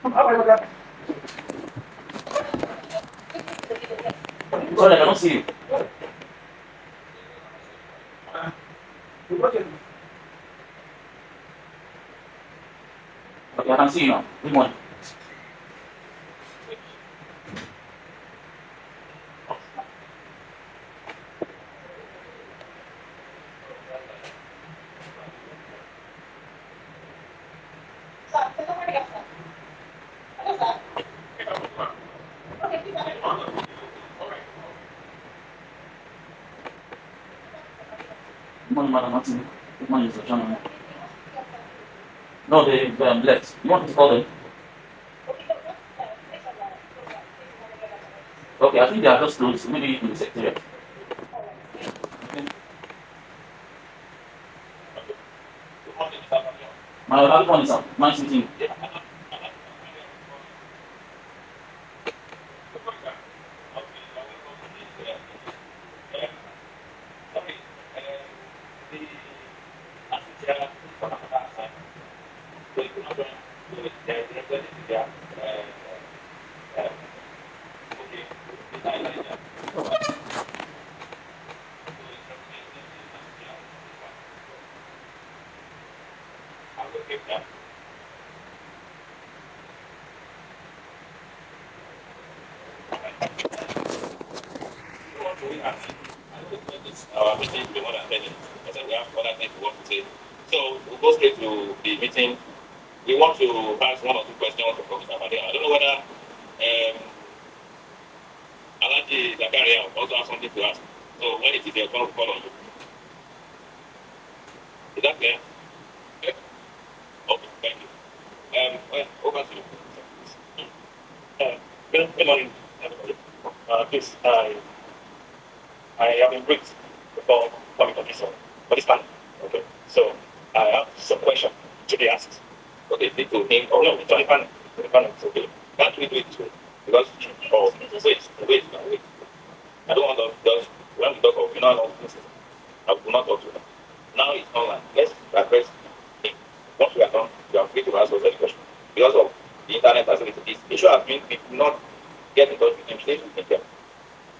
Sorry, I cannot see you. Okay, I can see you now. Good morning. Good morning, Madam Martin. Good morning, Mr. Chairman. No, they've left. You want me to call them? Okay, I think they are just close. Maybe in the secretariat. Okay. My other one is nice meeting. Our meeting will be more than 10 minutes. I said we have other things we want to say. So we'll go straight to the meeting. We want to ask one or two questions to Professor Madeo. I don't know whether Alaji Zakaria also has something to ask. So when it is your turn, call on you. Is that clear? Okay, thank you. Well, over to you. Good morning, everybody. Please, I have been briefed before coming to this panel. Okay, so I have some questions to be asked. Okay, to him or No, to the panel. To the panel. okay. Can't we do it too? Because wait. I don't want to just when we talk of I will not talk to them. Now it's online. Let's address it. Once we are done, you are free to ask us any question. Because of the internet facility, this issue has been we could not get in touch with him since we came.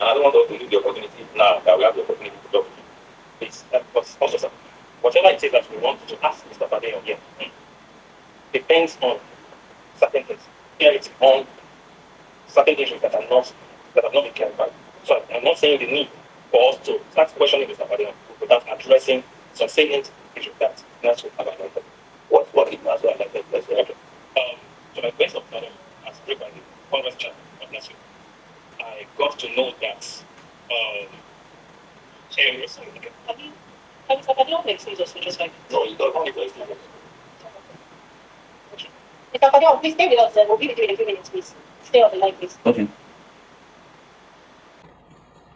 And I don't want us to lose the opportunity now that we have the opportunity to talk to him. Please, but also, sir, whatever it is that we want to ask Mr. Badeo here depends on certain things. Here it's on certain issues that have not been clarified. So I'm not saying the need for us to start questioning Mr. Badeo without addressing some salient issues that not have highlighted. What it was like let's say okay. So my best of knowledge as brief by the Congress chair of last week, I got to know that Mr. Fadil excuse us for just like No, you don't only place Mr. Fadil, please stay with us. We'll be with you in a few minutes, please. Stay on the line, please. Okay.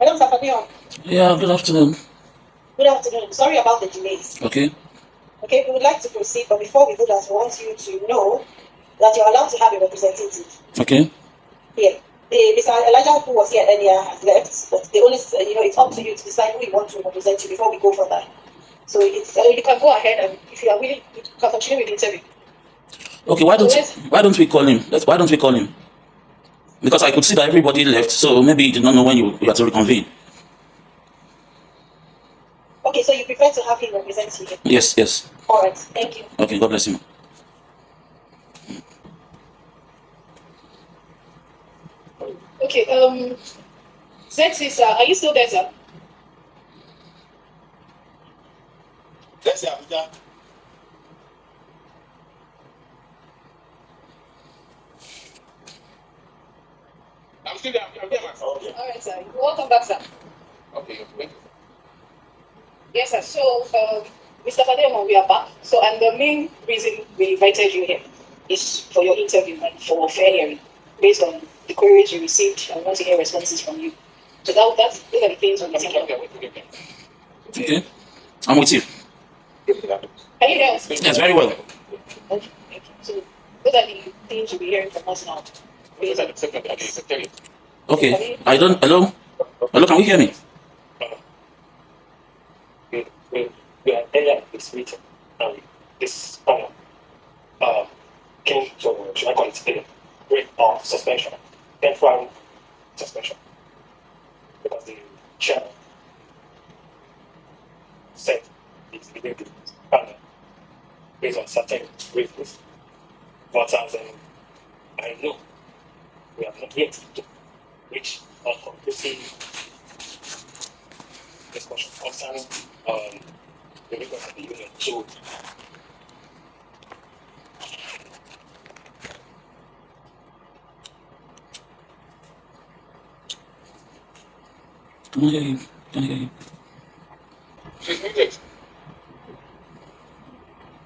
Hello, Mr. Fadil. Yeah, good afternoon. Good afternoon. Sorry about the delays. Okay. Okay, we would like to proceed, but before we do that, we want you to know that you're allowed to have a representative Okay. here. Mr. Elijah, who was here earlier, has left, but the only, it's up to you to decide who you want to represent you before we go further. So it's you can go ahead, and if you are willing, you can continue with the interview. Okay, why don't we call him? Why don't we call him? Because I could see that everybody left, so maybe you did not know when you had to reconvene. Okay, so you prefer to have him represent you? Yes. All right, thank you. Okay, God bless you. Okay, Zexi, sir, are you still there, sir? Let's say Abuja. I'm still there. I'm there, man. Okay. All right, sir. Welcome back, sir. Okay, wait. Yes, sir. So, Mr. Fademo, we are back. So, and the main reason we invited you here is for your interview and for fair hearing, based on the queries you received and want to hear responses from you. So those are the things we'll be taking care of. Okay. I'm with you. Can you hear us? Yes, very well. Okay, thank you. So those are the things you'll be hearing from us now. Okay. I don't. Hello. Hello. Can we hear me? We are earlier in this meeting, and this panel came to, should I call it today, of suspension, temporary suspension, because the chairman said it's within the panel based on certain reasons. But as I know, we have not yet reached a conclusive discussion concerning the request of the union. So, Can I hear you? Can I hear you?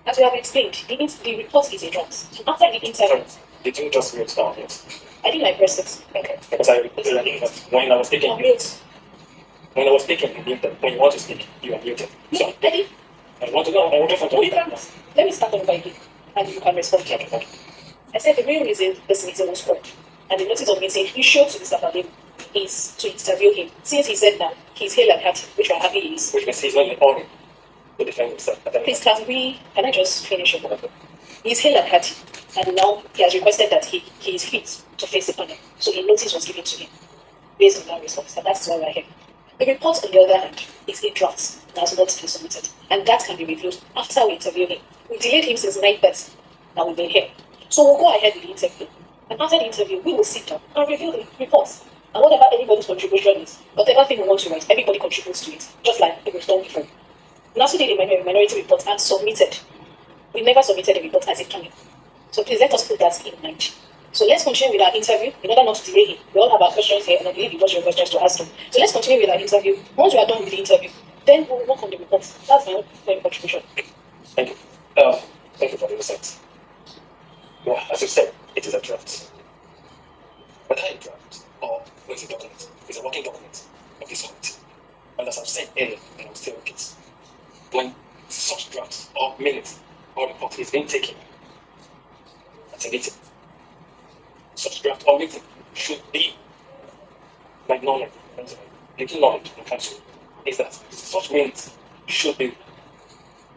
As we have explained, the report is a draft. So after the interview, did you just mute down? Yes. I think I pressed it. Okay. Because I when I was speaking, when I was speaking, you muted. When you want to speak, you are muted. No, So I did. I want to know. I want to know. Let me start over again, and you can respond. Okay. I said the real reason this meeting was called, and the notice of meeting issued to Mr. Fadim is to interview him. Since he said now he's hale and hearty, which we're happy he is. Which means he's not in order to defend himself. Please, can I just finish it? He's hale and hearty, and now he has requested that he is fit to face the panel. So a notice was given to him based on that response, and that's why we're here. The report, on the other hand, is a draft and has not been submitted, and that can be reviewed after we interview him. We delayed him since 9:30, and we've been here. So we'll go ahead with the interview, and after the interview, we will sit down and review the reports. And whatever anybody's contribution is, whatever thing we want to write, everybody contributes to it, just like it was done before. NASU did a minority report and submitted. We never submitted a report as a panel. So please let us put that in mind. So let's continue with our interview in order not to delay him. We all have our questions here, and I believe it was your questions to ask him. So let's continue with our interview. Once we are done with the interview, then we'll work on the report. That's my own contribution. Thank you. Thank you for the insight. Well, as you said, it is a draft. Whether a draft or it's a document, it's a working document of this committee. And as I've said earlier, and I'm still repeat, when such drafts or minutes or report is being taken at a meeting, such draft or meeting should be my knowledge, little knowledge in council, is that such minutes should be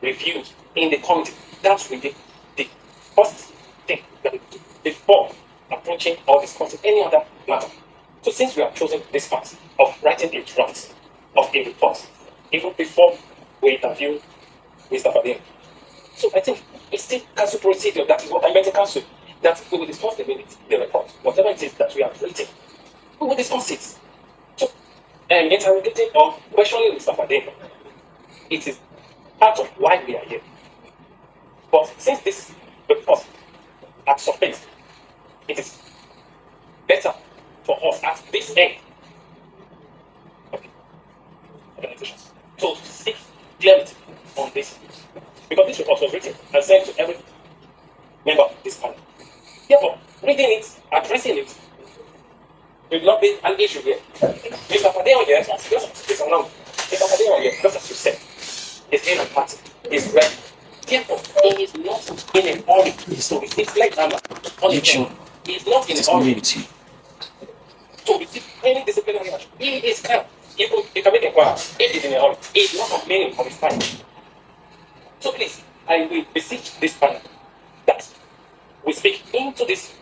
reviewed in the committee. That's really the first thing that we do before approaching or discussing any other matter. So since we have chosen this path of writing a draft of a report, even before we interview Mr. Fadim, so I think it's still council procedure. That is what I meant in council. That we will discuss the minutes, the report, whatever it is that we have written, we will discuss it. So, interrogating or questioning Mr. Fadim, it is part of why we are here. But since this report has surfaced, it is better for us at this end of the organization to seek clarity on this. Because this report was written and sent to every member of this panel. Therefore, reading it, addressing it, will not be an issue here. Mr. Fadeo here, just as you said, is in a party, is ready. Therefore, he is not in a hurry. So it's like on the Sure. He is not in a It's hurry with you. to receive any disciplinary action. He is calm. He can make a choir. If he's in a hurry, he is not complaining of his time. So please, I will beseech this panel that we speak into this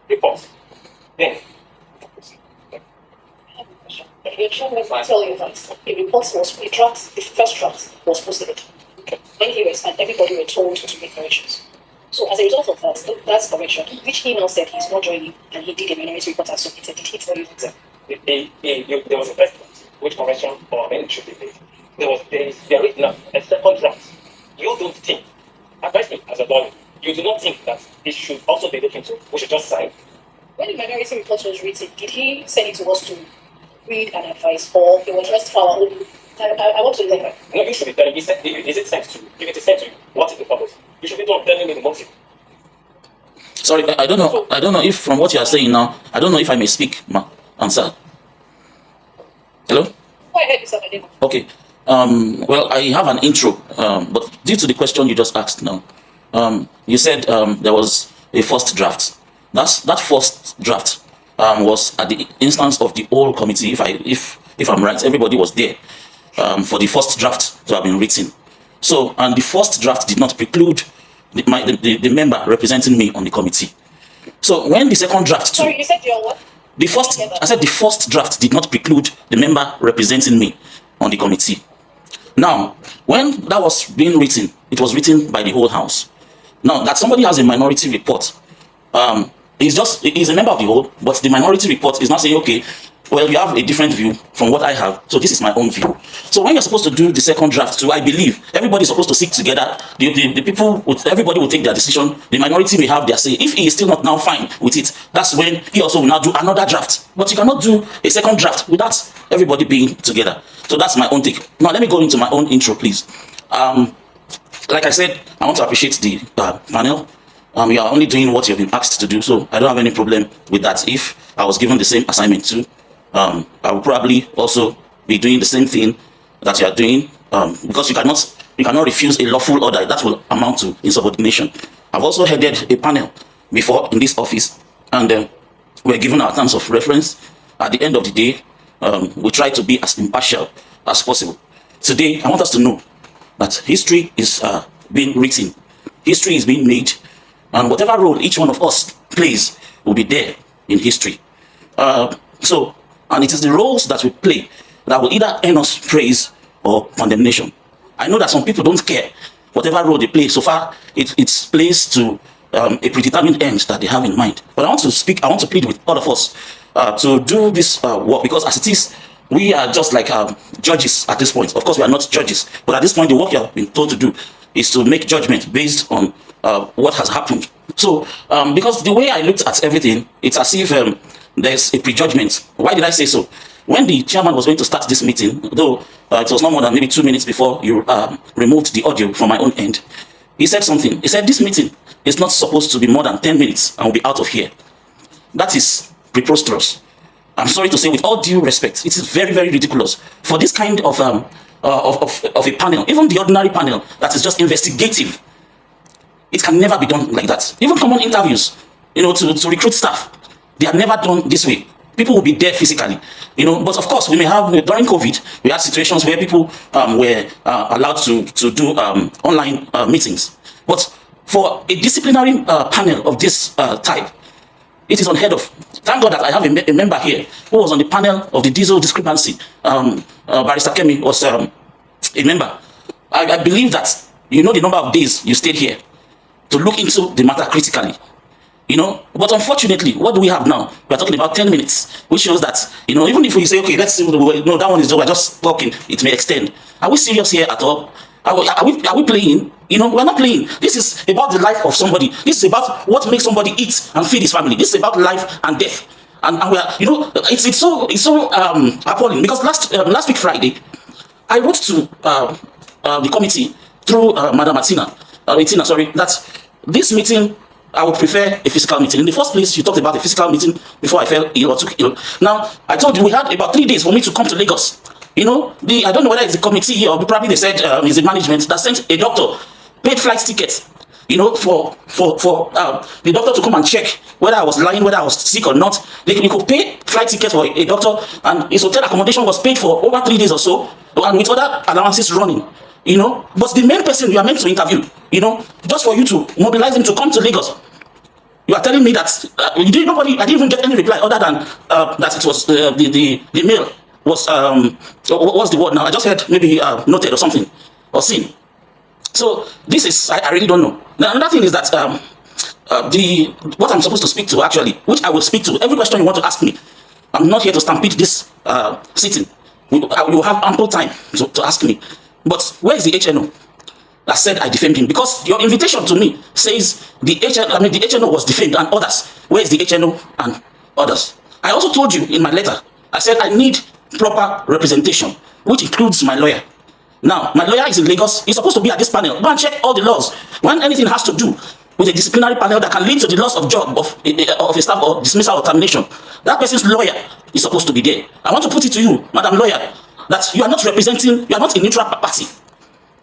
report. Then, The chairman will tell you that the report was a draft, the first draft was posted. When he was, and everybody were told to make corrections. So as a result of that's correction, which he now said he's not joining, and he did a minority report and submitted. Did he tell you that? there was a first draft, which correction or amendment should be made. There is now a second draft. You don't think, advise me as a lawyer, you do not think that it should also be looked into. We should just sign. When the minority report was written, did he send it to us to read and advise, or it was just for our own? I want to know. No, you should be telling me, is it sent to you? If it is sent to you, what is the purpose? You should be telling me the motive. Sorry, I don't know. I don't know if from what you are saying now, I don't know if I may speak, ma. Answer. Hello? Go ahead, Mr. Fadim. Okay. Well, I have an intro, but due to the question you just asked now, you said there was a first draft. That first draft was at the instance of the whole committee. If I'm right, everybody was there for the first draft to have been written. So, and the first draft did not preclude the member representing me on the committee. So when the second draft too, Sorry, you said your what? the first, I said the first draft did not preclude the member representing me on the committee. Now, when that was being written, it was written by the whole house. Now that somebody has a minority report, he's a member of the whole, but the minority report is not saying, okay, well, you have a different view from what I have, so this is my own view. So when you're supposed to do the second draft too, I believe everybody's supposed to sit together. The people, everybody will take their decision. The minority may have their say. If he is still not now fine with it, that's when he also will now do another draft. But you cannot do a second draft without everybody being together. So that's my own take. Now let me go into my own intro, please. Like I said, I want to appreciate the panel. You are only doing what you've been asked to do, so I don't have any problem with that. If I was given the same assignment too, I will probably also be doing the same thing that you are doing, because you cannot refuse a lawful order. That will amount to insubordination. I've also headed a panel before in this office, and we're given our terms of reference. At the end of the day, we try to be as impartial as possible. Today, I want us to know that history is being written, history is being made, and whatever role each one of us plays will be there in history. And it is the roles that we play that will either earn us praise or condemnation. I know that some people don't care whatever role they play, so far it plays to a predetermined end that they have in mind. But I want to plead with all of us to do this work, because as it is, we are just like judges at this point. Of course, we are not judges, but at this point, the work you have been told to do is to make judgment based on what has happened. So, because the way I looked at everything, it's as if there's a prejudgment. Why did I say so? When the chairman was going to start this meeting, though it was not more than maybe 2 minutes before you removed the audio from my own end, he said something. He said, this meeting is not supposed to be more than 10 minutes and we'll be out of here. That is preposterous. I'm sorry to say, with all due respect, it is very, very ridiculous for this kind of a panel, even the ordinary panel that is just investigative. It can never be done like that. Even common interviews, to recruit staff, they are never done this way. People will be there physically, But of course, we may have, during COVID, we had situations where people were allowed to do online meetings. But for a disciplinary panel of this type, it is unheard of. Thank God that I have a member here who was on the panel of the diesel discrepancy. Barrister Kemi was a member. I believe that the number of days you stayed here to look into the matter critically. But unfortunately, what do we have now? We're talking about 10 minutes, which shows that, even if we say, okay, let's see, no, that one is over, just talking, it may extend. Are we serious here at all? Are we playing? We're not playing. This is about the life of somebody. This is about what makes somebody eat and feed his family. This is about life and death. And we are, it's so appalling, because last week Friday, I wrote to the committee through Madam Tina, that this meeting, I would prefer a physical meeting. In the first place, you talked about a physical meeting before I fell ill or took ill. Now, I told you we had about 3 days for me to come to Lagos. I don't know whether it's the committee or probably they said it's the management that sent a doctor, paid flight tickets, for the doctor to come and check whether I was lying, whether I was sick or not. They could pay flight tickets for a doctor, and his hotel accommodation was paid for over 3 days or so, and with other allowances running. But the main person you are meant to interview, just for you to mobilize him to come to Lagos, you are telling me that I didn't even get any reply other than that it was the mail was what's the word now? I just heard maybe noted or something or seen. So this is I really don't know. Now another thing is that what I'm supposed to speak to, actually, which I will speak to every question you want to ask me. I'm not here to stampede this sitting. You will have ample time to ask me. But where is the HNO that said I defamed him? Because your invitation to me says the HNO was defamed and others. Where is the HNO and others? I also told you in my letter, I said I need proper representation, which includes my lawyer. Now, my lawyer is in Lagos. He's supposed to be at this panel. Go and check all the laws. When anything has to do with a disciplinary panel that can lead to the loss of job of a staff or dismissal or termination, that person's lawyer is supposed to be there. I want to put it to you, Madam Lawyer, that you are not a neutral party.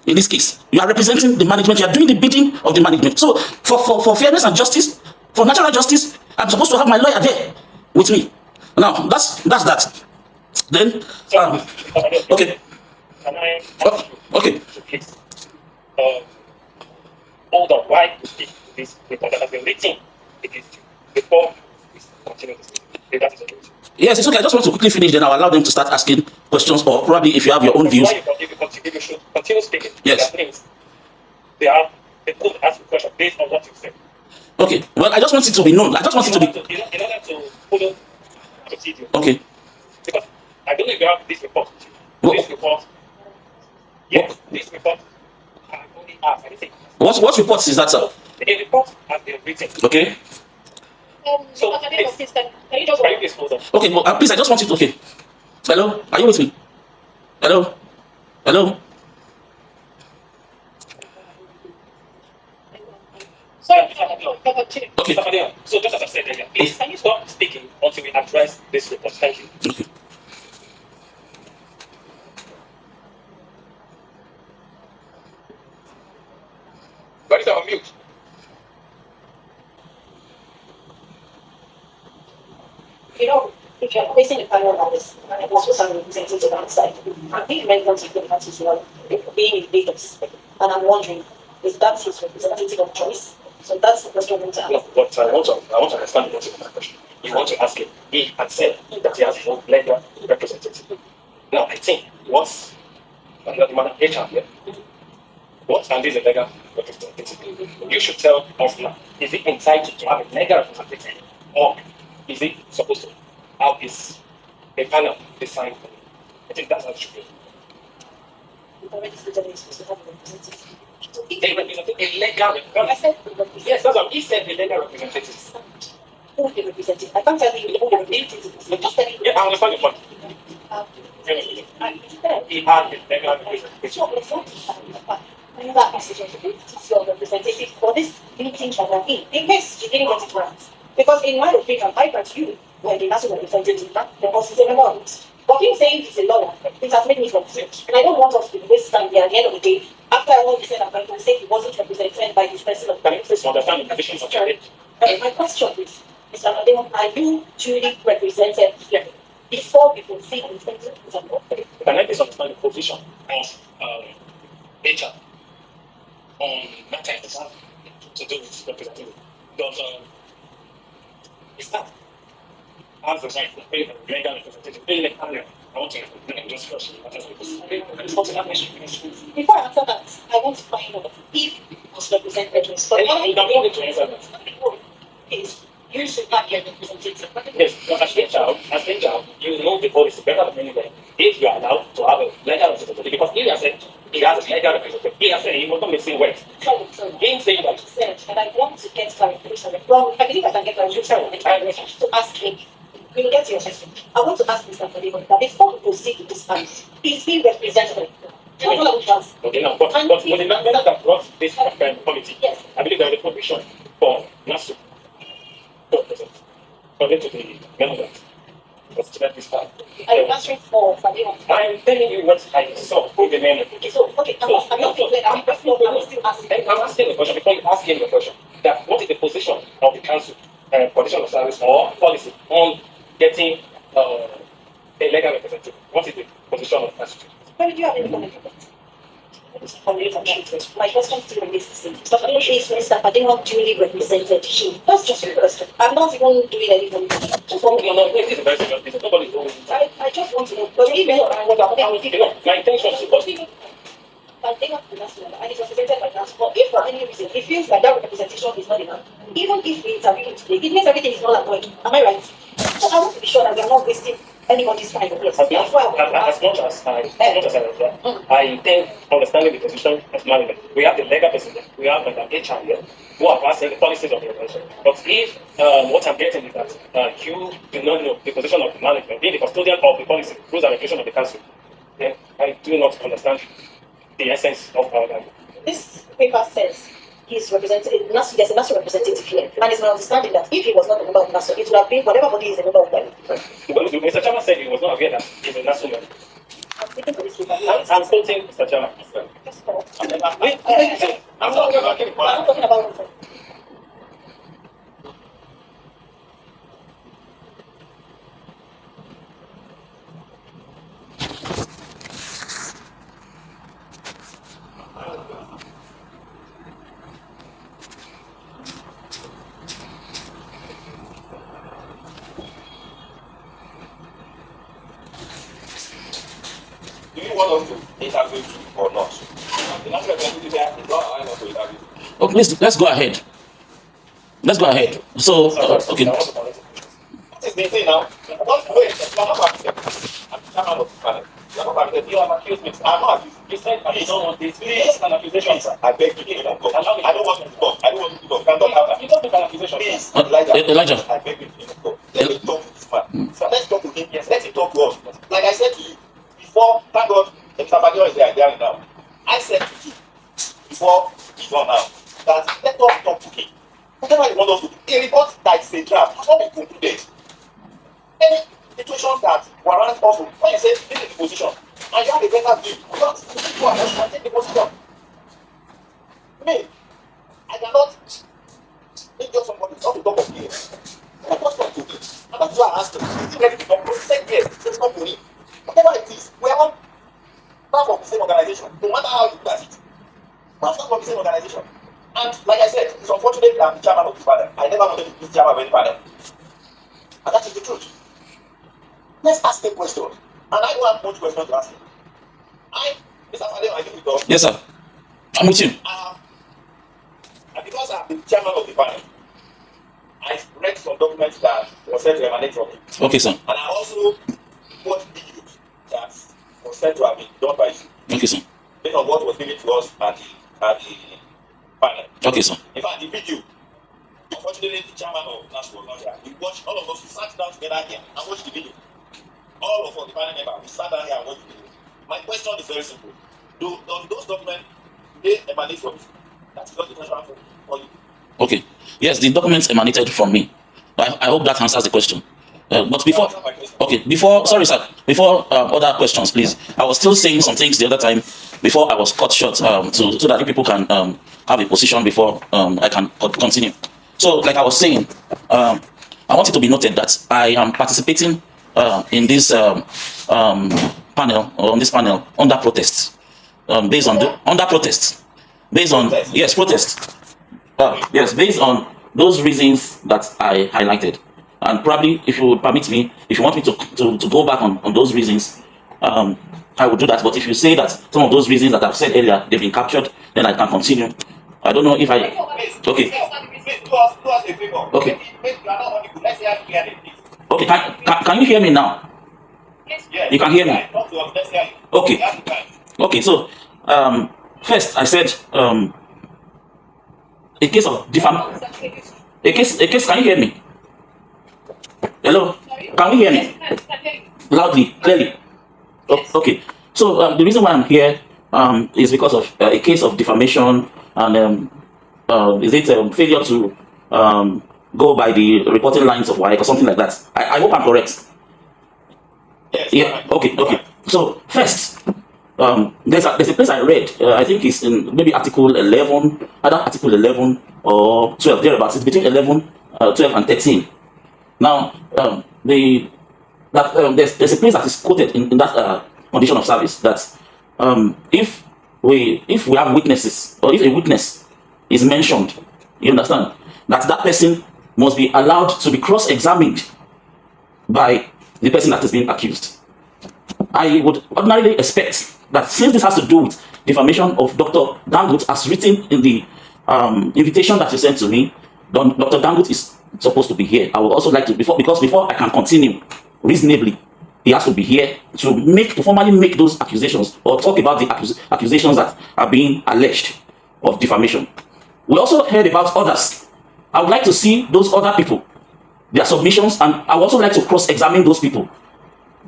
In this case, you are representing the management. You are doing the bidding of the management. So, for fairness and justice, for natural justice, I'm supposed to have my lawyer there with me. Now, that's that. Then, okay. Can I okay. please hold on? Why you speak this report that has been written against you before Yes, it's okay. I just want to quickly finish, then I'll allow them to start asking questions, or probably if you have your own views. If you should continue speaking, Yes. that means they could ask a question based on what you say. Okay. Well, I just want it to be known. I just want it to be. In order to follow procedure. Okay. Because I believe you have this report. This report. Yes, this report. I only asked anything. What reports is that, sir? The report has been written. Okay. So, can you just can you please hold on? Okay, but please, I just want it. Okay. Hello, are you with me? Hello, hello. Sorry, Okay. So just as I said earlier, please can you stop speaking until we address this report? Thank you. Okay. Barrister on mute. You know, if you're facing a panel like this, and there's also some representative outside, I think relevant to the parties, being in Lagos. And I'm wondering, is that his representative of choice? So that's the question I want to ask. No, but I want to understand the motive of my question. You want to ask him, he had said that he has his own legal representative. Now, I think what's the man HR here? What and is a legal representative? You should tell us now, is he entitled to have a legal representative, or is he supposed to have his a panel decide for him? I think that's how it should be. Already stated he's supposed to have a representative. A representative, a legal representative. I said yes, that's what he said, a legal representative. Who the representative? I can't tell you who the representative is. I'm just telling you. Yeah, I understand your point. He had his legal representative. It's not exactly that message is your representative for this meeting that we're in case you didn't get it right. Because in my opinion, I got you when the national representative, because he's a member. But him saying he's a lawyer, it has made me confused. And I don't want us to waste time here at the end of the day. After all he said, I'm going to say he wasn't represented by his person of Can you please understand the position of challenge? My question is, Mr. Madeo, are you truly represented here before we can see anything? Can I please understand the position of HR on matters to do with representative? Does that has the right to pay the legal representative? I want to just first. Before I answer that, I want to find out if he was represented. So You don't need to answer that. is you should have your representative. Yes, because as HR, you know the policy better than anybody. If you are allowed to have a legal representative, because he has said he has a legal representative, he has said he was not missing words. So Him saying that. and I want to get clarification. Well, I believe I can get clarification to ask him. We will get to your question. I want to ask Mr. Fadimo that before we proceed to this point, is he represented? That's all I want to ask. Okay, now, but for the member that brought this committee, Yes. I believe there is a provision for NASU to represent, according to the member that considered this part. Are you answering for Fadimo? I am telling you what I saw in the member. Okay, I'm not being clear. I'm still asking. I'm asking the question before you ask him the question. That what is the position of the council, position of service or policy on getting a legal representative? What is the position of the council? Where did you have any comment on that? My question still remains the same. Is Mr. Fadimo duly represented here? That's just your question. I'm not even doing anything. Just want to know. This is a very serious business. Nobody's going to. I just want to know. But even My intention is to. and it's represented by transport. If for any reason he feels like that representation is not enough, even if we intervene today, it means everything is not at work. Am I right? So I want to be sure that we are not wasting anybody's time. Yes. As much as I think understanding the position of management, we have the legal president, we have the HR here, who are passing the policies of the organization. But if what I'm getting is that you do not know the position of the management, being the custodian of the policy, rules and regulation of the council, then I do not understand the essence of our life. This paper says he's represented. There's a national representative here, and it's my understanding that if he was not a member of NASO, it would have been whatever body is a member of them. Mr. Chairman said he was not aware that he's a national member. I'm speaking to this paper. I'm quoting Mr. Chairman. Just for. I'm not talking about. us to interview or not? The national representative here is not allowing us to interview. Okay, let's go ahead. Let's go ahead. So, okay. What is the thing now? Wait, you are not permitted. I'm chairman of the panel. You are not permitted. You have accused me. I'm not accused. You said you don't want this. Please, an accusation, sir. I beg you, give me that talk. I don't want you to talk. I don't want you to talk. Can talk after. You don't make an accusation. Please, Elijah. I beg you, give me that talk. Let me talk to this man. So let's talk to him. Yes, let him talk to us. Like I said to you before, thank God, Mr. Badio is there now. I said to you before he's on now that let us talk to him. Whatever you want us to do, a report that is a draft has not been concluded. Any situation that warrants us to, when you say this is the position, and you have a better view, you don't go ahead and take the position. Me, I cannot injure somebody not to talk of me. Let us talk to him. And that's why I asked him, is he ready to talk? He said yes, let's talk to him. Whatever it is, we are all part of the same organization, no matter how you look at it. We are part of the same organization. And like I said, it's unfortunate that I'm the chairman of this panel. I never wanted to be chairman of any panel. And that is the truth. Let's ask him questions. And I don't have much questions to ask him. Mr. Fadeo, I think we talk. Yes, sir. I'm with you. And because I'm the chairman of the panel, I read some documents that were said to emanate from him. Okay, sir. And I also watched videos that were said to have been done by you. Okay, sir. Based on what was given to us at the panel. Okay, sir. In fact, the video, unfortunately, the chairman of NAS was not here. We watched, all of us, we sat down together here and watched the video. All of us, the panel members, we sat down here and watched the video. My question is very simple. Do those documents, they emanate from you? That's just the question for you. Okay. Yes, the documents emanated from me. I hope that answers the question. But before, sorry, sir, before other questions, please. I was still saying some things the other time before I was cut short, so that you people can have a position before I can continue. So, like I was saying, I want it to be noted that I am participating in this panel, or on this panel, under protest, based on those reasons that I highlighted. And probably, if you would permit me, if you want me to go back on those reasons, I will do that. But if you say that some of those reasons that I've said earlier, they've been captured, then I can continue. I don't know if I... Okay. Okay. Okay, can you hear me now? You can hear me? Okay. Okay, so, first, I said, a case of defamation... A case, can you hear me? Hello? Can you hear me? Loudly, clearly. Okay. So the reason why I'm here is because of a case of defamation and is it failure to go by the reporting lines of WAEC or something like that. I hope I'm correct. Yes. Yeah. Okay. So first, there's a place I read. I think it's in maybe Article 11, either Article 11 or 12. Thereabouts. It's between 11, 12, and 13. Now, there's a place that is quoted in that condition of service that if we have witnesses, or if a witness is mentioned, you understand, that person must be allowed to be cross-examined by the person that is being accused. I would ordinarily expect that since this has to do with defamation of Dr. Dangut, as written in the invitation that you sent to me, Dr. Dangut is supposed to be here. I would also like to, before I can continue reasonably, he has to be here to formally make those accusations or talk about the accusations that are being alleged of defamation. We also heard about others. I would like to see those other people, their submissions, and I would also like to cross-examine those people.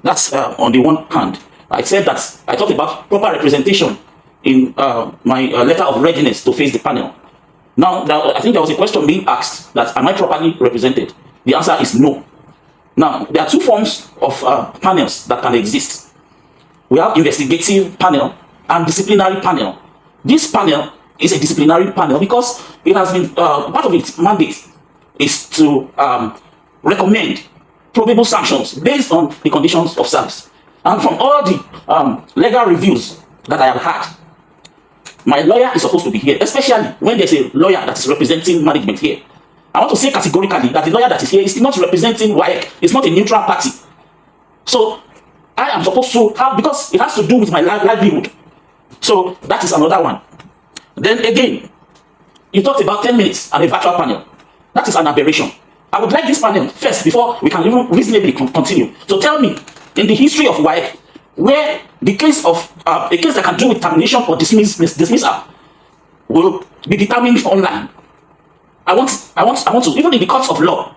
That's on the one hand. I said that I talked about proper representation in my letter of readiness to face the panel. Now, I think there was a question being asked that am I properly represented? The answer is no. Now, there are two forms of panels that can exist. We have investigative panel and disciplinary panel. This panel is a disciplinary panel because it has been, part of its mandate is to recommend probable sanctions based on the conditions of service. And from all the legal reviews that I have had, my lawyer is supposed to be here, especially when there's a lawyer that is representing management here. I want to say categorically that the lawyer that is here is not representing WAEC. It's not a neutral party. So, I am supposed to have, because it has to do with my livelihood. So that is another one. Then again, you talked about 10 minutes and a virtual panel. That is an aberration. I would like this panel first, before we can even reasonably continue. So tell me, in the history of WAEC, where the case of a case that can do with termination or dismissal will be determined online. I want to, even in the courts of law,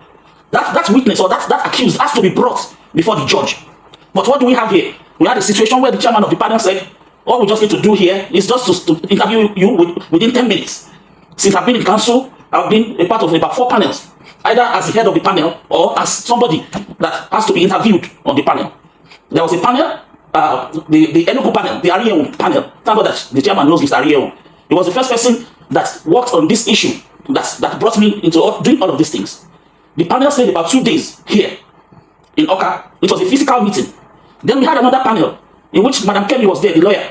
that witness or that accused has to be brought before the judge. But what do we have here? We had a situation where the chairman of the panel said, all we just need to do here is just to interview you within 10 minutes. Since I've been in council, I've been a part of about 4 panels, either as the head of the panel or as somebody that has to be interviewed on the panel. There was a panel, the Enugu panel, the Ariyeon panel. Thank God that the chairman knows Mr. Ariyeon. He was the first person that worked on this issue that brought me into doing all of these things. The panel stayed about 2 days here in Oka. It was a physical meeting. Then we had another panel in which Madam Kemi was there, the lawyer.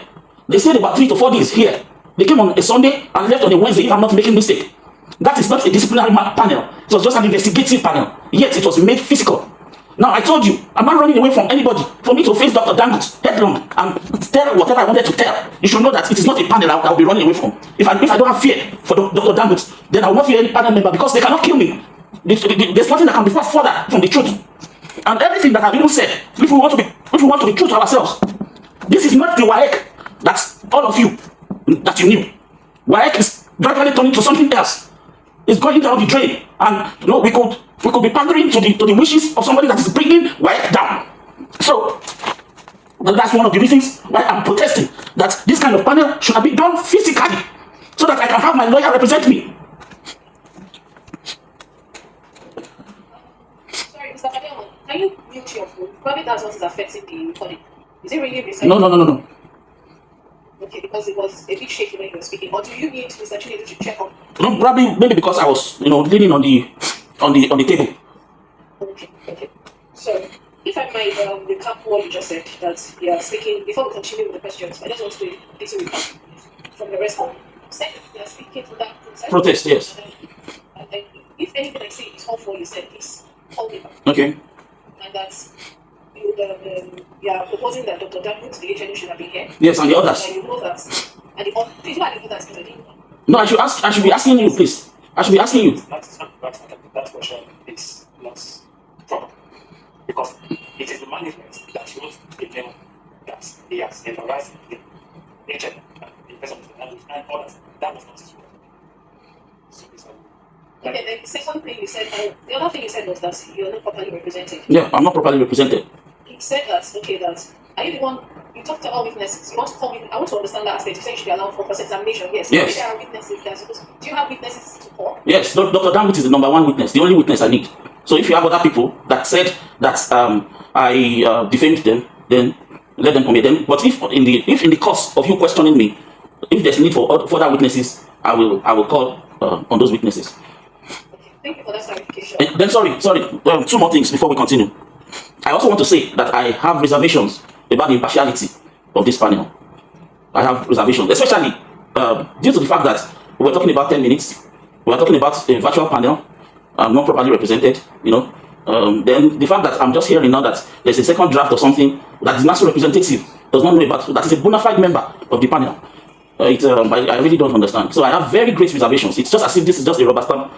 They stayed about 3 to 4 days here. They came on a Sunday and left on a Wednesday, if I'm not making a mistake. That is not a disciplinary panel. It was just an investigative panel. Yet it was made physical. Now I told you, I'm not running away from anybody. For me to face Dr. Dangut headlong and tell whatever I wanted to tell, you should know that it is not a panel I will be running away from. If I don't have fear for Dr. Dangut, then I will not fear any panel member, because they cannot kill me. There's nothing that can be further from the truth. And everything that I've even said, if we want to be true to ourselves, this is not the WAEC that all of you that you knew. WAEC is gradually turning to something else. It's going down the drain, and we could be pandering to the wishes of somebody that is bringing WAEC down. So that's one of the reasons why I'm protesting that this kind of panel should have been done physically, so that I can have my lawyer represent me. Sorry, Mr. Fadeo, can you mute your phone? Probably that's what is affecting the recording. Is it really research? No. Okay, because it was a bit shaky when you were speaking. Or do you need Mr. Chinedu to check up? No, probably maybe because I was leaning on the table. Okay. So, if I might recap what you just said, that you are speaking, before we continue with the questions, I just want to do a little recap from the rest of it. Said you are speaking to that Protest, yes. And if anything I say is all for you said, please hold it back. Okay. And that's you are proposing that Dr. Dangut, the HNU, should have been here. Yes, and the others. And you know that. And please, who are the others? Because I didn't know. No, I should be asking you, please. I should be asking you. That question is not proper, because it is the management that shows the name that he has embarrassed the agent and the person of the language and others. That was not his role. So it's Okay, then the second thing you said, the other thing you said was that you're not properly represented. Yeah, I'm not properly represented. You said that, are you the one, you talked about witnesses, you want to call me, I want to understand that aspect. You said you should be allowed for cross-examination, yes. Yes. There are witnesses that are supposed to, do you have witnesses to call? Yes, Dr. Dangut is the number 1 witness, the only witness I need. So if you have other people that said that I defamed them, then let them come here. Then, but if in the course of you questioning me, if there's need for further witnesses, I will call on those witnesses. Okay, thank you for that clarification. Then sorry, 2 more things before we continue. I also want to say that I have reservations about the impartiality of this panel. I have reservations, especially due to the fact that we're talking about 10 minutes. We're talking about a virtual panel. I'm not properly represented, Then the fact that I'm just hearing now that there's a second draft or something that the national representative does not know about, that is a bona fide member of the panel. I really don't understand. So I have very great reservations. It's just as if this is just a rubber stamp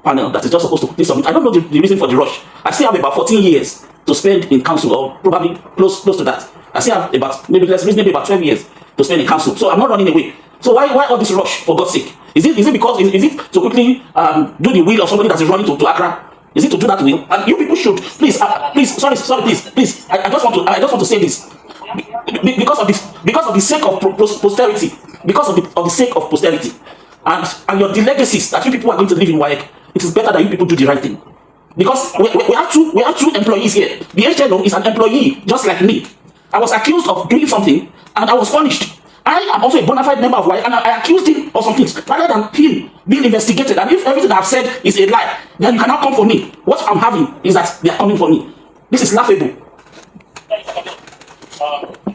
panel that is just supposed to quickly submit. I don't know the reason for the rush. I still have about 14 years to spend in council, or probably close to that. I still have about maybe 12 years to spend in council. So I'm not running away. So why all this rush, for God's sake? Is it to quickly do the will of somebody that is running to Accra? Is it to do that will? And you people should please, please. I just want to say this. Because of the sake of posterity, because of the sake of posterity, and the legacies that you people are going to live in WAEC, it is better that you people do the right thing. Because we have two employees here. The HNO is an employee just like me. I was accused of doing something and I was punished. I am also a bona fide member of WAEC, and I accused him of some things rather than him being investigated. And if everything I've said is a lie, then you cannot come for me. What I'm having is that they are coming for me. This is laughable. I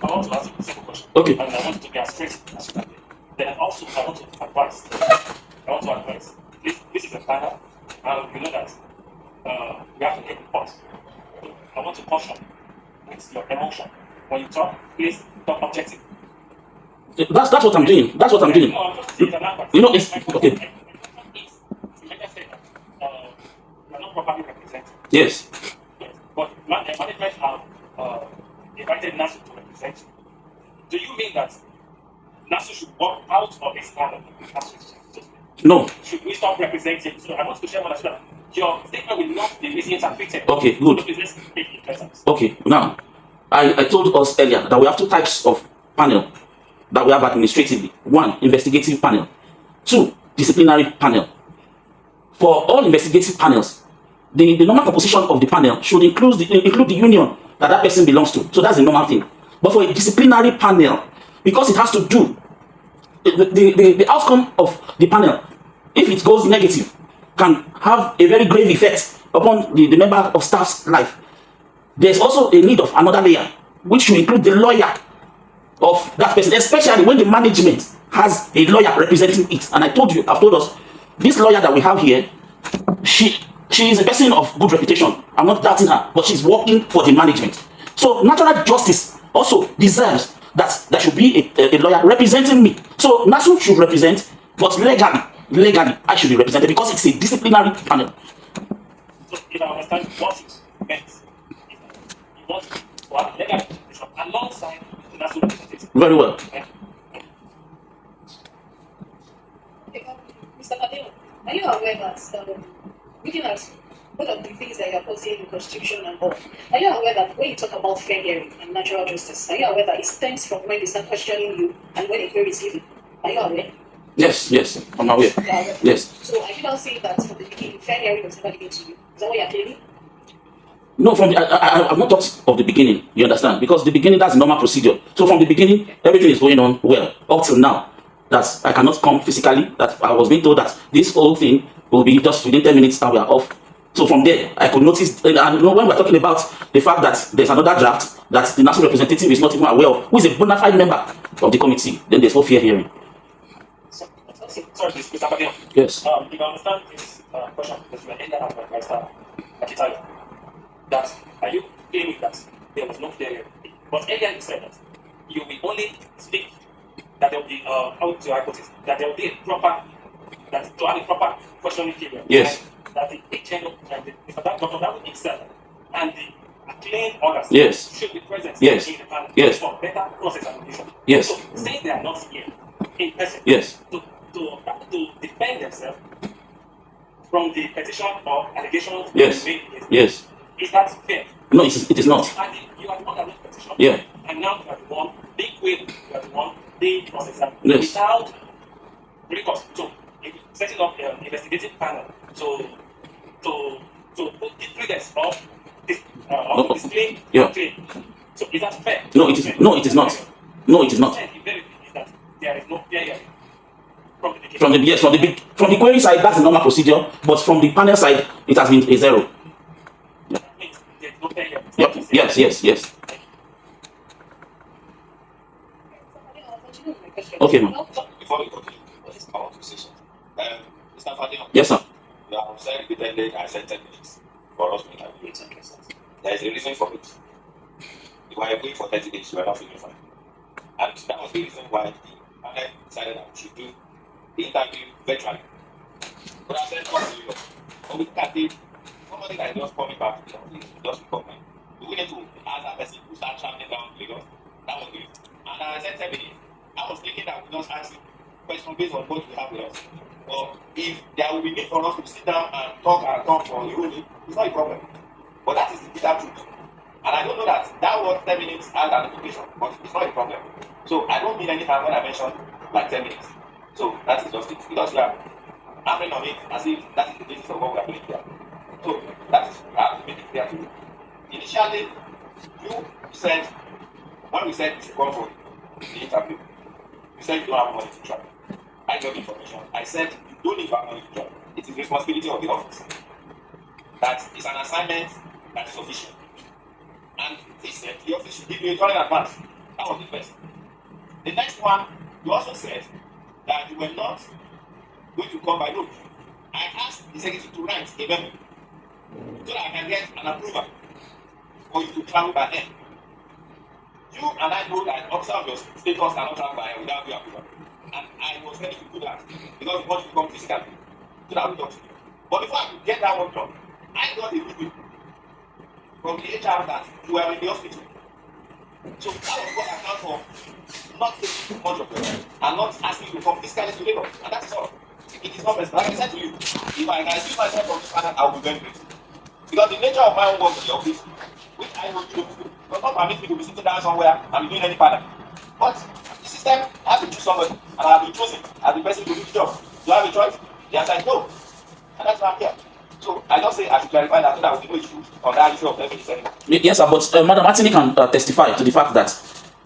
want to ask you a simple question. Okay. And I want to be as straight as you can be. Then also I want to advise. This is a panel, and you know that we have to take the pause. I want to caution with your emotion. when you talk, please talk objective. That's what I'm doing. That's what I'm doing. No, I'm just saying that. You know, it's okay. You are not properly represented. Yes. Yes. But management have invited NASU to represent you. Do you mean that NASU should walk out of its panel? No. Should we stop representing? So I want to share one as well. Your statement will not be misinterpreted. Okay, good. So let's make it present. Okay, now, I told us earlier that we have two types of panel that we have administratively. One, investigative panel. Two, disciplinary panel. For all investigative panels, the normal composition of the panel should include the union that person belongs to. So that's the normal thing. But for a disciplinary panel, because it has to do, the outcome of the panel, if it goes negative, can have a very grave effect upon the member of staff's life. There's also a need of another layer, which should include the lawyer of that person, especially when the management has a lawyer representing it. And I've told us, this lawyer that we have here, she is a person of good reputation. I'm not doubting her, but she's working for the management. So natural justice also deserves that there should be a lawyer representing me. So NASU should represent, but legally, I should be represented because it's a disciplinary panel. So if I understand what it meant, you want to have legal representation alongside the NASU representative. Very well. Mr. Padeo, are you aware that looking at one of the things that you are posting in the Constitution and all, are you aware that when you talk about fair hearing and natural justice, are you aware that it stems from when they start questioning you and when a query is given? Are you aware? Yes, I'm aware. Yes. So are you now saying that from the beginning, fair hearing was never given to you? Is that what you're claiming? No, I've not talked of the beginning, you understand? Because the beginning, that's normal procedure. So from the beginning, everything is going on well, up till now. That I cannot come physically, that I was being told that this whole thing will be just within 10 minutes and we are off. So from there, I could notice, and when we're talking about the fact that there's another draft that the national representative is not even aware of, who is a bona fide member of the committee, then there's no fair hearing. Sorry, Mr. Padeo. Yes. If I understand this question, because you were ended up by Mr. Akitayo, that are you claiming that there was no fair hearing? But earlier you said that you will only speak that there will be, how do I put it, that there will be a proper, that to have a proper questioning period. Yes. That the HNO and the Dr. Dangut himself and the acclaimed others Yes. should be present Yes. in the panel Yes. for better process application. Yes. So saying they are not here in person Yes. to defend themselves from the petition or allegations Yes. made against them. Yes. Is that fair? No, it is not. And you are the one that made the petition. Yeah. And now you are the one being queried, you are the one being processed Yes. without recourse. So setting up an investigative panel to put the triggers of this of display Yeah. claim. So is that fair? No, it is not. No, it is not. The verity is that there is no fair hearing from the beginning. From the query side, that's the normal procedure, but from the panel side, it has been a zero. That means there is no fair hearing. Yep. Yes. Okay, ma'am. Before we continue, I want to say something. Mr. Fadil, Yes, sir. you have said repeatedly, I said 10 minutes for us to interview. There is a reason for it. If we are going for 30 days, we are not feeling fine. And that was the reason why the panel decided that we should do the interview virtually. But I said, what do you know? When we started, somebody that is just coming back to the office, just recovering. We need to ask that person to start traveling down to Lagos. That was it. And I said 10 minutes. I was thinking that we just ask questions based on what we have with us. But if there will be need for us to sit down and talk for a whole day, it's not a problem. But that is the bitter truth. And I don't know that was 10 minutes as an implication, but it's not a problem. So I don't mean any time when I mention like 10 minutes. So that is just it. Because we are hammering on it as if that is the basis of what we are doing here. So that is, I have to make it clear to you. Initially, you said, when we said you should come for the interview, you said you don't have money to travel. I got information. I said you don't need to have money to travel. It is the responsibility of the office. That is an assignment that is official. And he said the office should give you a dollar in advance. That was the first. The next one, you also said that you were not going to come by road. I asked the secretary to write a memo so that I can get an approval for you to travel by air. You and I know that officer of your status cannot travel by without your approval. And I was ready to do that because we want to become physical. So that we don't. But before I could get that one done, I got a video from the HR that you were in the hospital. So that was what I found for not taking too much of your time and not asking you to come physically to labor. And that's all. It is not personal. Like I said to you, if I can see myself from this panel, I will be very grateful. Because the nature of my own work in the office, which I know you do, does not permit me to be sitting down somewhere and be doing any panel. But the system has to choose somebody, and I have been chosen as the person to do the job. Do I have a choice? The answer is no. And that's why I'm here. So I just say I should clarify that so that we no issue on that issue of evidence anymore. Yes, sir, but Madam Martini can testify to the fact that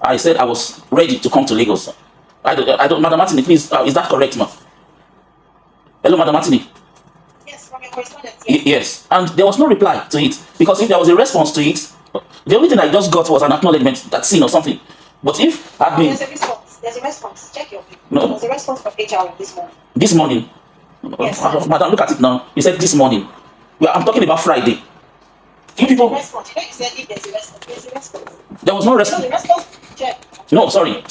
I said I was ready to come to Lagos. I don't, Madam Martini, please, is that correct, ma'am? Hello, Madam Martini. Yes, from your correspondence. Yes. Yes, and there was no reply to it because if there was a response to it, the only thing I just got was an acknowledgement that seen or something. But if I'd been There's a response. There's a response. Check your mail. No. There's a response from HR this morning. this morning, Yes. Madam, look at it now. You said this morning. Well, I'm talking about Friday. You people, Response. You know you said if there's a response. There's a response. there was no You know response. the response. Check. No, sorry.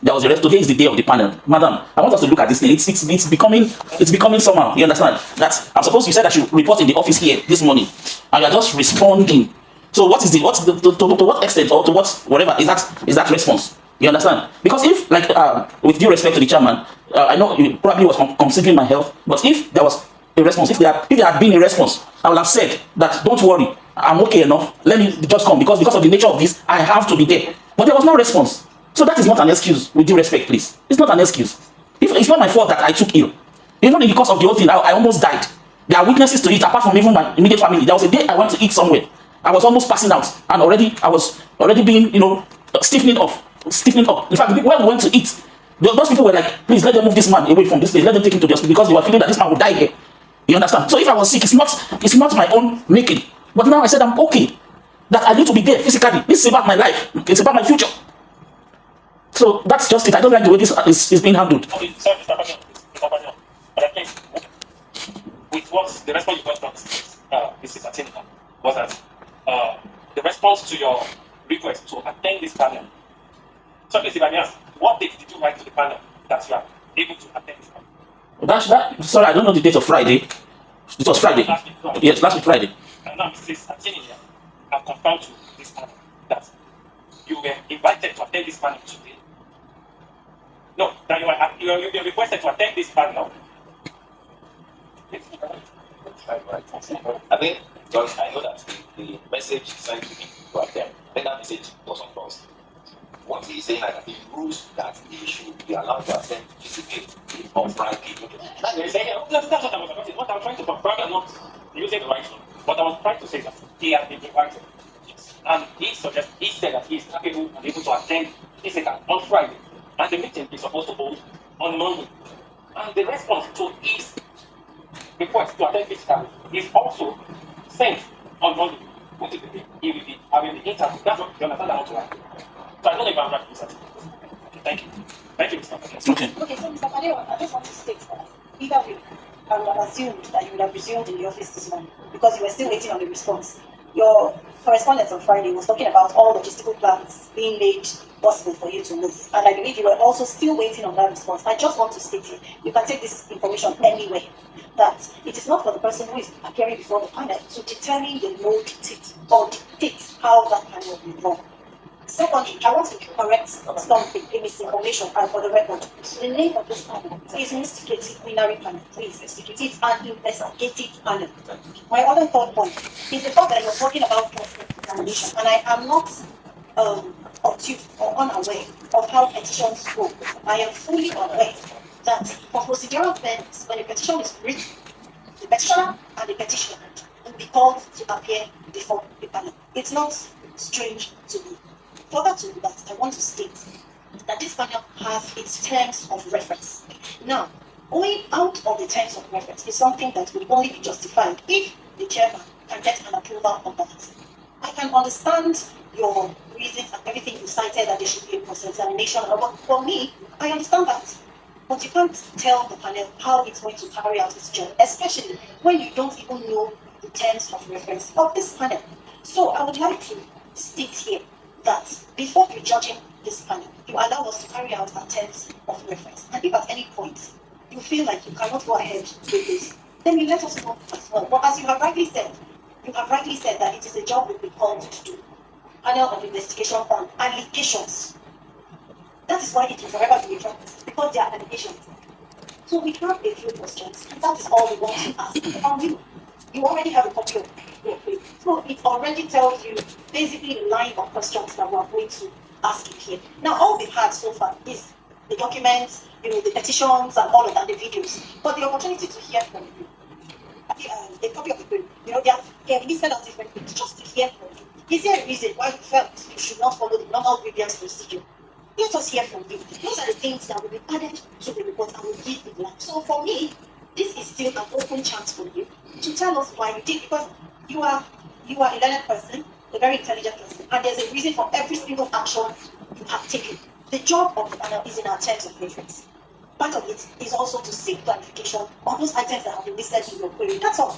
There was a rest. Today is the day of the panel, Madam. I want us to look at this thing. It's becoming somehow. You understand? That I'm supposed. You said I should report in the office here this morning, and you are just responding. So what is to what extent or to what whatever is that response? You understand? Because if like with due respect to the chairman, I know you probably was considering my health, but if there was a response, if there had been a response, I would have said that don't worry, I'm okay enough. Let me just come because of the nature of this, I have to be there. But there was no response. So that is not an excuse, with due respect, please. It's not an excuse. It's not my fault that I took ill. Even in the course of the whole thing, I almost died. There are witnesses to it, apart from even my immediate family. There was a day I went to eat somewhere. I was almost passing out, and I was already being, stiffening up. In fact, when we went to eat, those people were like, please let them move this man away from this place. Let them take him to the hospital because they were feeling that this man would die here. You understand? So if I was sick, it's not my own making. But now I said I'm okay. That I need to be there physically. This is about my life. It's about my future. So that's just it. I don't like the way this is being handled. Okay, sorry, Mr. Panion. But at least, with what the response you got from Mrs. Atina was that the response to your request to attend this panel. So, please, if I may ask, what date did you write to the panel that you are able to attend this panel? Sorry, I don't know the date of Friday. It was Friday. Last week Friday. Yes, last week Friday. And now Mrs. Atina have confirmed to this panel that you were invited to attend this panel today. No, that you were requested to attend this panel. I think, George, I know that the message sent to me to attend, I think that message was on false. What he's saying that the rules that they should be allowed to attend physically on Friday. That's what I was about. What I'm trying to confirm, I'm not using the right one. But I was trying to say that he has been invited. Yes. And he said that he is capable and able to attend physical on Friday. And the meeting is supposed to hold on Monday. And the response to his request to attend physical is also sent on Monday, which is the day he will be having the interview. That's what you understand that right. So I don't know if I'm right, Mr. Thank you. Thank you, Mr. Okay. Okay, so Mr. Padeo, I just want to state that either way, I would have assumed that you would have resumed in the office this morning because you were still waiting on the response. Your correspondence on Friday was talking about all logistical plans being made possible for you to move. And I believe you were also still waiting on that response. I just want to state here, you can take this information anyway, that it is not for the person who is appearing before the panel to determine the mode or dictate how that panel will be run. Secondly, I want to correct something in misinformation and for the record. The name of this panel is Investigative Plenary Panel. Please, it's an investigative panel. My other third point is the fact that you're talking about examination, and I am not obtuse or unaware of how petitions go. I am fully aware that for procedural fairness, when a petition is written, the petitioner and the petitioner will be called to appear before the panel. It's not strange to me. Further to that, I want to state that this panel has its terms of reference. Now, going out of the terms of reference is something that will only be justified if the chairman can get an approval of that. I can understand your reasons and everything you cited that there should be a cross-examination. But for me, I understand that. But you can't tell the panel how it's going to carry out its job, especially when you don't even know the terms of reference of this panel. So I would like to state here that before you judging this panel, you allow us to carry out our terms of reference. And if at any point you feel like you cannot go ahead with this, then you let us know as well. But as you have rightly said that it is a job we've been called to do. Panel of investigation on allegations. That is why it will forever be a job, because there are allegations. So we have a few questions, and that is all we want to ask from you. You already have a copy of your paper. So it already tells you basically the line of questions that we're going to ask you here. Now, all we've had so far is the documents, the petitions and all of that, the videos. But the opportunity to hear from you, a copy of the paper, they have listed out different things just to hear from you. Is there a reason why you felt you should not follow the normal grievance procedure? Let us hear from you. Those are the things that will be added to the report and will give the line. So for me, this is still an open chance for you to tell us why you did, because you are a learned person, a very intelligent person, and there's a reason for every single action you have taken. The job of the panel is in our terms of reference. Part of it is also to seek clarification on those items that have been listed in your query. That's all.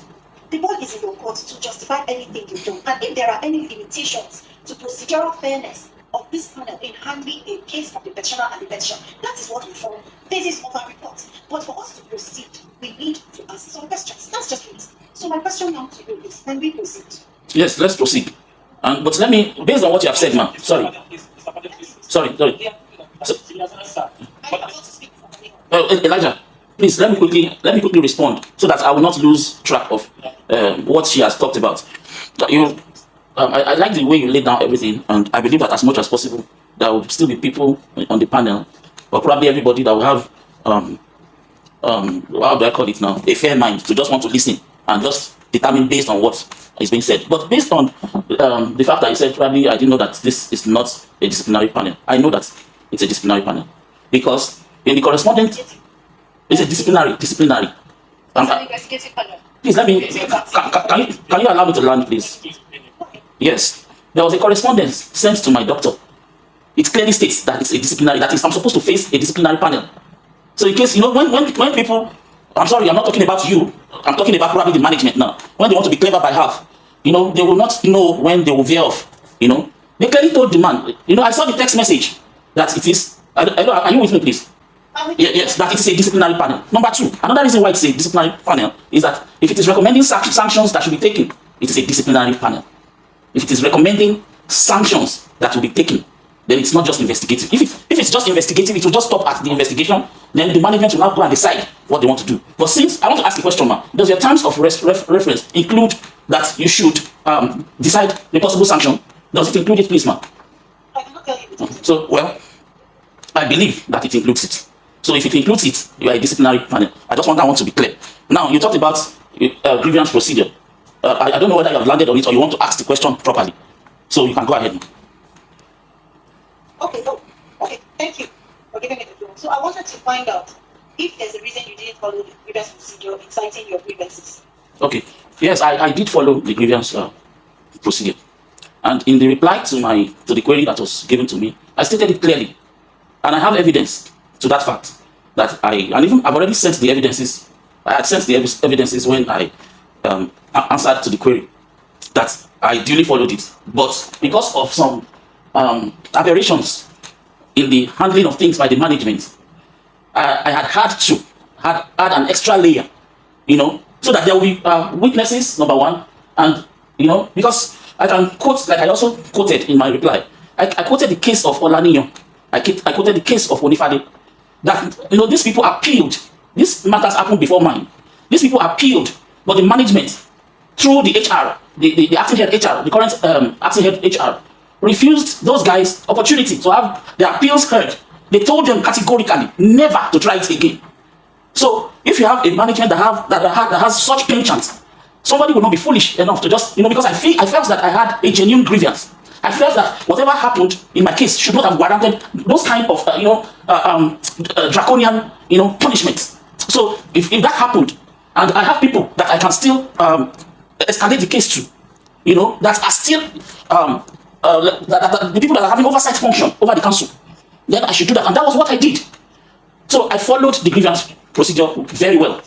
The ball is in your court to justify anything you've done. And if there are any limitations to procedural fairness of this panel in handling a case of the petitioner and the petition, that is what we form basis of our report. But for us to proceed, we need to ask some questions. That's just it. So my question now to you is, can we proceed? Yes, let's proceed. But let me, based on what you have said, ma'am. Sorry. So, Elijah, please let me quickly respond so that I will not lose track of what she has talked about. I like the way you laid down everything, and I believe that as much as possible, there will still be people on the panel, or probably everybody that will have how do I call it now, a fair mind to just want to listen and just determine based on what is being said. But based on the fact that you said probably I didn't know that this is not a disciplinary panel. I know that it's a disciplinary panel because in the correspondent, it's a disciplinary. It's an investigative panel. Please let me. Can you allow me to land, please? Yes, there was a correspondence sent to my doctor. It clearly states that it's a disciplinary. That is, I'm supposed to face a disciplinary panel. So in case when people, I'm sorry, I'm not talking about you. I'm talking about probably the management now. When they want to be clever by half, they will not know when they will veer off. They clearly told the man. I saw the text message that it is. Are you with me, please? Yes, that it is a disciplinary panel. Number two, another reason why it's a disciplinary panel is that if it is recommending sanctions that should be taken, it is a disciplinary panel. If it is recommending sanctions that will be taken, then it's not just investigative. If it's just investigative, it will just stop at the investigation. Then the management will now go and decide what they want to do. But since I want to ask a question, ma'am, does your terms of reference include that you should decide the possible sanction? Does it include it, please, ma'am? I cannot tell you. So, well, I believe that it includes it. So if it includes it, you are a disciplinary panel. I want to be clear. Now, you talked about grievance procedure. I don't know whether you have landed on it or you want to ask the question properly. So you can go ahead. Okay, thank you for giving me the floor. So I wanted to find out if there's a reason you didn't follow the grievance procedure in citing your grievances. Okay, yes, I did follow the grievance procedure. And in the reply to the query that was given to me, I stated it clearly. And I have evidence to that fact that I've already sent the evidences. I had sent the evidences when I answered to the query that I duly followed it. But because of some aberrations in the handling of things by the management, I had to add an extra layer, so that there will be witnesses, number one, and because I can quote, like I also quoted in my reply, I quoted the case of Olanio, I quoted the case of Onifade, that these people appealed. This matters happened before mine. These people appealed, but the management, through the HR, the acting head HR, the current acting head HR, refused those guys opportunity to have their appeals heard. They told them categorically never to try it again. So if you have a management that has such penchant, somebody will not be foolish enough to just, because I felt that I had a genuine grievance. I felt that whatever happened in my case should not have warranted those kind of, draconian, punishments. So if that happened, and I have people that I can still escalate the case to, that are still the people that are having oversight function over the council, then I should do that. And that was what I did. So I followed the grievance procedure very well.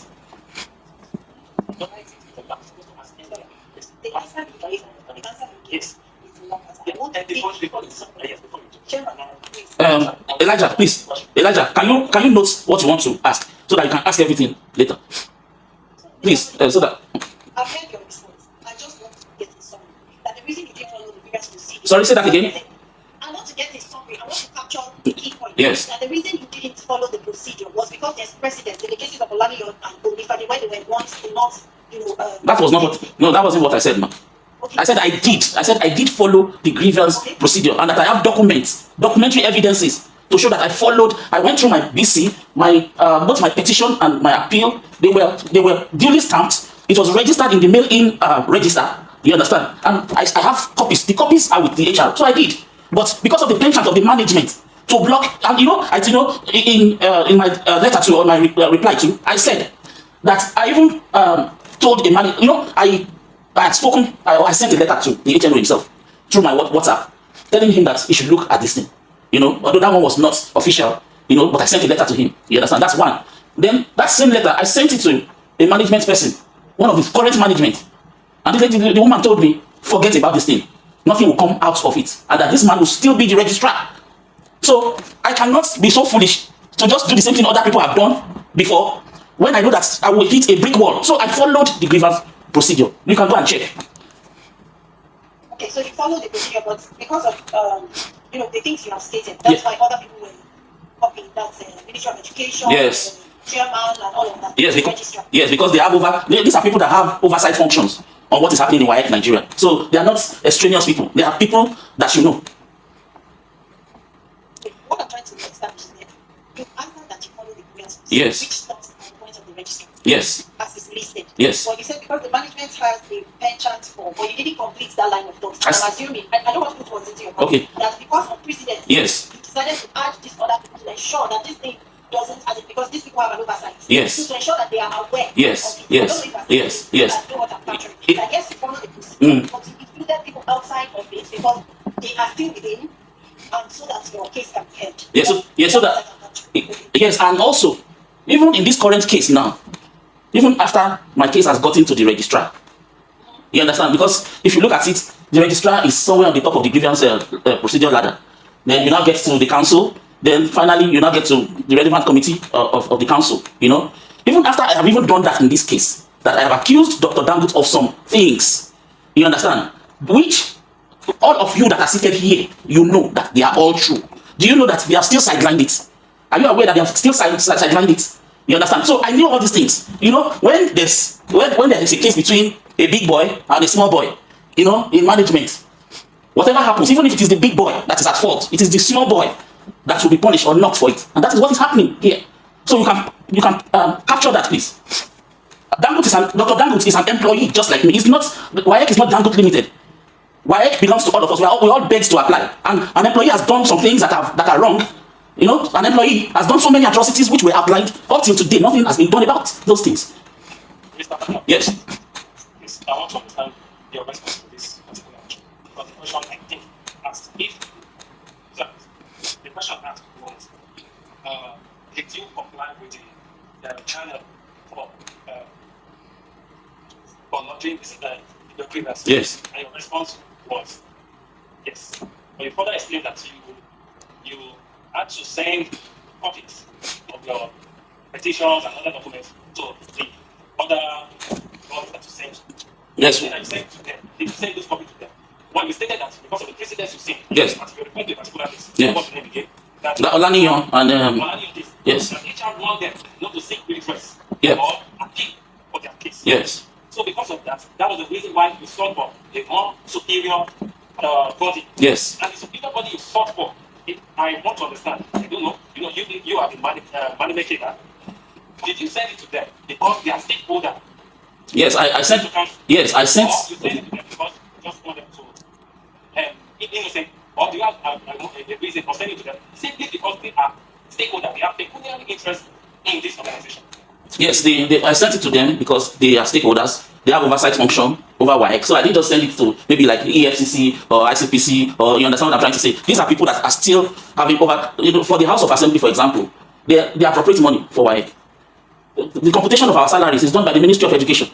The answer you gave, I want a big before this, yes, before you do. Chairman, please. Elijah, please. Elijah, can you note what you want to ask so that you can ask everything later? Please, so that. I've heard your response. I just want to get a summary. That the reason you didn't follow the previous procedure. Sorry, say that again. I want to get a summary. I want to capture the key point. Yes. That the reason you didn't follow the procedure was because there's precedent in the cases of Olaniyan and Olifade where they were once not, that was not what. No, that wasn't what I said, ma'am. Okay. I said I did follow the grievance procedure, and that I have documentary evidences to show that I followed. I went through my BC, my both my petition and my appeal. They were duly stamped. It was registered in the mail-in register. You understand? And I have copies. The copies are with the HR. So I did. But because of the penchant of the management to block, and in my letter to, or my reply to, I said that I even told the manager, I had spoken, I sent a letter to the HMO himself through my WhatsApp, telling him that he should look at this thing. Although that one was not official, but I sent a letter to him. You understand? That's one. Then that same letter, I sent it to a management person, one of the current management. And the woman told me, forget about this thing. Nothing will come out of it. And that this man will still be the registrar. So I cannot be so foolish to just do the same thing other people have done before when I know that I will hit a brick wall. So I followed the grievance procedure. You can go and check. Okay, so you followed the procedure, but because of the things you have stated, that's why other people were copying that Ministry of Education, yes, chairman, and all of that. Yes, because they have these are people that have oversight functions on what is happening in WAEC Nigeria. So they are not extraneous people. They are people that you know. Okay, what I'm trying to establish is that you answered that you follow the grievance procedure, yes, which stops at the point of the registrar. Yes. As is listed. Yes. But you said because the management has a penchant for, but you didn't complete that line of thought. I'm assuming, I don't want to put words into your mouth, that because of precedent, yes, you decided to add these other people to ensure that this thing doesn't add it, because these people have an oversight. Yes. To ensure that they are aware. Yes. Of it. Yes. I know what I'm capturing. I guess you follow the procedure, but you included people outside of it because they are still within, and so that your case can be heard. Yes, and also, even in this current case now, even after my case has gotten to the registrar, you understand? Because if you look at it, the registrar is somewhere on the top of the grievance procedure ladder. Then you now get to the council. Then finally, you now get to the relevant committee of the council. Even after I have even done that in this case, that I have accused Dr. Dangut of some things, you understand? Which all of you that are seated here, you know that they are all true. Do you know that they have still sidelined it? Are you aware that they have still sidelined it? You understand? So I knew all these things. When there is a case between a big boy and a small boy, in management, whatever happens, even if it is the big boy that is at fault, it is the small boy that will be punished or not for it. And that is what is happening here. So you can capture that, please. Dr. Dangut is an employee just like me. WAEC is not Dangut Limited. WAEC belongs to all of us. We all begged to apply. And an employee has done some things that are wrong. An employee has done so many atrocities which were applied. Up till today, nothing has been done about those things. Mr. Yes. Yes, I want to understand your response to this particular issue. Because the question I think asked the question asked was, did you comply with the channel for lodging the grievance? Yes. And your response was yes. But you further explained that you had to send copies of your petitions and other documents to the other bodies that you sent. Yes. And you sent to them. Did you send those copies to them? When you stated that because of the precedents you see, yes, as you refer to a particular case, yes, what's the name again? That Olaniyan and Olaniyan case. yes. And each one want them not to seek redress or appeal for their case. Yes. So because of that, that was the reason why you sought for a more superior body. Yes. And the superior body you sought for, I want to understand. I don't know. You are the manipulator. Did you send it to them because they are stakeholder? Yes, I sent. Yes, I sent. Or you send it to them because you just want them to innocent. Or do you have a reason for sending it to them simply because they are stakeholder? They have peculiar interest in this organization. Yes, I sent it to them because they are stakeholders. They have oversight function over WAEC. So I didn't just send it to maybe like EFCC or ICPC, or you understand what I'm trying to say. These are people that are still having for the House of Assembly, for example, they appropriate money for WAEC. The computation of our salaries is done by the Ministry of Education.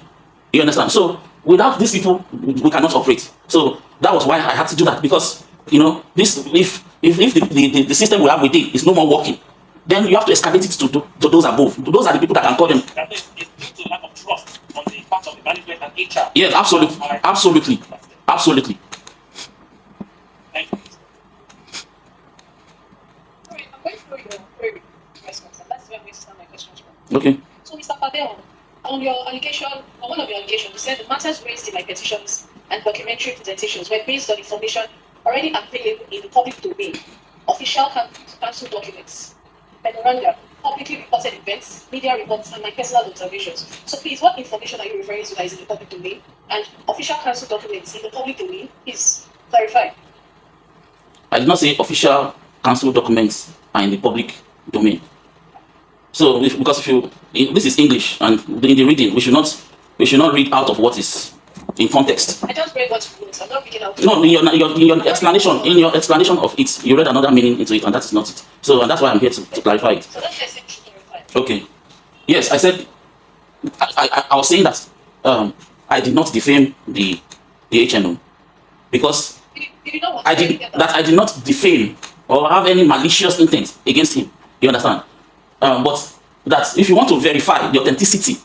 You understand? So without these people, we cannot operate. So that was why I had to do that, because you know, this if the system we have within is no more working, then you have to escalate it to those above. Those are the people that can call them. That means it's due to lack of trust on the part of the management and HR. Yes, absolutely, absolutely, absolutely. Thank you. Sorry, I'm going through your query response, and that's where I'm going to start my questions from. Okay. So, Mr. Fadeo, on your allegation, on one of your allegations, you said the matters raised in my petitions and documentary presentations were based on information already available in the public domain, official council documents, memoranda, publicly reported events, media reports, and my personal observations. So, please, what information are you referring to that is in the public domain and official council documents in the public domain? Please clarify. I did not say official council documents are in the public domain. So, because this is English, and in the reading, we should not read out of what is in context. I just read what you wrote. I'm not reading out. No, in your explanation of it, you read another meaning into it, and that is not it. So, and that's why I'm here to clarify it. So that's the essence to clarify. Okay. Yes, I said. I was saying that I did not defame the HNO because Did you know what I did not defame or have any malicious intent against him. You understand? But that if you want to verify the authenticity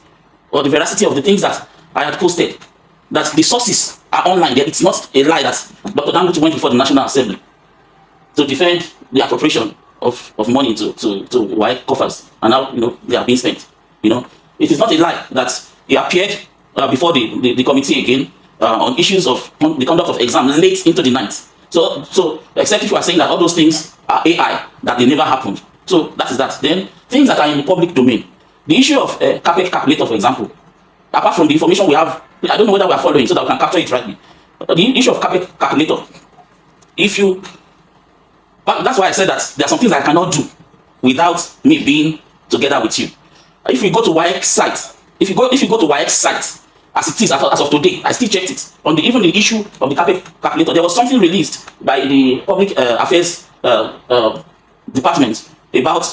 or the veracity of the things that I had posted, that the sources are online, that it's not a lie that Dr. Dangut went before the National Assembly to defend the appropriation of money to WAEC coffers, and now they are being spent. It is not a lie that he appeared before the committee again on issues of the conduct of exam late into the night. So except if you are saying that all those things are AI, that they never happened. So that is that. Then things that are in the public domain. The issue of CAPEX calculator, for example, apart from the information we have, I don't know whether we are following so that we can capture it rightly. The issue of CAPEX calculator, but that's why I said that there are some things I cannot do without me being together with you. If you go to WAEC site, if you go to WAEC site, as it is as of today, I still checked it. On even the issue of the CAPEX calculator, there was something released by the Public Affairs Department about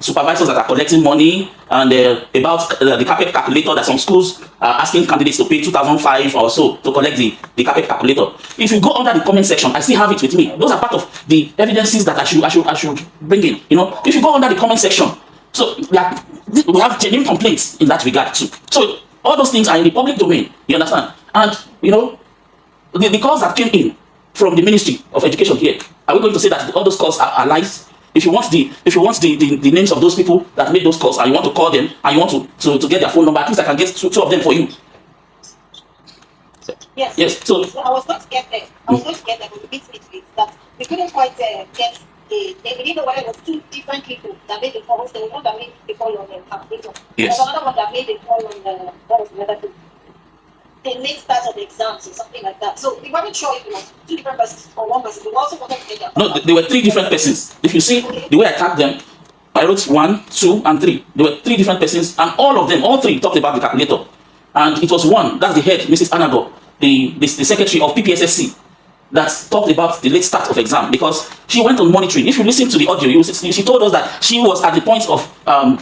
supervisors that are collecting money, and about the CAPEX calculator that some schools are asking candidates to pay 2,005 or so to collect the CAPEX calculator. If you go under the comment section, I still have it with me. Those are part of the evidences that I should bring in. If you go under the comment section, so we have genuine complaints in that regard too. So all those things are in the public domain. You understand? And the calls that came in from the Ministry of Education here, are we going to say that all those calls are lies? If you want the names of those people that made those calls, and you want to call them, and you want to get their phone number, at least I can get two of them for you. Yes. Yes. So I was going to get there. But we beat me to it that we couldn't quite get they didn't know whether it was two different people that made the calls. There was one that made the call on the calculator. Yes. There was another one that made the call on the what was the other thing? The late start of the exams or something like that. So we weren't sure if it was two different persons or one person. We also wanted to get their no, there were three different persons. If you see the way I tagged them, I wrote 1, 2, and 3. There were three different persons, and all three talked about the calculator. And it was one, that's the head, Mrs. Anago, the secretary of PPSSC, that talked about the late start of exam, because she went on monitoring. If you listen to the audio, she told us that she was at the point of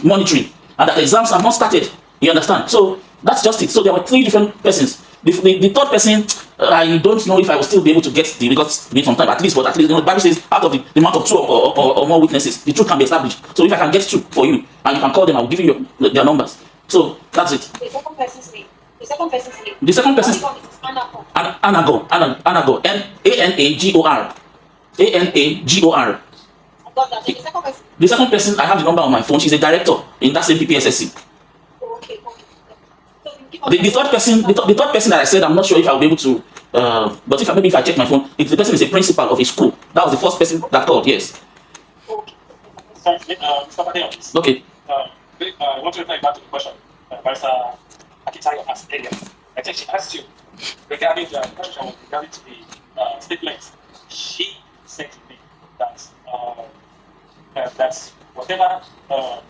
monitoring, and that the exams have not started. You understand? So that's just it. So there were three different persons. The third person, I don't know if I will still be able to get the results within some time, but at least the Bible says out of the amount of two or more witnesses, the truth can be established. So if I can get two for you, and you can call them, I will give you their numbers. So that's it. The second person's name. The second person's name. Anagor. Anagor. Anagor. Anagor. I got that. The second person. The second person, I have the number on my phone. She's a director in that same PPSSC. Okay. The third person that I said, I'm not sure if I'll be able to, but if I check my phone, the person is a principal of a school. That was the first person that called. Yes. Okay. Sorry, Mr. Fadeo. Okay. I want to reply back to the question Barrister Akitayo asked earlier. I think she asked you regarding the question regarding to the statements. She said to me that that's whatever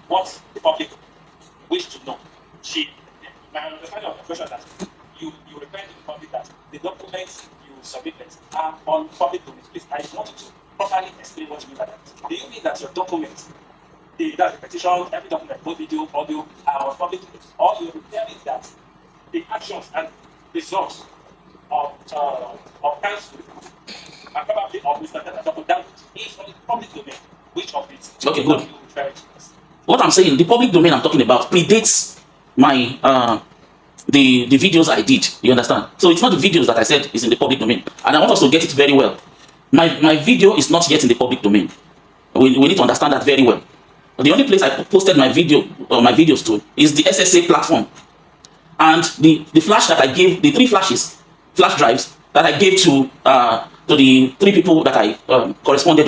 what the public wish to know. My understanding of the question that you refer to the public that the documents you submitted are on public domain. Please, I want you to properly explain what you mean by that. Do you mean that your documents, the petition, every document, both video, audio, are on public domain? Or you tell me that the actions and results of council of Mr. Dr. Dangut is on the public domain. Which of it? Okay, good. What I'm saying, the public domain I'm talking about predates my the videos I did. You understand? So it's not the videos that I said is in the public domain, and I want us to get it very well. My video is not yet in the public domain. We need to understand that very well. The only place I posted my videos to is the SSA platform, and the flash that I gave, the 3 flash drives that I gave to the 3 people that I corresponded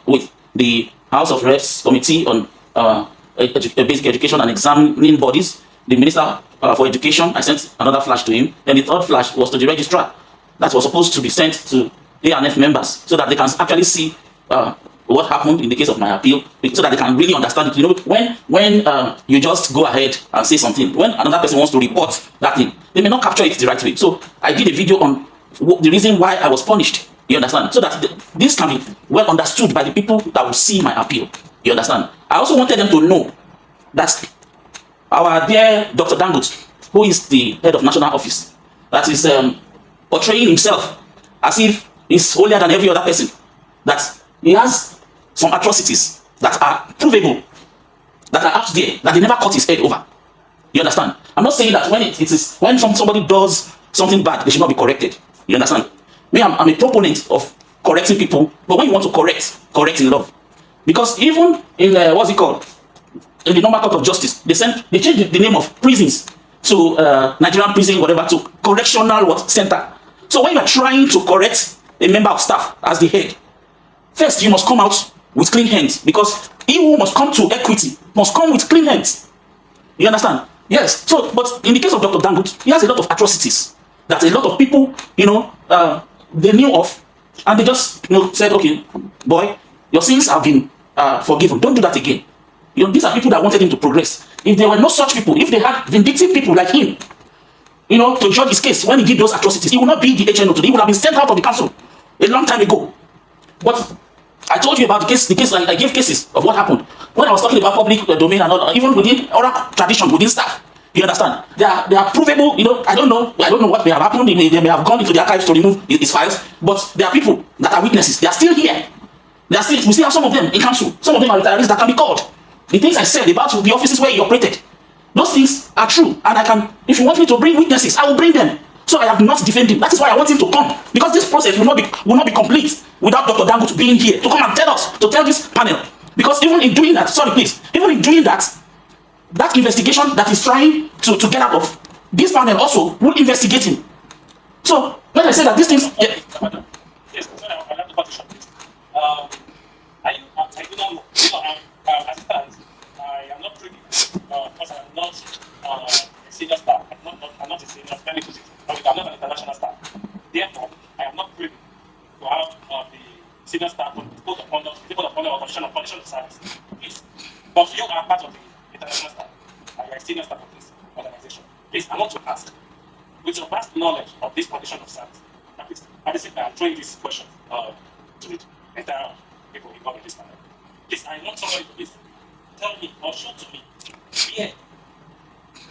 with the House of Reps Committee on Basic Education and Examining Bodies, the Minister for Education. I sent another flash to him. Then the 3rd flash was to the registrar that was supposed to be sent to ANF members so that they can actually see what happened in the case of my appeal, so that they can really understand it. You know, when you just go ahead and say something, when another person wants to report that thing, they may not capture it the right way. So I did a video on the reason why I was punished. You understand? So that this can be well understood by the people that will see my appeal. You understand? I also wanted them to know that our dear Dr. Dangut, who is the head of national office, that is portraying himself as if he's holier than every other person, that he has some atrocities that are provable, that are out there, that they never cut his head over. You understand? I'm not saying that when somebody does something bad, they should not be corrected. You understand? Me, I'm a proponent of correcting people, but when you want to correct in love. Because even in what's it called? In the normal court of justice, they changed the name of prisons to Nigerian prison, whatever, to correctional center. So when you are trying to correct a member of staff as the head, first you must come out with clean hands, because he who must come to equity must come with clean hands. You understand? Yes. So, but in the case of Dr. Dangut, he has a lot of atrocities that a lot of people, they knew of, and they just said, okay, boy, your sins have been forgiven. Don't do that again. These are people that wanted him to progress. If there were no such people, if they had vindictive people like him, to judge his case when he did those atrocities, he would not be the HNO today. He would have been sent out of the council a long time ago. But I told you about the case I gave cases of what happened when I was talking about public domain and all, even within oral tradition, within staff. You understand? They are provable. I don't know what may have happened. They may have gone into the archives to remove his files, but there are people that are witnesses. They are still here. We still have some of them in council. Some of them are retirees that can be called. The things I said about the offices where he operated, those things are true, and if you want me to bring witnesses, I will bring them. So I have not defended him. That is why I want him to come, because this process will not be complete without Dr. Dangut being here to come and to tell this panel. Because even in doing that, that investigation that he's trying to get out of, this panel also will investigate him. So when I say that these things, yes, so I have the partition. I do not know. As it stands, I am not privy because I am not a senior staff. I'm not a senior. Let me put it. I'm not an international staff. Therefore, I am not privy to have the senior staff on the code of conduct, or condition of service. Please, because you are part of the international staff, and you are a senior staff of this organization. Please, I want to ask, with your vast knowledge of this condition of service, I'm throwing this question to the entire people involved in this panel. Please, I want somebody to please tell me or show to me where,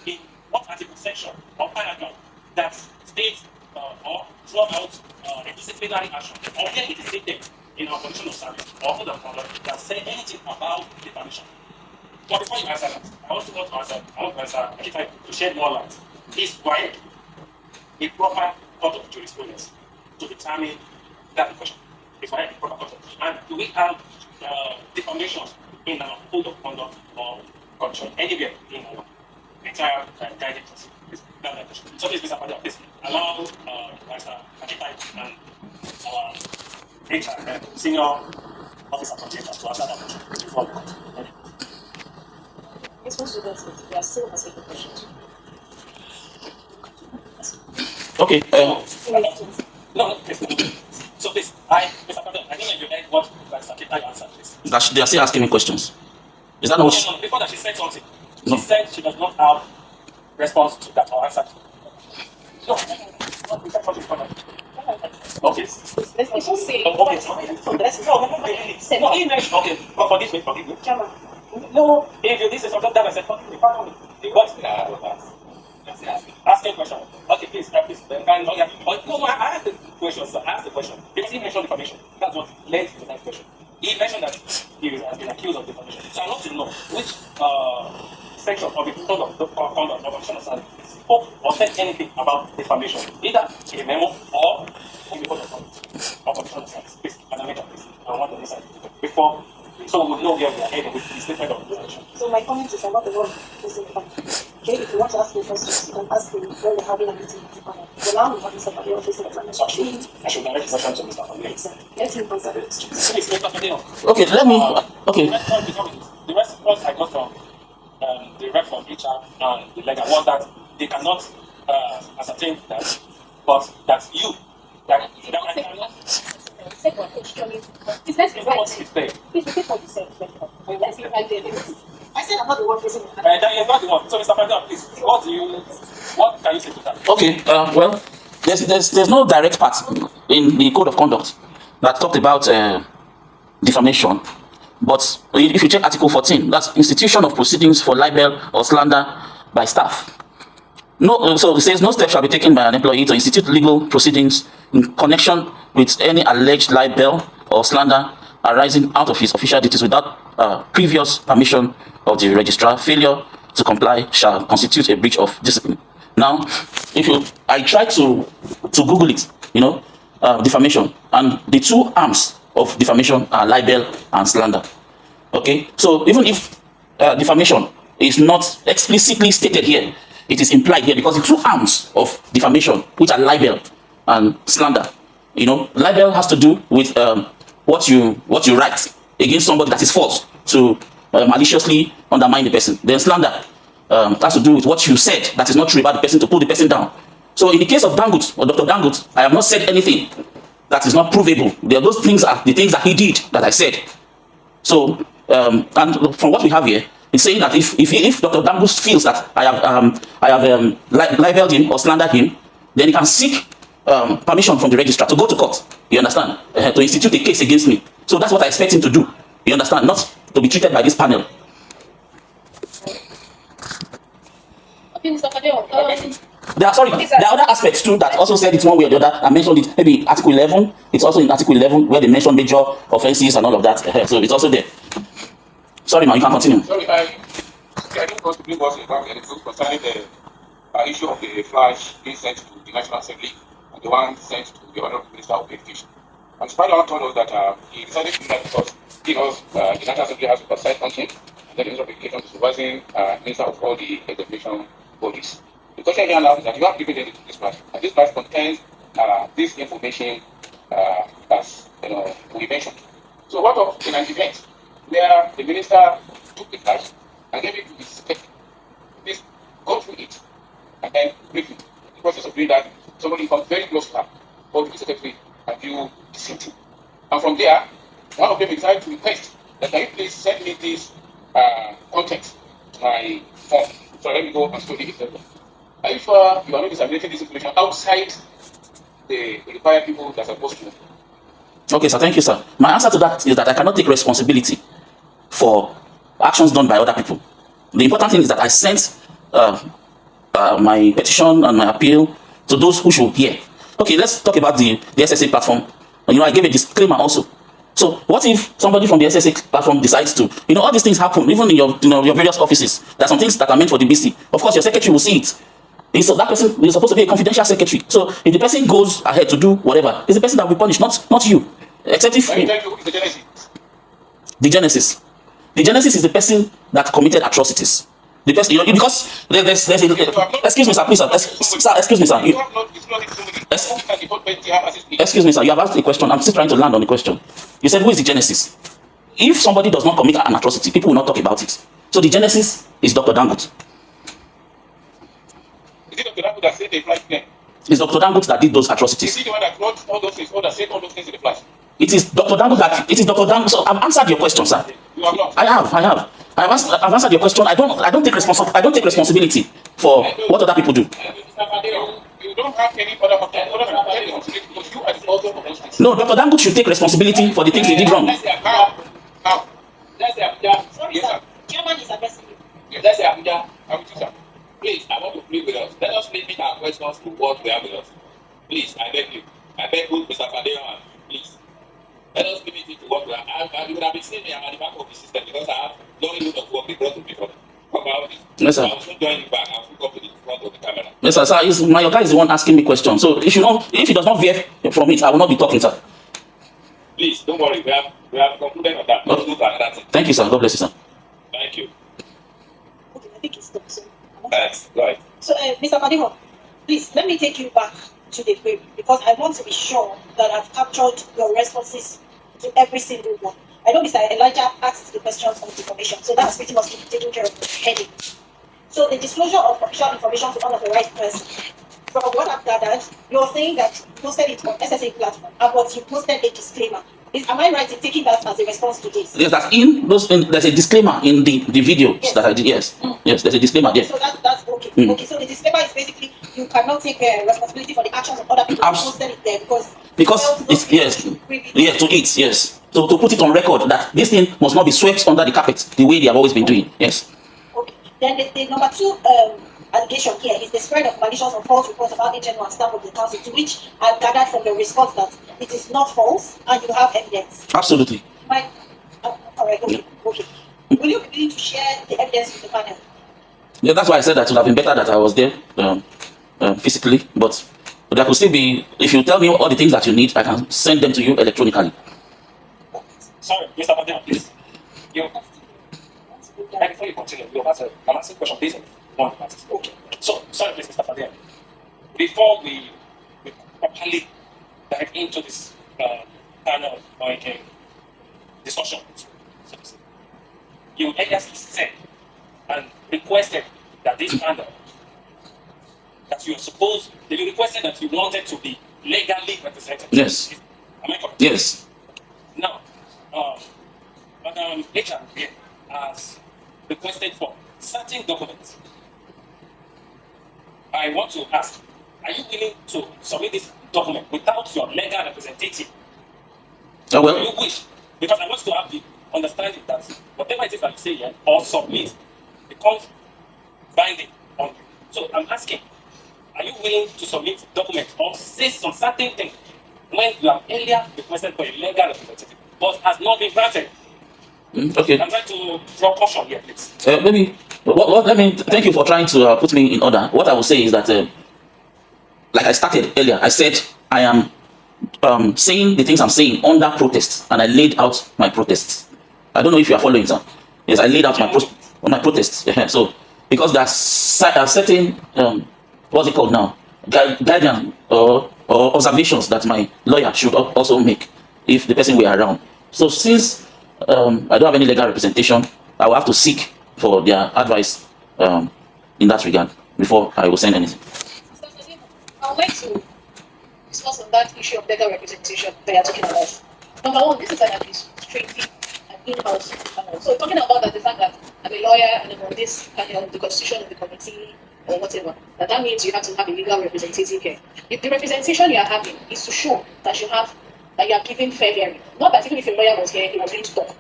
in what article, section, or paragraph that states or draw out a disciplinary action, or where it is stated in our condition of service or code of conduct that say anything about the permission. But before you answer that, I want to answer, if I to shed more light, is why a proper court of jurisprudence to determine that question. It's why a proper court of, and do we have defamation in our code of conduct or condition anywhere in our entire guidance? So please, Mr. Padilla, please allow Mr. Akita and our HR, senior officer from HR, to answer that question before we continue. Yes, most students, they are still asking the questions. Okay. No, please. So please, Mr. Padilla, I think you heard what Mr. Akita answered, please. They are still asking me questions. Is that not what? No. Before that, she said something. No. She said she does not have response to that or answer to. No, we said something before that. Okay. Let's just say. Okay. Okay. Forgive me. No, if you this is something that I said, forgive me. Pardon me. What? Ask a question. Okay, please. No, I asked the question, sir. I asked the question. Because he mentioned information. That's conduct of official spoke or said anything about defamation, either in a memo or in the code of conduct of official science. Please, Madam Major, please, I want to listen before, so we will know where we are heading with the statement of defamation. So my comment is about the word misinformed. Okay, if you want to ask me questions, you can ask me when we're having a meeting with the panel. So now we have Mr. Fabio facing examination. I should direct the question to Mr. Fabio. Exactly. Let him answer it. Please, Mr. Fabio. Okay, let me. Okay. The response I got from the rep from HR and the legal was that they cannot ascertain that, but that you, that I cannot. Please let's be right. Please repeat what you said. Let's be right there. I said I'm not the one facing the panel. You're not the one. So, Mr. Fabio, please, what can you say to that? Okay. Well, there's no direct part in the code of conduct that talked about defamation. But if you check Article 14, that's institution of proceedings for libel or slander by staff. No, so it says no step shall be taken by an employee to institute legal proceedings in connection with any alleged libel or slander arising out of his official duties without previous permission of the registrar. Failure to comply shall constitute a breach of discipline. Now, I tried to Google it, defamation, and the two arms of defamation are libel and slander. Okay, so even if defamation is not explicitly stated here, it is implied here because the two arms of defamation, which are libel and slander, libel has to do with what you write against somebody that is false to maliciously undermine the person. Then slander has to do with what you said that is not true about the person to pull the person down. So in the case of Dangut or Dr. Dangut, I have not said anything that is not provable. Those things are the things that he did that I said. So and from what we have here, it's saying that if Dr. Dangut feels that I have libeled him or slandered him, then he can seek permission from the registrar to go to court. You understand? To institute a case against me. So that's what I expect him to do. You understand? Not to be treated by this panel. There are other aspects too that also said it one way or the other. I mentioned it, maybe Article 11. It's also in Article 11 where they mention major offences and all of that. So it's also there. Sorry, man, you can continue. Sorry, I don't possibly was involved in the book concerning the issue of the flash being sent to the National Assembly and the one sent to the Honorable Minister of Education. And Spider told us that he decided to do that because he knows the National Assembly has oversight on him, and the Minister of Education is supervising Minister of all the examination bodies. The question here now is that you have given it to this flash, and this flash contains this information as we mentioned. So what of in an event where the minister took the flash and gave it to his secretary? Please go through it and then brief it. In the process of doing that, somebody comes very close to her, or to the secretary, and you deceive him. And from there, one of them decided to request that can you please send me this content to my phone. So let me go and study it. If you are not disseminating this information outside the required people that are supposed to. Okay, sir. Thank you, sir. My answer to that is that I cannot take responsibility for actions done by other people. The important thing is that I sent my petition and my appeal to those who should hear. Okay, let's talk about the SSA platform. I gave a disclaimer also. So what if somebody from the SSA platform decides to, all these things happen, even in your various offices. There are some things that are meant for the BC. Of course, your secretary will see it. So that person is supposed to be a confidential secretary. So if the person goes ahead to do whatever, it's the person that will be punished, not you. Except if the Genesis. The Genesis is the person that committed atrocities. The person, because there's a, excuse me, sir, please, sir, excuse me, sir. Excuse me, sir. You have asked a question. I'm still trying to land on the question. You said, who is the Genesis? If somebody does not commit an atrocity, people will not talk about it. So the Genesis is Dr. Dangut. Is it Dr. Dangut that said the flash thing? It's Dr. Dangut that did those atrocities. Is he the one that wrote all those things, or that said all those things in the flash? It is Dr. Dangut that. It is Dr. Dangut. So I've answered your question, sir. You have not. I have. I've answered your question. I don't take responsibility for what other people do. You don't have any other responsibility because you are the author of those things. No, Dr. Dangut should take responsibility for the things he did wrong. How? Let's say Abuja. Sorry, Yes, sir. sir. Chairman is addressing you. Yes. Let's say Abuja. I'm with you, sir. Please, I want to plead with us. Let us limit our questions to what we have with us. Please, I beg you. I beg you, Mr. Fadeo, please. Let us limit it to what we have. You would have been seeing me. I'm at the back of the system because I have done a lot of work they brought to me from about this. Yes, sir. I'll soon join you back. I'll soon come to the front of the camera. Yes, sir. Your guy is the one asking me questions. So if he does not veer from it, I will not be talking, sir. Please, don't worry. We have concluded on that. Let's Okay. go to another thing. Thank you, sir. God bless you, sir. Thank you. Okay, I think it's done. So, Thanks. Right. so Mr. Fadiho, please let me take you back to the query because I want to be sure that I've captured your responses to every single one. I know Mr. Elijah asked the questions on information, so that's pretty much taking care of the heading. So the disclosure of official information to unauthorized person. From what I've gathered, you're saying that you posted it on SSA platform, but you posted a disclaimer. Am I right in taking that as a response to this? Yes, there's a disclaimer in the videos Yes. that I did. Yes, yes, there's a disclaimer there. So that's okay. Okay, so the disclaimer is basically you cannot take responsibility for the actions of other people who posted it there because it's to it, yes. So to put it on record that this thing must not be swept under the carpet the way they have always been doing. Yes. Okay. Then the number 2 allegation here is the spread of malicious or false reports about agent and staff of the council, to which I've gathered from the response that it is not false and you have evidence. Absolutely. Right. Correct. Okay. Yeah. Okay. Will you be willing to share the evidence with the panel? Yeah, that's why I said that it would have been better that I was there physically, but there could still be, if you tell me all the things that you need, I can send them to you electronically. Sorry, Mr. Fadiho, please. Before you continue, I'm asking a question based on one of the matters. Okay. So, sorry, please, Mr. Fadiho. Before we properly dive into this panel or discussion, so to say, you earlier said and requested that this panel, that you requested that you wanted to be legally represented. Yes. Am I correct? Yes. Now, Madam HR here has requested for certain documents. I want to ask, are you willing to submit this document without your legal representative? Oh, well. Do you wish? Because I want to have the understanding that whatever it is that you say here or submit becomes binding on you. So I'm asking, are you willing to submit documents or say some certain thing when you have earlier requested for a legal representative but has not been granted? Okay. I'm trying to draw caution here, please. Maybe. Thank you for trying to put me in order. What I will say is that, like I started earlier, I said I am saying the things I'm saying under protest, and I laid out my protests. I don't know if you are following, sir. Yes, I laid out my protests. So because there are certain what's it called now, guidance or observations that my lawyer should also make if the person were around. So since I don't have any legal representation, I will have to seek for their advice in that regard before I will send anything. I would like to discuss on that issue of legal representation that you're talking about. Number 1, this is an administrative and in-house panel. So talking about the fact that I'm a lawyer and I'm on this panel, the constitution of the committee or whatever, that means you have to have a legal representative here. If the representation you are having is to show that you are giving fair hearing, not that even if your lawyer was here, he was going to talk.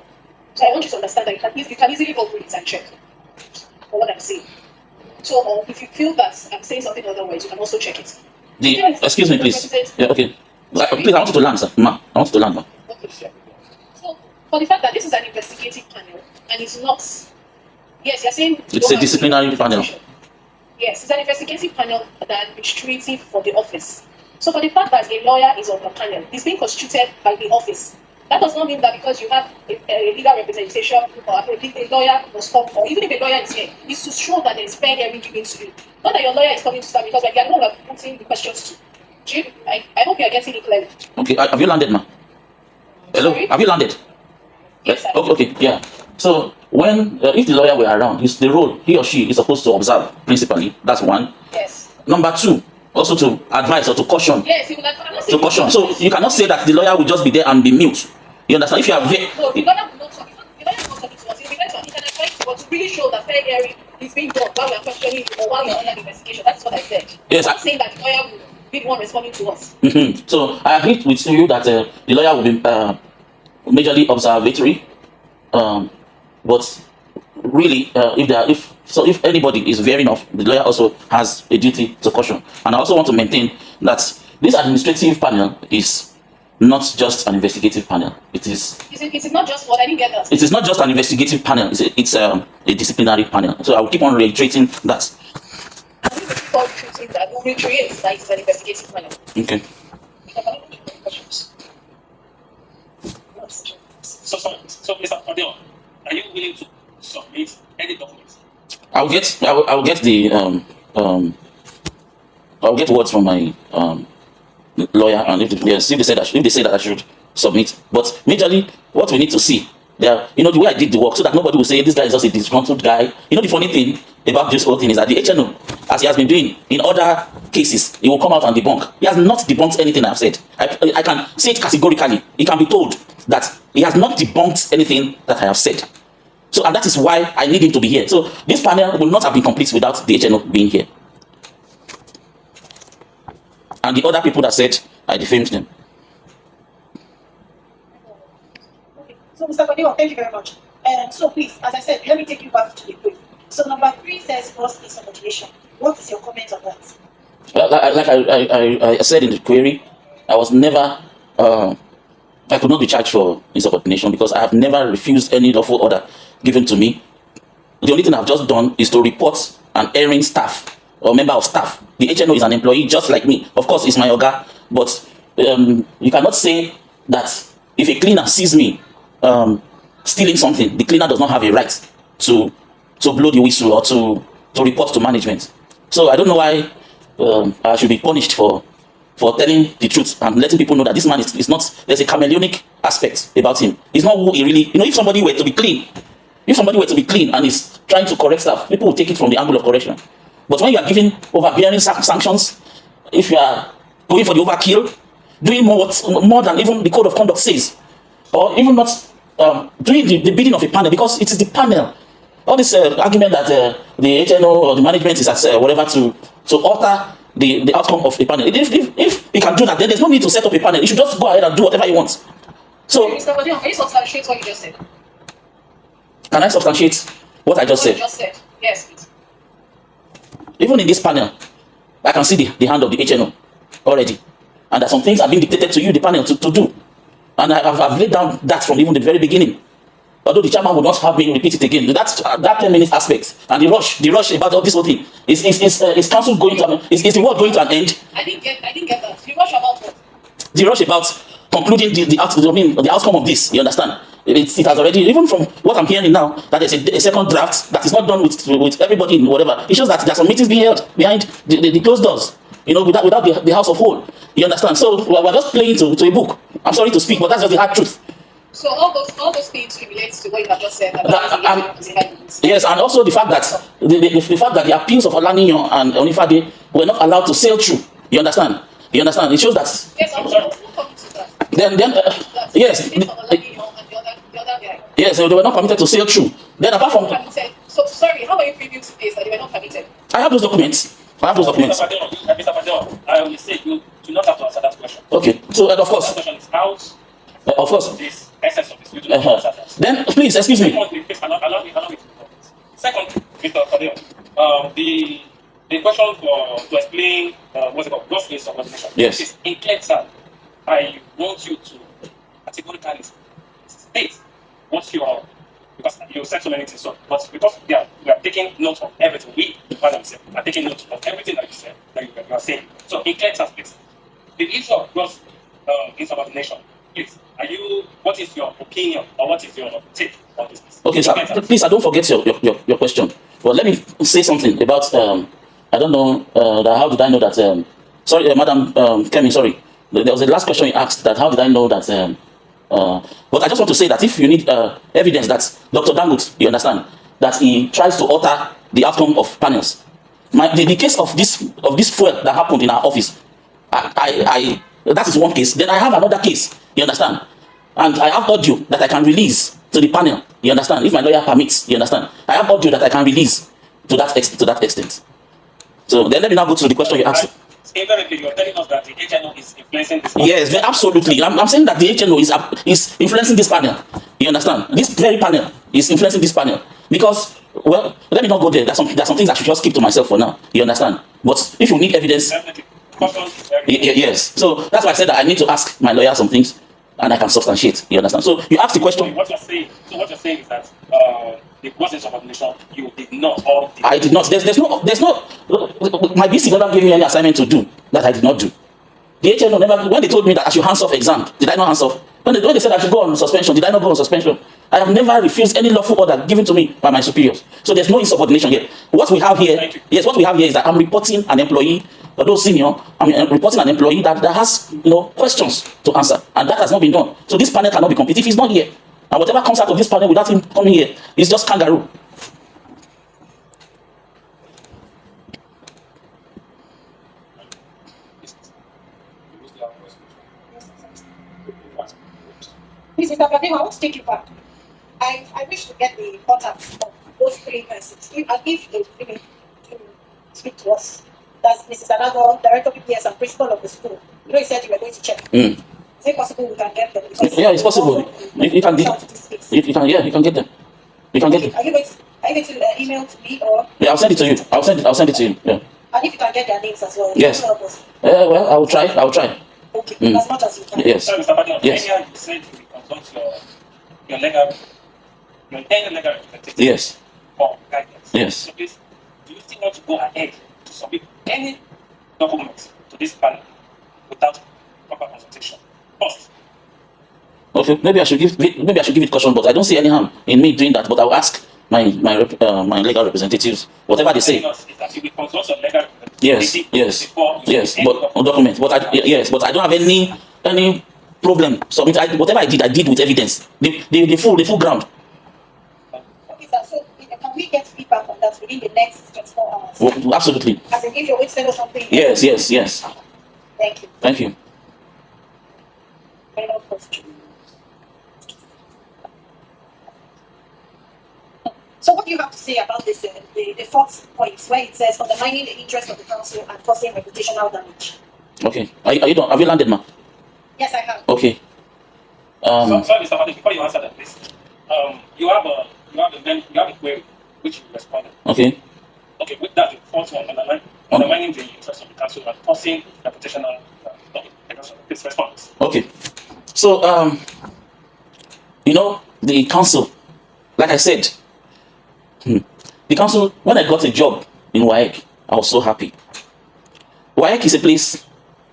So I want you to understand that you can easily go through it and check for what I'm saying. So if you feel that I'm saying something otherwise, you can also check it. Excuse me, please. Yeah, okay. Please, I want you to land, sir. Ma, I want you to land, ma. Okay, sure. So for the fact that this is an investigative panel and it's not, yes, you're saying it's a disciplinary panel. Yes, it's an investigative panel that administrative for the office. So for the fact that a lawyer is on the panel, it's being constituted by the office. That does not mean that because you have a legal representation or a lawyer must come, or even if a lawyer is here, it's to show that there is fair hearing given to you. Not that your lawyer is coming to stand because like, you're the one who are putting the questions to. I hope you are getting it clearly. Okay, have you landed, ma? Hello, Sorry? have you landed? Yes, okay, yeah. So when if the lawyer were around, it's the role he or she is supposed to observe principally. That's one. Yes. Number 2, also to advise or to caution. Yes, he will advise. To caution. So you cannot say that the lawyer will just be there and be mute. You understand? If you are No, the lawyer will not talk. The lawyer will not talk to us. He will be there to advise to us to really show that fair hearing is being done while we are questioning you or while we are under investigation. That's what I said. Yes, I'm not saying that the lawyer will be the one responding to us. So I agree with you that the lawyer will be majorly observatory, but really, if anybody is veering off, the lawyer also has a duty to caution. And I also want to maintain that this administrative panel is not just an investigative panel. It is. Is it not just what? I didn't get that. It is not just an investigative panel. It's a disciplinary panel. So I will keep on reiterating that. I think we keep on reiterating that. We'll reiterate that it's an investigative panel. Okay. So Mr. Fadeo, are you willing to submit any documents? I'll get the I'll get words from my lawyer, and if they say that I should submit. But majorly, what we need to see there, the way I did the work, so that nobody will say this guy is just a disgruntled guy. The funny thing about this whole thing is that the HNO, as he has been doing in other cases, he will come out and debunk. He has not debunked anything I've said. I can say it categorically. He can be told that he has not debunked anything that I have said. So, and that is why I need him to be here. So this panel will not have been complete without the HNO being here. And the other people that said I defamed them. Okay. So, Mr. Fadeo, thank you very much. So, please, as I said, let me take you back to the quiz. So, number 3 says gross insubordination. What is your comment on that? Like I said in the query, I was never, I could not be charged for insubordination because I have never refused any lawful order given to me. The only thing I've just done is to report an erring staff or member of staff. The HNO is an employee just like me. Of course, it's my oga, but you cannot say that if a cleaner sees me stealing something, the cleaner does not have a right to blow the whistle or to report to management. So I don't know why I should be punished for telling the truth and letting people know that this man is not, there's a chameleonic aspect about him. He's not who he really, if somebody were to be clean, and is trying to correct stuff, people will take it from the angle of correction. But when you are giving overbearing sanctions, if you are going for the overkill, doing more than even the code of conduct says, or even not doing the bidding of a panel, because it is the panel. All this argument that the HNO or the management is at whatever to alter the outcome of a panel. If he can do that, then there's no need to set up a panel. He should just go ahead and do whatever he wants. So, Mr. Fadeo, can you substantiate what you just said? Can I substantiate what I just said? You just said. Yes, please. Even in this panel, I can see the hand of the HNO already. And that some things are being dictated to you, the panel, to do. And I've laid down that from even the very beginning. Although the chairman would not have me repeat it again. That 10 minutes aspect and the rush about all this whole thing is council going to is the world going to an end? I didn't get that. The rush about what? The rush about concluding the outcome of this. You understand? It has already, even from what I'm hearing now, that there's a second draft that is not done with everybody in whatever. It shows that there's some meetings being held behind the closed doors. Without the house of whole. You understand? So we're just playing to a book. I'm sorry to speak, but that's just the hard truth. So all those things relate to what you have just said about yes, and also the fact that the appeals of Olaninyo and Onifade were not allowed to sail through. You understand? It shows that. Yes, I'm sorry. Coming to that. Then yes. Yes, so they were not permitted to sail through. Then apart from. So sorry, how are you privy to this that they were not permitted? I have those documents. Mr. Fadeo, I will say you do not have to answer that question. Okay. So of course. That question is out. Of course. This essence of this. You do not answer that. Then please excuse me. Please allow me to complete. Second, Mr. Fadeo, the question to explain what's it called, gross insubordination. Yes. Is in clear terms. I want you to categorically state what's your, because you said so many things, but because we are taking note of everything, we are taking note of everything that you said, that you are saying. So in clear terms, please, the issue of gross insubordination, please, what is your opinion or what is your take on this? Okay, sir, please, I don't forget your question. Well, let me say something about, I don't know, how did I know that, sorry, Madam Kemi, sorry. There was a last question you asked that how did I know that, but I just want to say that if you need evidence that Dr. Dangut, you understand, that he tries to alter the outcome of panels. The case of this fuel that happened in our office, that is one case. Then I have another case, you understand? And I have audio that I can release to the panel, you understand? If my lawyer permits, you understand? I have audio that I can release to that extent. So then let me now go to the question you asked. Indirectly, you're telling us that the HNO is influencing this panel. Yes, absolutely. I'm saying that the HNO is influencing this panel. You understand? This very panel is influencing this panel. Because, well, let me not go there. There's some things I should just keep to myself for now. You understand? But if you need evidence, Yes. So that's why I said that I need to ask my lawyer some things, and I can substantiate. You understand? So you ask the question. What you're saying is that it wasn't subordination. You did not. Or did I did not. There's no. My BC never gave me any assignment to do that I did not do. The HNO never. When they told me that I should hands off exam, did I not hands off? When they said I should go on suspension, did I not go on suspension? I have never refused any lawful order given to me by my superiors. So there's no insubordination here. What we have here, yes, what we have here is that I'm reporting an employee, although senior, I'm reporting an employee that has questions to answer, and that has not been done. So this panel cannot be complete if he's not here. And whatever comes out of this panel without him coming here is just kangaroo. Mr. Fadima, I want to take you back. I wish to get the contacts of those three persons. If they willing to speak to us, that's Mrs. Anago, Director of PPS and Principal of the school. You said you were going to check. Is it possible we can get them? Yeah, it's possible. You can get them. You can get them. Are you going to email to me or? Yeah, I'll send it to you. I'll send it to you. Yeah. And if you can get their names as well. Yes. Well, I will try. Okay. As much as you can. Yes. So, Mr. Badian, Yes. earlier you said you will consult your legal representative. Yes. For guidance. Yes. So please, do you still want to go ahead to submit any documents to this panel without proper consultation? First. Okay, maybe I should give it caution, but I don't see any harm in me doing that. But I will ask my legal representatives whatever they say. Yes. But document. But I don't have any problem. So whatever I did with evidence. The full ground. Okay, sir. So can we get feedback on that within the next 24 hours? Well, absolutely. As in, if you're going to send us something. Yes. Thank you. Final question. So what do you have to say about this, the fourth point, where it says undermining the interest of the council and causing reputational damage? Okay. Are you done? Have you landed, ma? Yes, I have. Okay. Sorry, Mr. Fadi, before you answer that, please. You have a query which you responded. Okay. Okay, with that, the fourth one, undermining the interest of the council and causing reputational damage. Please respond. Okay. So the council, like I said, the council, when I got a job in WAEC, I was so happy. WAEC is a place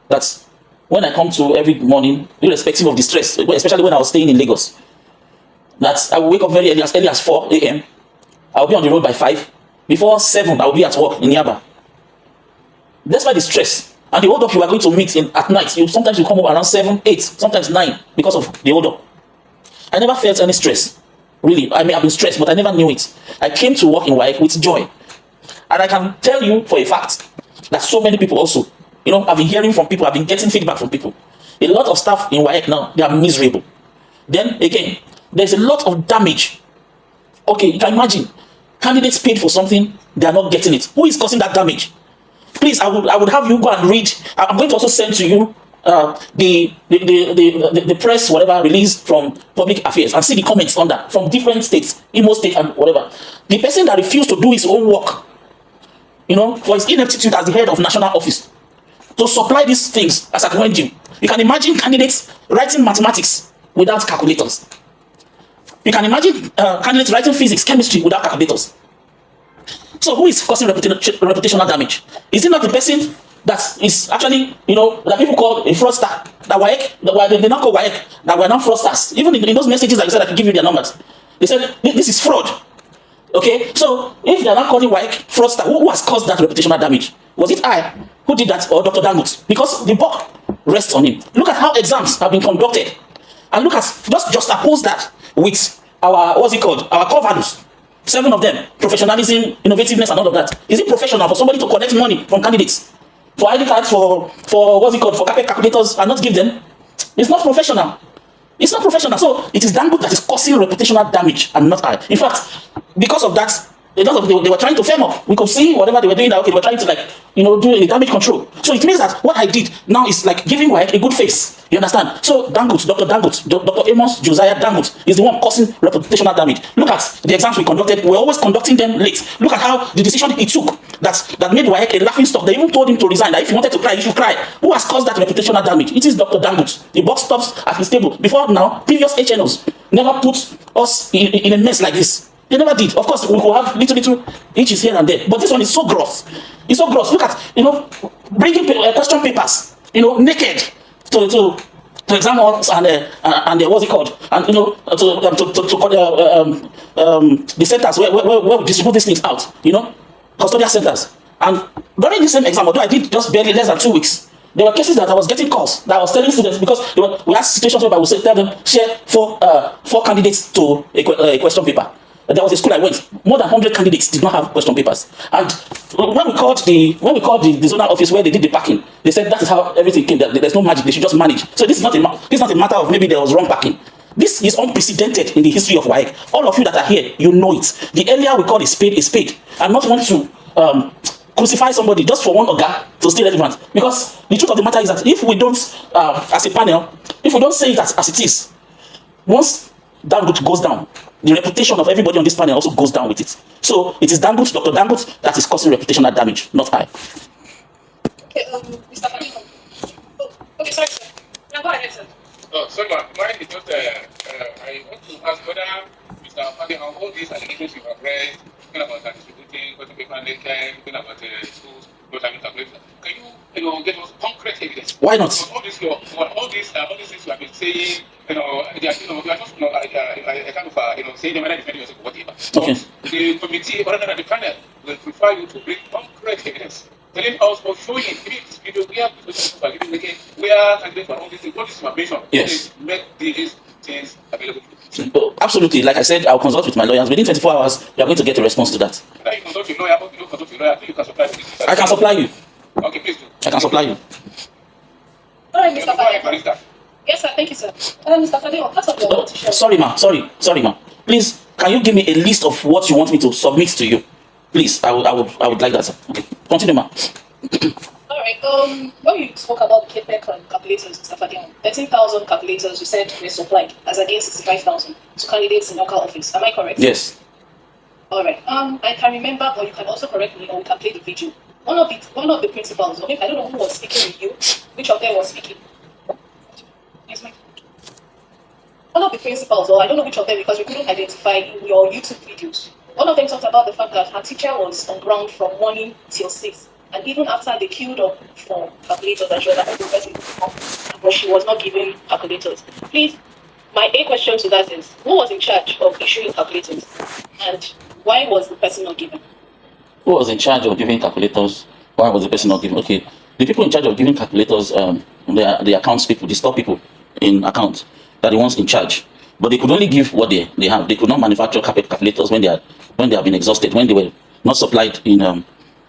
that when I come to every morning, irrespective of the stress, especially when I was staying in Lagos, that I will wake up very early as 4 a.m. I'll be on the road by 5. Before 7, I'll be at work in Yaba. Despite the stress and the hold up you are going to meet at night, sometimes you come up around 7, 8, sometimes 9 because of the hold up. I never felt any stress. Really, I may have been stressed, but I never knew it. I came to work in WAEC with joy. And I can tell you for a fact that so many people also, I've been hearing from people, I've been getting feedback from people. A lot of staff in WAEC now, they are miserable. Then again, there's a lot of damage. Okay, you can imagine, candidates paid for something, they are not getting it. Who is causing that damage? Please, I would have you go and read. I'm going to also send to you the press, whatever, released from Public Affairs, and see the comments on that from different states, Amos State and whatever. The person that refused to do his own work, for his ineptitude as the head of national office, to supply these things as I warned you. You can imagine candidates writing mathematics without calculators. You can imagine candidates writing physics, chemistry without calculators. So who is causing reputational damage? Is it not the person that is actually, that people call a fraudster? That WAEC, they not call WAEC, that we're not fraudsters. Even in those messages that you said I can give you their numbers. They said, this is fraud. Okay, so if they're not calling WAEC fraudster, who has caused that reputational damage? Was it I who did that, or Dr. Dangut? Because the buck rests on him. Look at how exams have been conducted. And look at, just oppose that with our, our core values. 7 of them: professionalism, innovativeness, and all of that. Is it professional for somebody to collect money from candidates, for ID cards, for for carpet calculators, and not give them? It's not professional. So it is Dangut that is causing reputational damage, and not I. In fact, because of that, A lot of they were trying to firm up. We could see whatever they were doing. That okay, they were trying to do a damage control. So it means that what I did now is like giving WAEC a good face. You understand? So Dangut, Dr. Amos Josiah Dangut is the one causing reputational damage. Look at the exams we conducted. We're always conducting them late. Look at how the decision he took that made WAEC a laughing stock. They even told him to resign. That if he wanted to cry, he should cry. Who has caused that reputational damage? It is Dr. Dangut. The box stops at his table. Before now, previous HNOs never put us in a mess like this. They never did. Of course, we could have little inches here and there, but this one is so gross. It's so gross. Look at bringing question papers, naked to exam halls and what's it called, and to the centers where we distribute these things out. Custodial centers. And during the same exam, although I did just barely less than 2 weeks, there were cases that I was getting calls that I was telling students because we had situations where I would tell them share four candidates to a question paper. There was a school I went. More than 100 candidates did not have question papers. And when we called the zonal office where they did the packing, they said that is how everything came. There's no magic. They should just manage. So this is not a matter of maybe there was wrong packing. This is unprecedented in the history of WAEC. All of you that are here, you know it. The earlier we call a spade, and not want to crucify somebody just for one organ to stay relevant. Because the truth of the matter is that if we don't, as a panel, if we don't say it as it is, once Dangut goes down, the reputation of everybody on this panel also goes down with it. So it is Dangut, Dr. Dangut, that is causing reputational damage, not I. Okay, Mr. Fadimo. Okay, sorry, sir. Now go ahead, sir. Sorry, ma'am. Mine is just, I want to ask whether Mr. Fadimo, all these allegations you have raised, talking about distributing, question paper naked, talking about schools, not having calculator, can you get us concrete evidence? Why not? All these things you have been saying, they are just, I kind of, saying them whether defending yourself or whatever. Okay. But the committee, or rather the panel, will prefer you to bring concrete evidence. Telling us or showing, maybe this video, where people are giving again, where candidates for all these things, all this information, yes, make these things available. Oh, absolutely. Like I said, I'll consult with my lawyers. Within 24 hours, you are going to get a response to that. Now you consult your lawyer, but you don't consult your lawyer, you can supply me. I can supply you. Okay, please do. I can supply you. All right, Mr. Fadimo. Yes, sir. Thank you, sir. Mr. Fadimo, part of your petition. Sorry, ma. Sorry, ma. Please, can you give me a list of what you want me to submit to you? Please, I would like that, sir. Okay, continue, ma. All right. When you spoke about the KPEC calculators, Mr. Fadimo, 13,000 calculators you said were supplied as against 65,000 to candidates in local office. Am I correct? Yes. All right. I can remember, but you can also correct me, or we can play the video. One of the principals, okay, I don't know who was speaking with you, which of them was speaking. Yes, ma'am. One of the principals, or I don't know which of them, because we couldn't identify in your YouTube videos. One of them talked about the fact that her teacher was on ground from morning till 6. And even after they queued up for calculators, and she was like, but she was not given calculators. Please, my A question to that is, who was in charge of issuing calculators? And why was the person not given? Who was in charge of giving calculators? Why was the person not given? Okay, the people in charge of giving calculators, the accounts people, the store people in account, are the ones in charge. But they could only give what they have. They could not manufacture calculators when they have been exhausted, when they were not supplied in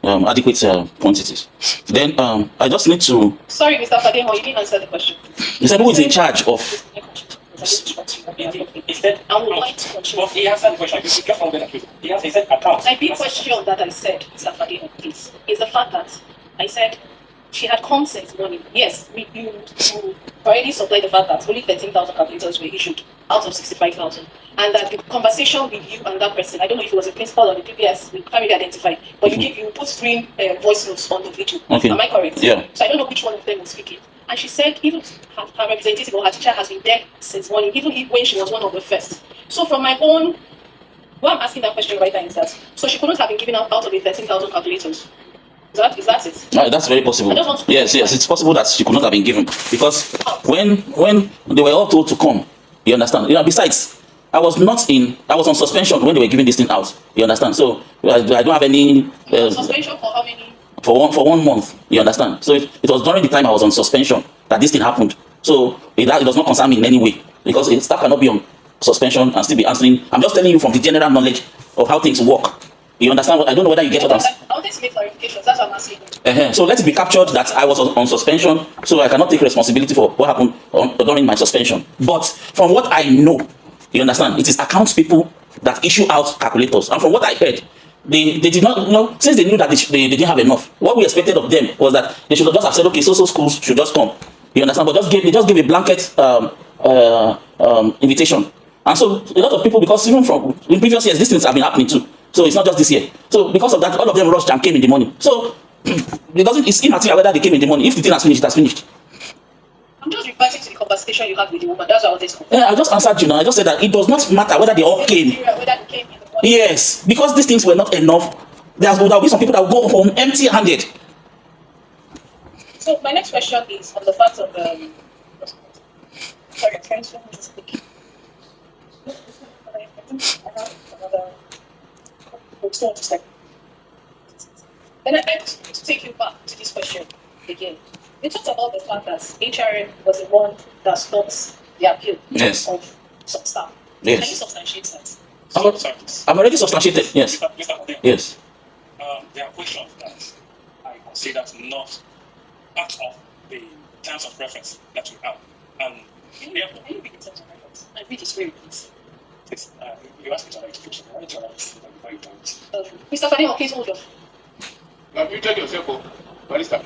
adequate quantities. Then I just need to. Sorry, Mr. Fadimo, you didn't answer the question. You said who is in charge of? He said, he answered the question. He said account. My big question that I said, Mr. Fadimo, please, is the fact that I said she had come since morning. Yes, you already supplied the fact that only 13,000 calculators were issued out of 65,000. And that the conversation with you and that person, I don't know if it was a principal or the PBS, we can't really identify, but you put 3 voice notes on the video. Okay. Am I correct? Yeah. So I don't know which one of them was speaking. And she said even her representative or her teacher has been there since morning, even when she was one of the first. So from my own, why I'm asking that question right now is that, so she couldn't have been given out of the 13,000 calculators. Is that it? No, that's very possible. Yes, it's possible that she could not have been given. Because when they were all told to come, you understand? Besides, I was on suspension when they were giving this thing out. You understand? So I don't have any suspension for how many? For 1 month. You understand? So it was during the time I was on suspension that this thing happened. So it does not concern me in any way, because staff cannot be on suspension and still be answering. I'm just telling you from the general knowledge of how things work. You understand? I don't know whether you get what I'm saying. I want to make clarifications. That's what I'm asking. So let it be captured that I was on suspension, so I cannot take responsibility for what happened during my suspension. But from what I know, you understand, it is accounts people that issue out calculators. And from what I heard, they did not, since they knew that they didn't have enough, what we expected of them was that they should have just have said, okay, so schools should just come. You understand? But they just gave a blanket invitation. And so a lot of people, because even from in previous years, these things have been happening too. So it's not just this year. So because of that, all of them rushed and came in the morning. So it's immaterial whether they came in the morning. If the thing has finished, it has finished. I'm just referring to the conversation you had with the woman. That's what I wanted to Yeah, I just answered you now. I just said that it does not matter whether they all came. Whether they came in the morning. Yes, because these things were not enough. There will be some people that will go home empty-handed. So my next question is on the fact of sorry, I'm trying to speak. I think I have another. Then I like to take you back to this question again. You talked about the fact that HRM was the one that stopped the appeal of some staff. Yes. Can you substantiate that? I've already substantiated. Yes. Yes. There are questions that I consider not part of the terms of reference that we have. And Can you read the terms of reference? I read this very please. You asked me to write the question. I want to write before you don't. Mr. Fadeo, please hold on. Now, you tell yourself, Barista.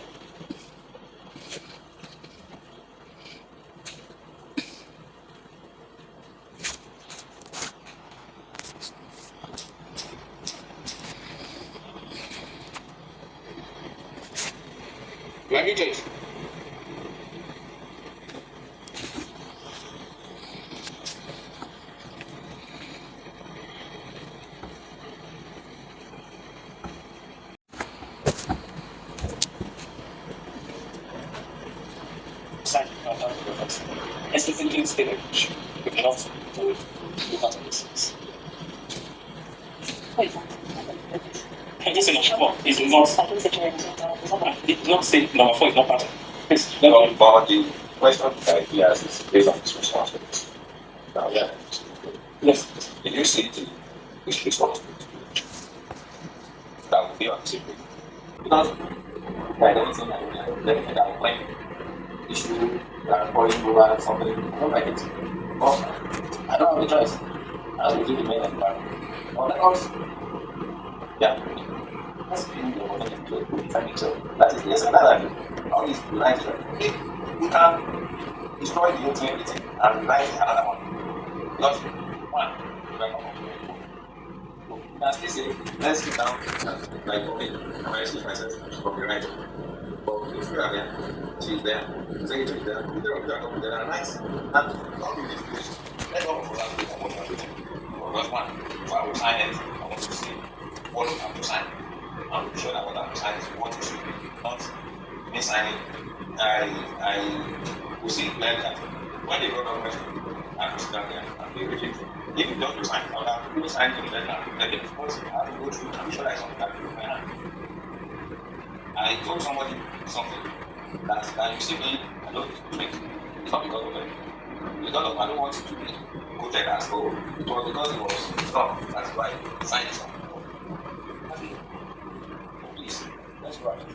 You are muted. Explicitly stated we cannot do part of this. Wait. I didn't say number 4 is not. I didn't say Jeremy. I did not say number 4 is not part of it. No, but the question that he has is based on his responsibility. Now, yeah. Yes. Did you see his responsibility? That would be on the because I don't think that will claim issue that calling over somebody. I don't like it. But I don't have a choice. I will do the main environment. Or let us, yeah. Let's be the opportunity to defend each other. That is the essence. That all these lines, we can destroy the whole thing, everything, and rewrite another one. Because one, you can come up with you can still say, let's sit down, like, okay, I'm going to switch myself from the right. But if you are there, she's there, the secretary is there, we are talking together, nice. And don't do this situation. Let's go for that place and what you are doing. Because one, if I will sign it, I want to see what I'm to sign. I'm sure that what I'm to sign is what it should be, not me signing. I will see clearly that when they brought up question, I will sit down there and they reject it. If you don't sign, I would have people sign it then let them because I have to go through and visualize something that in my hand. I told somebody something that you see me, I don't drink. It's not because of it. Because of I don't want it to be quoted as oh, it was because it was strong. That's why I signed something. Please, let's go ahead.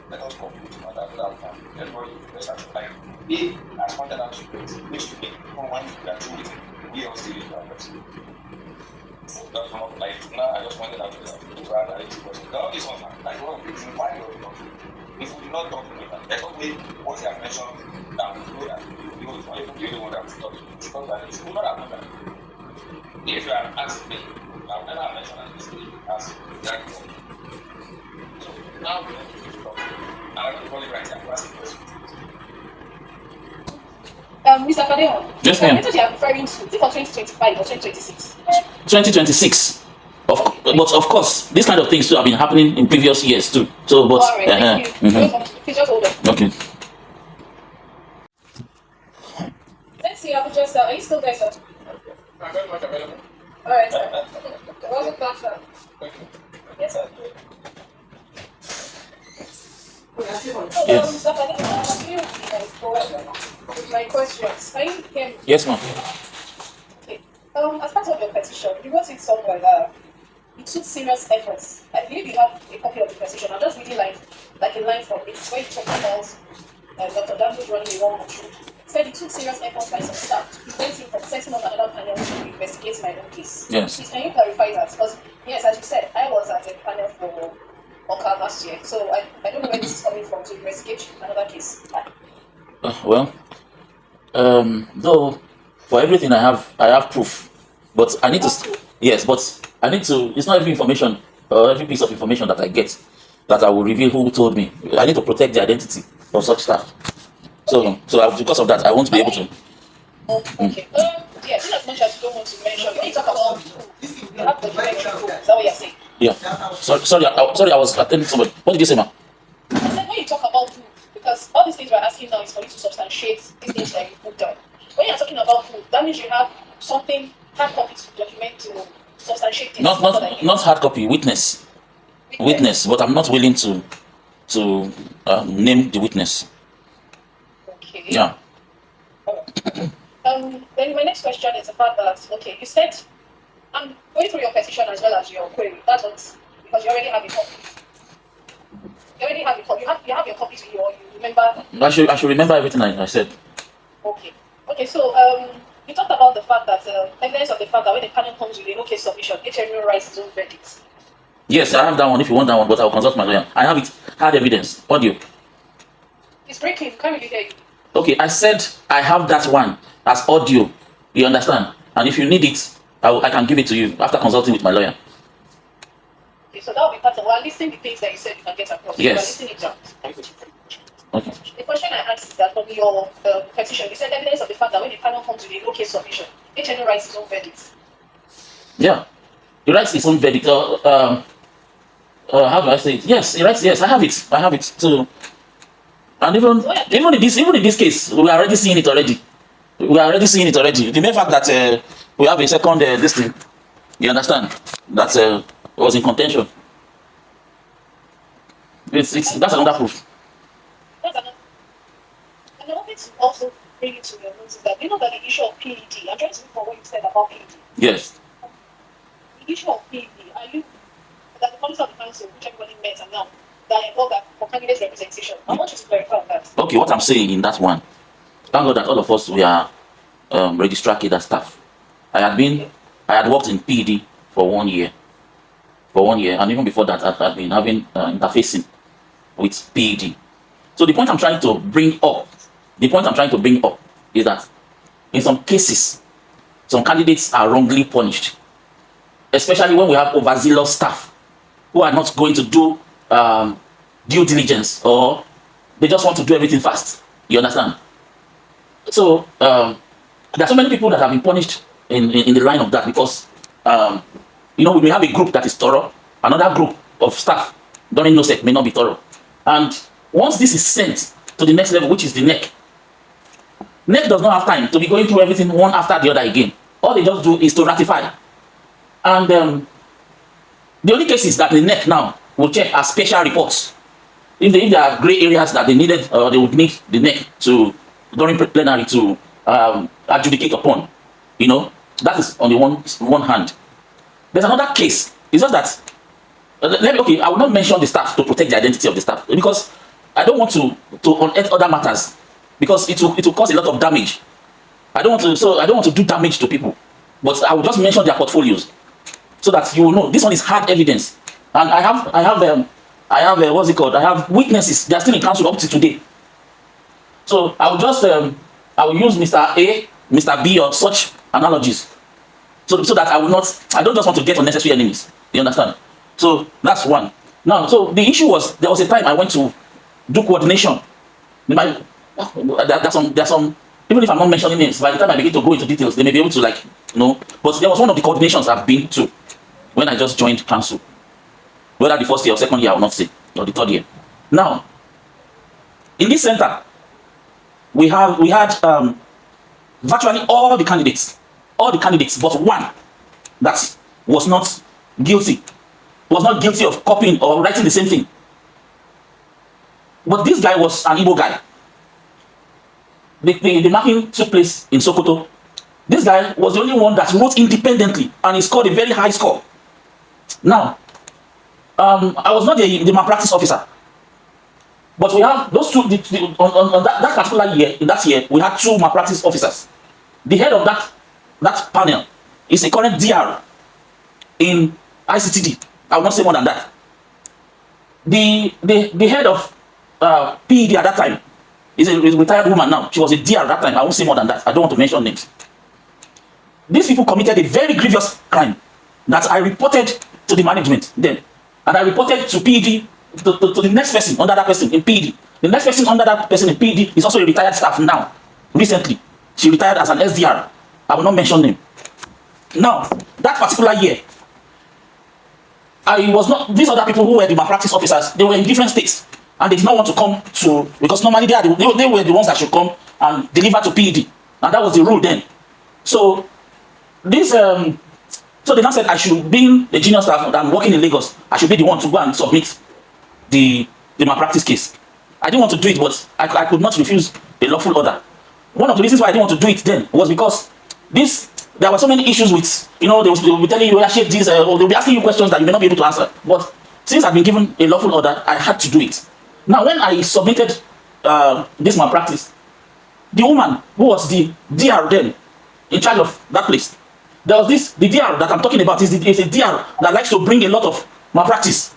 Let us conclude on that outcome. Everybody let's have time. He has pointed out to it, which to be one we are through with it. We all still use our person. That's not like now I just pointed out to rather it was all this one like what is why you're talking. If we do not talk to them, there's no way what you have mentioned that we know that you know it's not even the one that we talk to because that is not have done that. If you have asked me, I would never have mentioned that this thing as that. So now we have to talk. I don't call it right here. Ask the question. Mr. Fadeo, Yes, ma'am. what you are referring to, is it for 2025 or 2026? 2026. But of course, these kind of things too have been happening in previous years too. So, but All right, thank you. Please just hold on. Okay. Let's see, are you still there, sir? I'm very much available. All right, sir. Welcome back, sir. Thank you. Yes, sir. Yes. Mr. Fadeo, I'll continue with my questions. Can you hear me? Yes, ma'am. Okay. As part of your petition, you wrote it somewhere that it took serious efforts. I believe you have a copy of the petition. I'm just reading like a line from it where you talk about Dr. Dangut running a wrong control said it took serious efforts by some staff to prevent him from setting up another panel to investigate my own case. Yes. Please, can you clarify that? Because, yes, as you said, I was at a panel for Oka last year, so I don't know where this is coming from to investigate another case. Well, though for everything I have proof, but I need to. Yes, but I need to. It's not every information or every piece of information that I get that I will reveal who told me. I need to protect the identity of such staff. So, because of that, I won't be able to. Okay. Yeah, in as much as you don't want to mention, when you talk about food, you have documentary food. Is that what you're saying? Yeah. Sorry, I was attending to somebody. What did you say, ma'am? I said when you talk about food, because all these things we're asking now is for you to substantiate these things that you put down. When you're talking about food, that means you have something hard copy to document to substantiate things. Not hard copy. Witness. But I'm not willing to name the witness. Okay. Yeah. Then my next question is about that. Okay, you said I'm going through your petition as well as your query. That's what, because you already have a copy. You already have a copy. You have your copies with you, or you remember? I should remember everything I said. Okay. Okay. So you talked about the fact that evidence of the fact that when the panel comes with a no case submission, each everyone writes his own verdict. Yes, I have that one. If you want that one, but I'll consult my lawyer. I have it. Hard evidence. Audio. It's breaking. Can't really hear you. Okay, I said I have that one as audio. You understand? And if you need it, I can give it to you after consulting with my lawyer. Okay, so that will be part of. Well, listing the things that you said you can get across. Yes. So listing it down. Okay. The question I asked is that from your petition, you said evidence of the fact that when the panel comes with a no case submission, HNO writes his own verdict. Yeah, he writes his own verdict. How do I say it? Yes, he writes. Yes, I have it. So, and even in this case, we are already seeing it already. The mere fact that we have a second this thing, you understand? That was in contention. That's another proof. That's another. And I wanted to also bring it to your notice that you know that the issue of PED. I'm trying to look for what you said about PED. Yes. The issue of PED. Are you that the policy of the council, which everybody met and now that involved that for candidate representation? I want you to clarify on that. Okay, what I'm saying in that one, thank God that all of us we are registrar cadre staff. I had worked in PED for 1 year. And even before that, I've been having interfacing with PED. So the point I'm trying to bring up is that in some cases, some candidates are wrongly punished, especially when we have overzealous staff who are not going to do due diligence, or they just want to do everything fast. You understand? So there are so many people that have been punished in the line of that because we may have a group that is thorough, another group of staff during NOSEC may not be thorough. And once this is sent to the next level, which is the NEC does not have time to be going through everything one after the other again. All they just do is to ratify. And the only cases that the NEC now will check are special reports. If there are gray areas that they needed, or they would need the NEC to, during plenary, to adjudicate upon, that is on the one hand. There's another case. It's just that, I will not mention the staff to protect the identity of the staff because I don't want to unearth other matters because it will cause a lot of damage. I don't want to do damage to people, but I will just mention their portfolios so that you will know this one is hard evidence. And I have what's it called? I have witnesses. They are still in council up to today. So I will just I will use Mr. A, Mr. B, or such analogies. So that I don't just want to get unnecessary enemies. You understand? So that's one. Now, so the issue was, there was a time I went to do coordination. There's some, even if I'm not mentioning names, by the time I begin to go into details, they may be able to but there was one of the coordinations I've been to when I just joined council. Whether the first year or second year, I will not say, or the third year. Now, in this center, we had virtually all the candidates but one that was not guilty of copying or writing the same thing. But this guy was an Igbo guy. The marking took place in Sokoto. This guy was the only one that wrote independently, and he scored a very high score. Now, I was not the malpractice officer. But we have those two, on that particular year, in that year, we had two malpractice officers. The head of that panel is a current DR in ICTD. I will not say more than that. The head of PED at that time is a retired woman now. She was a DR at that time. I won't say more than that. I don't want to mention names. These people committed a very grievous crime that I reported to the management then. And I reported to PED, to the next person under that person in PED. The next person under that person in PED is also a retired staff now. Recently, she retired as an SDR. I will not mention name. Now, that particular year, I was not, these other people who were the malpractice officers, they were in different states. And they did not want to come to, because normally they were the ones that should come and deliver to PED. And that was the rule then. So, so they now said I should, being the junior staff and working in Lagos, I should be the one to go and submit the malpractice case. I didn't want to do it, but I could not refuse a lawful order. One of the reasons why I didn't want to do it then was because there were so many issues with, they will be telling you, shape this, or they'll be asking you questions that you may not be able to answer. But since I've been given a lawful order, I had to do it. Now, when I submitted this malpractice, the woman who was the DR then, in charge of that place, there was the DR that I'm talking about is a DR that likes to bring a lot of malpractice,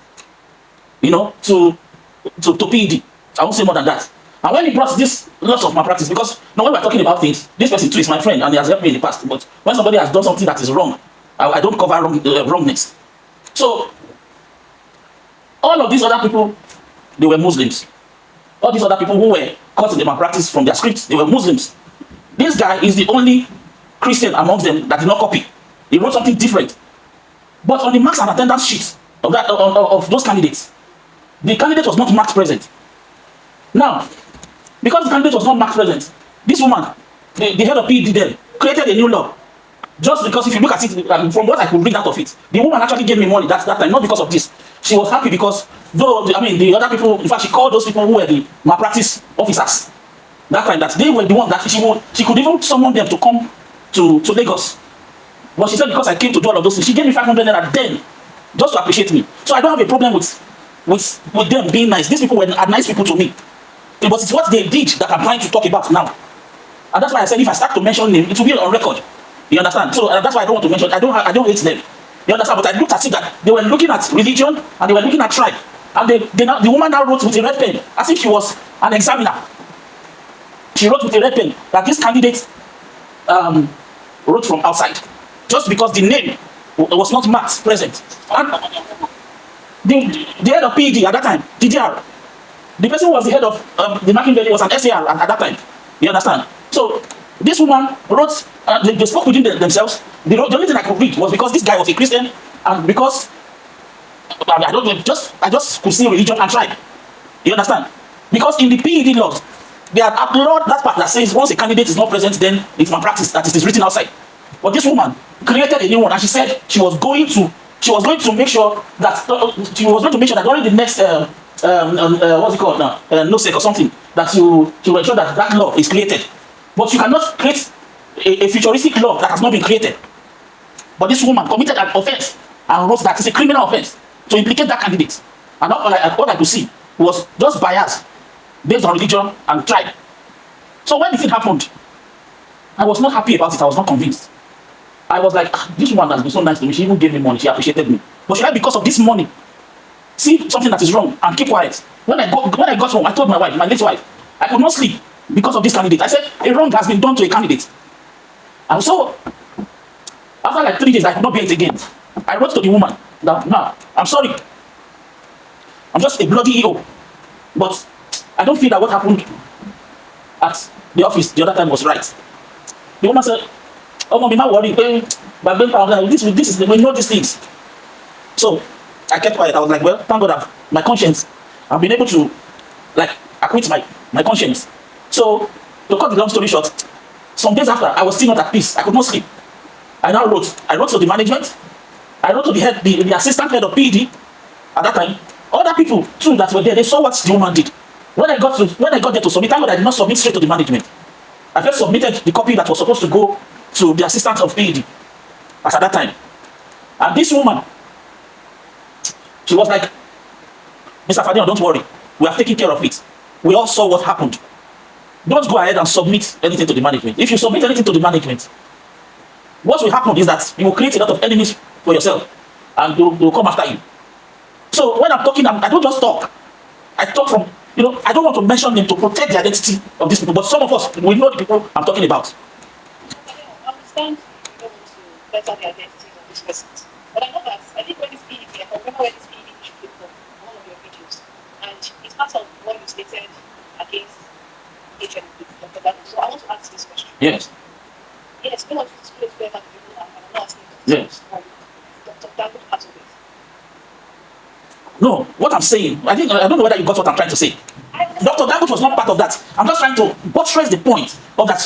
to PED. I won't say more than that. And when he brought this lots of malpractice, because now when we're talking about things, this person too is my friend and he has helped me in the past. But when somebody has done something that is wrong, I don't cover wrongness. So all of these other people, they were Muslims. All these other people who were caught in the malpractice from their scripts, they were Muslims. This guy is the only Christian amongst them that did not copy. He wrote something different. But on the marks and attendance sheet of those candidates, the candidate was not marked present. Now, because the candidate was not marked present, this woman, the head of PED then, created a new law. Just because if you look at it, from what I could read out of it, the woman actually gave me money that time, not because of this. She was happy because, the other people, in fact, she called those people who were the malpractice officers that time, that they were the ones that she could even summon them to come to Lagos. But she said because I came to do all of those things, she gave me 500 naira then, just to appreciate me. So I don't have a problem with them being nice. These people are nice people to me. But it's what they did that I'm trying to talk about now. And that's why I said if I start to mention them, it will be on record. You understand? So that's why I don't want to mention. I don't hate them. You understand? But I looked at it that they were looking at religion and they were looking at tribe. And the woman now wrote with a red pen, as if she was an examiner. She wrote with a red pen that this candidate wrote from outside, just because the name was not marked present. And the head of PED at that time, DDR, the person who was the head of the marking value was an SAR at that time. You understand? So this woman wrote, they spoke within themselves. The only thing I could read was because this guy was a Christian, and because I don't know, I just could see religion and tribe. You understand? Because in the PED laws, they have outlawed that part that says once a candidate is not present, then it's malpractice, that it is written outside. But this woman created a new one, and she said she was going to make sure that during the next what's it called now, NOSEC or something, that she will ensure that law is created. But you cannot create a futuristic law that has not been created. But this woman committed an offense and wrote that it's a criminal offense to implicate that candidate. And all I could see was just bias based on religion and tribe. So when the thing happened, I was not happy about it. I was not convinced. I was like, this woman has been so nice to me. She even gave me money. She appreciated me. But should I, because of this money, see something that is wrong and keep quiet? When I got home, I told my wife, my late wife, I could not sleep because of this candidate. I said, a wrong has been done to a candidate. And so, after like 3 days, I could not bear it again. I wrote to the woman that, nah, I'm sorry. I'm just a bloody EO. But I don't feel that what happened at the office the other time was right. The woman said, oh, mommy, not worry. This is, we know these things. So, I kept quiet. I was like, well, thank God my conscience, I've been able to, acquit my conscience. So, to cut the long story short, some days after, I was still not at peace. I could not sleep. I wrote to the management. I wrote to the assistant head of PED at that time. Other people too that were there, they saw what the woman did. When I got there to submit, thank God I did not submit straight to the management. I first submitted the copy that was supposed to go to the assistant of PED as at that time. And this woman, she was like, Mr. Fadino, don't worry. We have taken care of it. We all saw what happened. Don't go ahead and submit anything to the management. If you submit anything to the management, what will happen is that you will create a lot of enemies for yourself, and they will come after you. So when I'm talking, I don't just talk. I talk from, I don't want to mention them to protect the identity of these people, but some of us, we know the people I'm talking about. I understand you don't want to better the identities of these persons. But I know that I think when this PED, I remember when this PED issue came from one of your videos, and it's part of what you stated against HNP, Dr. Dangut. So I want to ask this question. Yes. Yes, we want to disclose whoever the people are, and I'm not asking you to Yes. Dr. Dangut part of it. No, what I'm saying, I don't know whether you got what I'm trying to say. Dr. Dangut was not part of that. I'm just trying to buttress the point of that,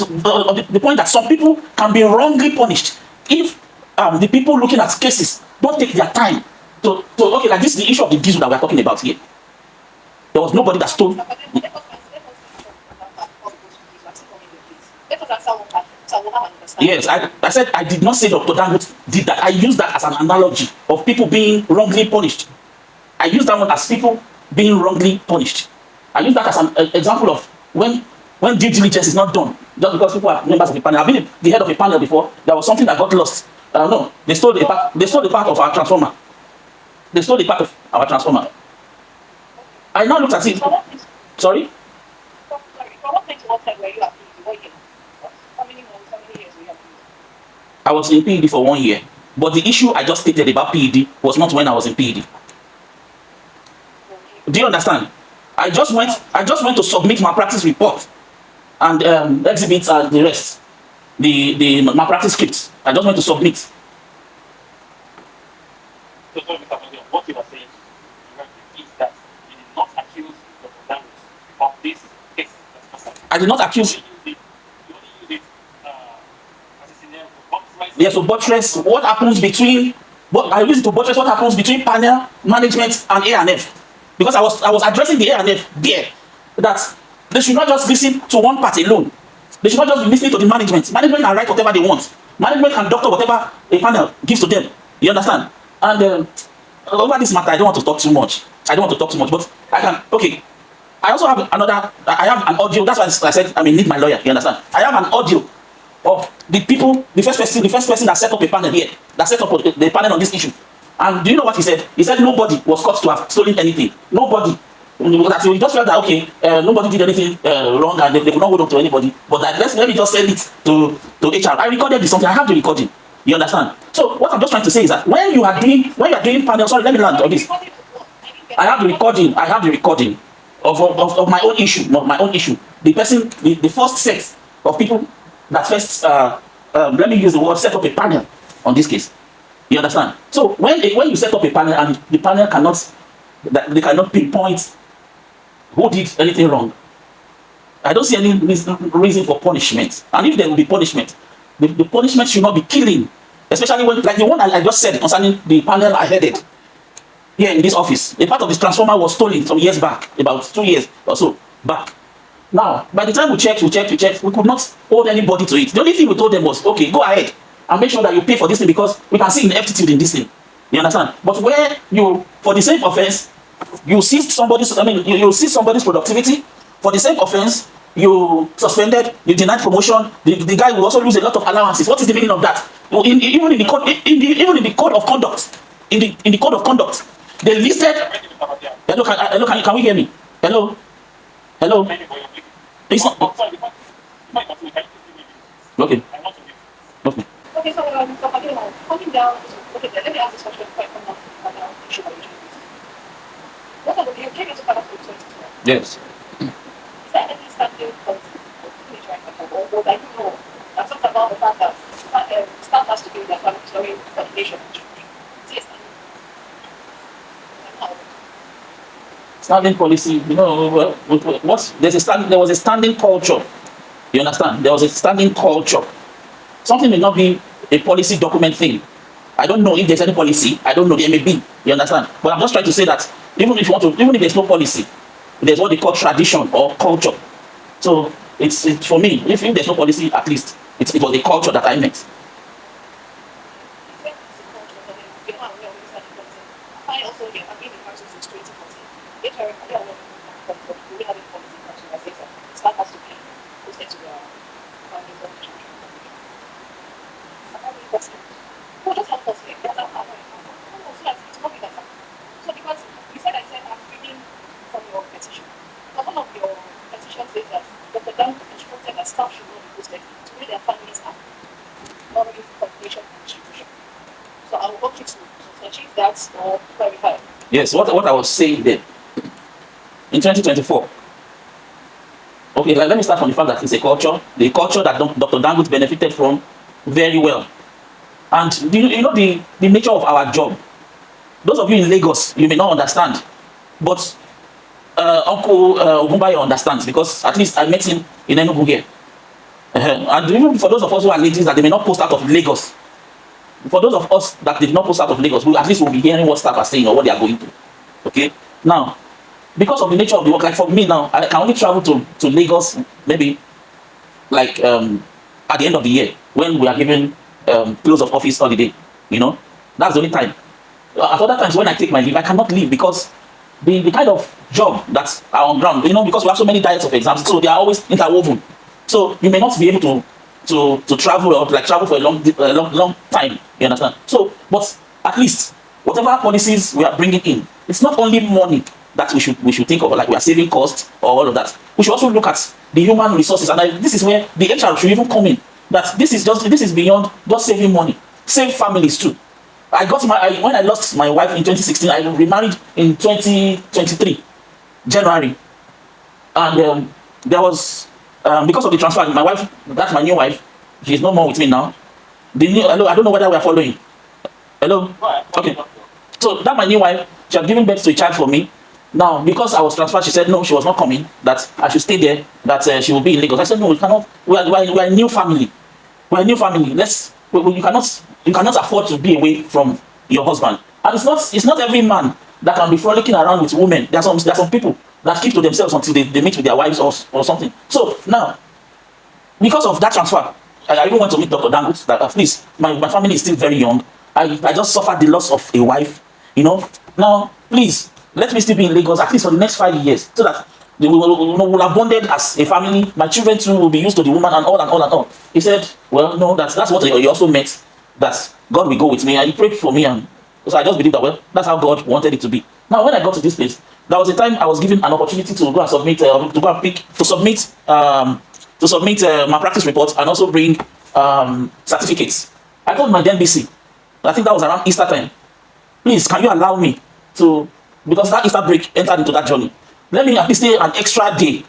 the point that some people can be wrongly punished if the people looking at cases don't take their time to okay, like this is the issue of the diesel that we're talking about here. There was nobody that stole. Yes, I said I did not say Dr. Dangut did that. I used that as an analogy of people being wrongly punished. I use that one as people being wrongly punished. I use that as an example of when due diligence is not done, just because people are members of the panel. I've been the head of a panel before. There was something that got lost. No, they stole the part. They stole the part of our transformer. They stole the part of our transformer. I now looked at it. Sorry. I was in PED for 1 year, but the issue I just stated about PED was not when I was in PED. Do you understand? I just went to submit my practice report and exhibits and the rest, my practice scripts. I just went to submit. So, what you are saying is that you did not accuse Dr. Dangut of this case. I did not accuse. You only use it as a scenario to buttress. Yes, to buttress what happens between. But I use it to buttress what happens between panel management and A&F. Because I was addressing the A&F there, that they should not just listen to one part alone. They should not just be listening to the management. Management can write whatever they want. Management can doctor whatever a panel gives to them. You understand? And over this matter, I don't want to talk too much. But I can. Okay. I also have I have an audio. That's why I said I need my lawyer. You understand? I have an audio of the people, the first person that set up a panel here, that set up the panel on this issue. And do you know what he said? He said nobody was caught to have stolen anything. Nobody. That he just felt that okay, nobody did anything wrong and they could not hold on to anybody. But that let me just send it to HR. I recorded this something. I have the recording. You understand? So what I'm just trying to say is that when you are doing panel, sorry, let me land on this. I have the recording of my own issue, The person, the first set of people that first let me use the word set up a panel on this case. You understand? So when you set up a panel and the panel cannot pinpoint who did anything wrong, I don't see any reason for punishment. And if there will be punishment, the punishment should not be killing, especially when, like the one I just said concerning the panel I headed here in this office. A part of this transformer was stolen some years back, about 2 years or so back. Now, by the time we checked, we could not hold anybody to it. The only thing we told them was, okay, go ahead and make sure that you pay for this thing because we can see ineptitude in this thing. You understand? But where you, for the same offense, you seized somebody's, you seized somebody's productivity. For the same offense, you suspended, you denied promotion. The guy will also lose a lot of allowances. What is the meaning of that? Even in the code of conduct, in the code of conduct, they listed. Hello, can we hear me? Hello. It's not. Okay. Okay. Okay, so coming down, okay, let me ask this question quite from now. What are you came into Canada for 2012? Yes. Is there any standing policy or that you know that talks about the fact that staff has to be their mandatory coordination? Standing policy, there was a standing culture. You understand? There was a standing culture. Something may not be a policy document thing. I don't know if there's any policy. I don't know. There may be. You understand? But I'm just trying to say that even if there's no policy, there's what they call tradition or culture. So it's for me. If there's no policy, at least it was the culture that I meant. that has to be posted to their families or children. No, just help us here. That's how I no, so that it's not be like that. So because you said I'm reading from your petition. But one of your petitions says that Dr. Dangut instructed that staff should not be posted to where their families are, not only for population and distribution. So I will want you to achieve that or clarify. Yes, what I was saying there in 2024. Okay, let me start from the fact that it's a culture, the culture that Dr. Dangut benefited from very well. And you know the nature of our job. Those of you in Lagos, you may not understand, but Uncle Ogumbayo understands because at least I met him in Enugu here. And even for those of us who are ladies that they may not post out of Lagos, for those of us that did not post out of Lagos, we at least will be hearing what staff are saying or what they are going through. Okay, now because of the nature of the work, like for me now, I can only travel to Lagos maybe like at the end of the year when we are given close of office holiday. You know, that's the only time. At other times when I take my leave, I cannot leave because the kind of job that are on ground, you know, because we have so many diets of exams, so they are always interwoven. So you may not be able to travel or like travel for a long time. You understand? So, but at least whatever policies we are bringing in, it's not only money that we should think of, like we are saving costs or all of that. We should also look at the human resources, and this is where the HR should even come in. That this is beyond just saving money, save families too. When I lost my wife in 2016, I remarried in 2023 January, and there was because of the transfer, my wife, that's my new wife, she's no more with me now. Hello, I don't know whether we are following. Hello, okay. So that my new wife, she had given birth to a child for me. Now, because I was transferred, she said no, she was not coming, that I should stay there, that she will be in Lagos. I said no, we cannot. We are a new family. We are a new family. You cannot afford to be away from your husband. And it's not every man that can be frolicking around with women. There are some people that keep to themselves until they meet with their wives or something. So now, because of that transfer, I even went to meet Dr. Dangut. That at least my family is still very young. I just suffered the loss of a wife. You know. Now, please let me still be in Lagos at least for the next 5 years, so that we will have bonded as a family. My children too will be used to the woman and all and all and all. He said, well, no, that's what he also meant, that God will go with me. And he prayed for me, and so I just believe that, well, that's how God wanted it to be. Now, when I got to this place, there was a time I was given an opportunity to go and submit, my practice report and also bring certificates. I told my DNBC, I think that was around Easter time, please, can you allow me to, because that Easter break entered into that journey, let me at least stay an extra day,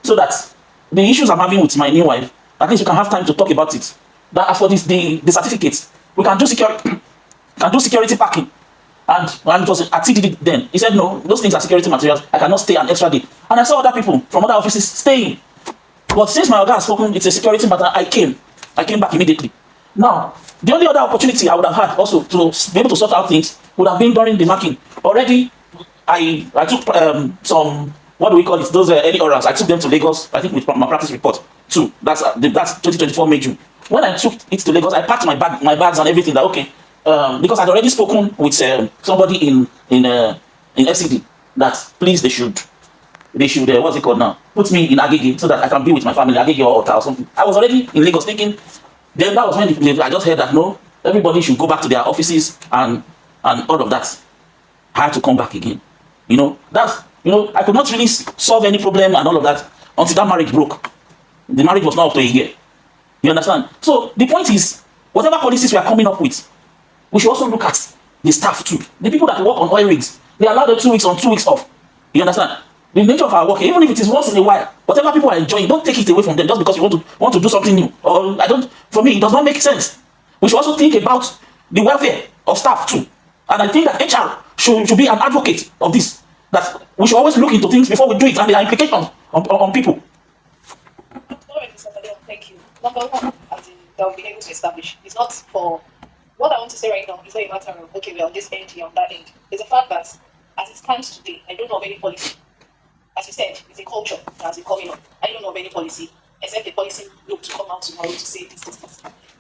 so that the issues I'm having with my new wife, at least we can have time to talk about it. That as for the certificates, we can do security packing. And it was at TDD then. He said, no, those things are security materials. I cannot stay an extra day. And I saw other people from other offices staying. But since my organ has spoken, it's a security matter, I came back immediately. Now, the only other opportunity I would have had also to be able to sort out things would have been during the marking. Already, I took some, what do we call it, those early orals. I took them to Lagos, I think with my practice report too. That's 2024 May, June. When I took it to Lagos, I packed my bags and everything. That okay, because I'd already spoken with somebody in FCD that please they should what's it called now? Put me in Agege so that I can be with my family, Agege or Ota or something. I was already in Lagos thinking. Then that was when I just heard that no, everybody should go back to their offices and all of that. I had to come back again. You know, I could not really solve any problem and all of that until that marriage broke. The marriage was not up to a year. You understand? So the point is, whatever policies we are coming up with, we should also look at the staff too. The people that work on oil rigs, they allow them 2 weeks on, 2 weeks off. You understand? The nature of our work, even if it is once in a while, whatever people are enjoying, don't take it away from them just because you want to do something new. Or for me, it does not make sense. We should also think about the welfare of staff too. And I think that HR should be an advocate of this. That we should always look into things before we do it, and there are implications on people. All right, Mr. Fadeo, thank you. Number one, as in that we'll be able to establish, it's not for what I want to say right now. It's not a matter of okay, we're on this end, you're on that end. It's the fact that as it stands today, I don't know of any policy. As you said, it's a culture that has been coming up. I don't know of any policy, except the policy look to come out tomorrow to say this.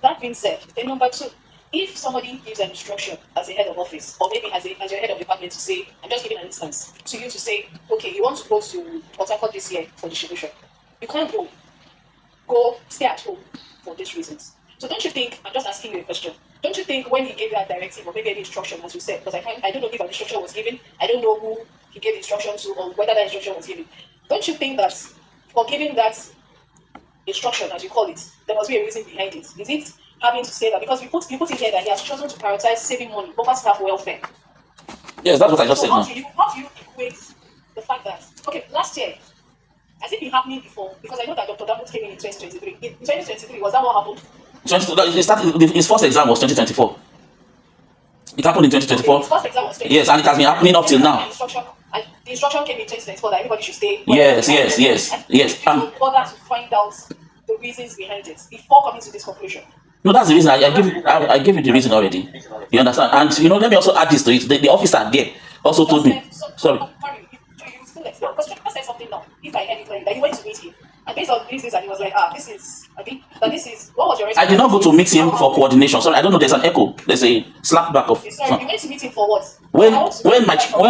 That being said, then number two, if somebody gives an instruction as a head of office, or maybe as your head of department to say, I'm just giving an instance, to you to say, okay, you want to go to Port Harcourt this year for distribution. You can't go. Go, stay at home for these reasons. So don't you think, I'm just asking you a question, don't you think when he gave that directive or maybe any instruction, as you said, because I don't know if an instruction was given, I don't know who he gave the instruction to or whether that instruction was given. Don't you think that for giving that instruction, as you call it, there must be a reason behind it? Is it having to say that because you put in here that he has chosen to prioritize saving money over staff welfare? Yes, that's what I just So said how now. do you equate the fact that last year, has it been happening before? Because I know that Dr. Dangut came in 2023. In 2023, was that what happened? his first exam was 2024. It happened in Okay, 2024. his first exam was 2024. Yes, and it has been happening up till now. And the instruction came in 2024 that everybody should stay. Yes. Did you bother to find out the reasons behind it before coming to this conclusion? No, that's the reason. I gave you the reason already. You understand? And let me also add this to it. The officer there also told me. Sorry. You still explain. Because you said something now. If I heard it right, that you went to meet him. And based on these things, and he was like, this is, what was your response? I did not go to meet him for coordination. Sorry, I don't know. There's an echo. There's a slap back of. Sorry, you went to meet him for what? When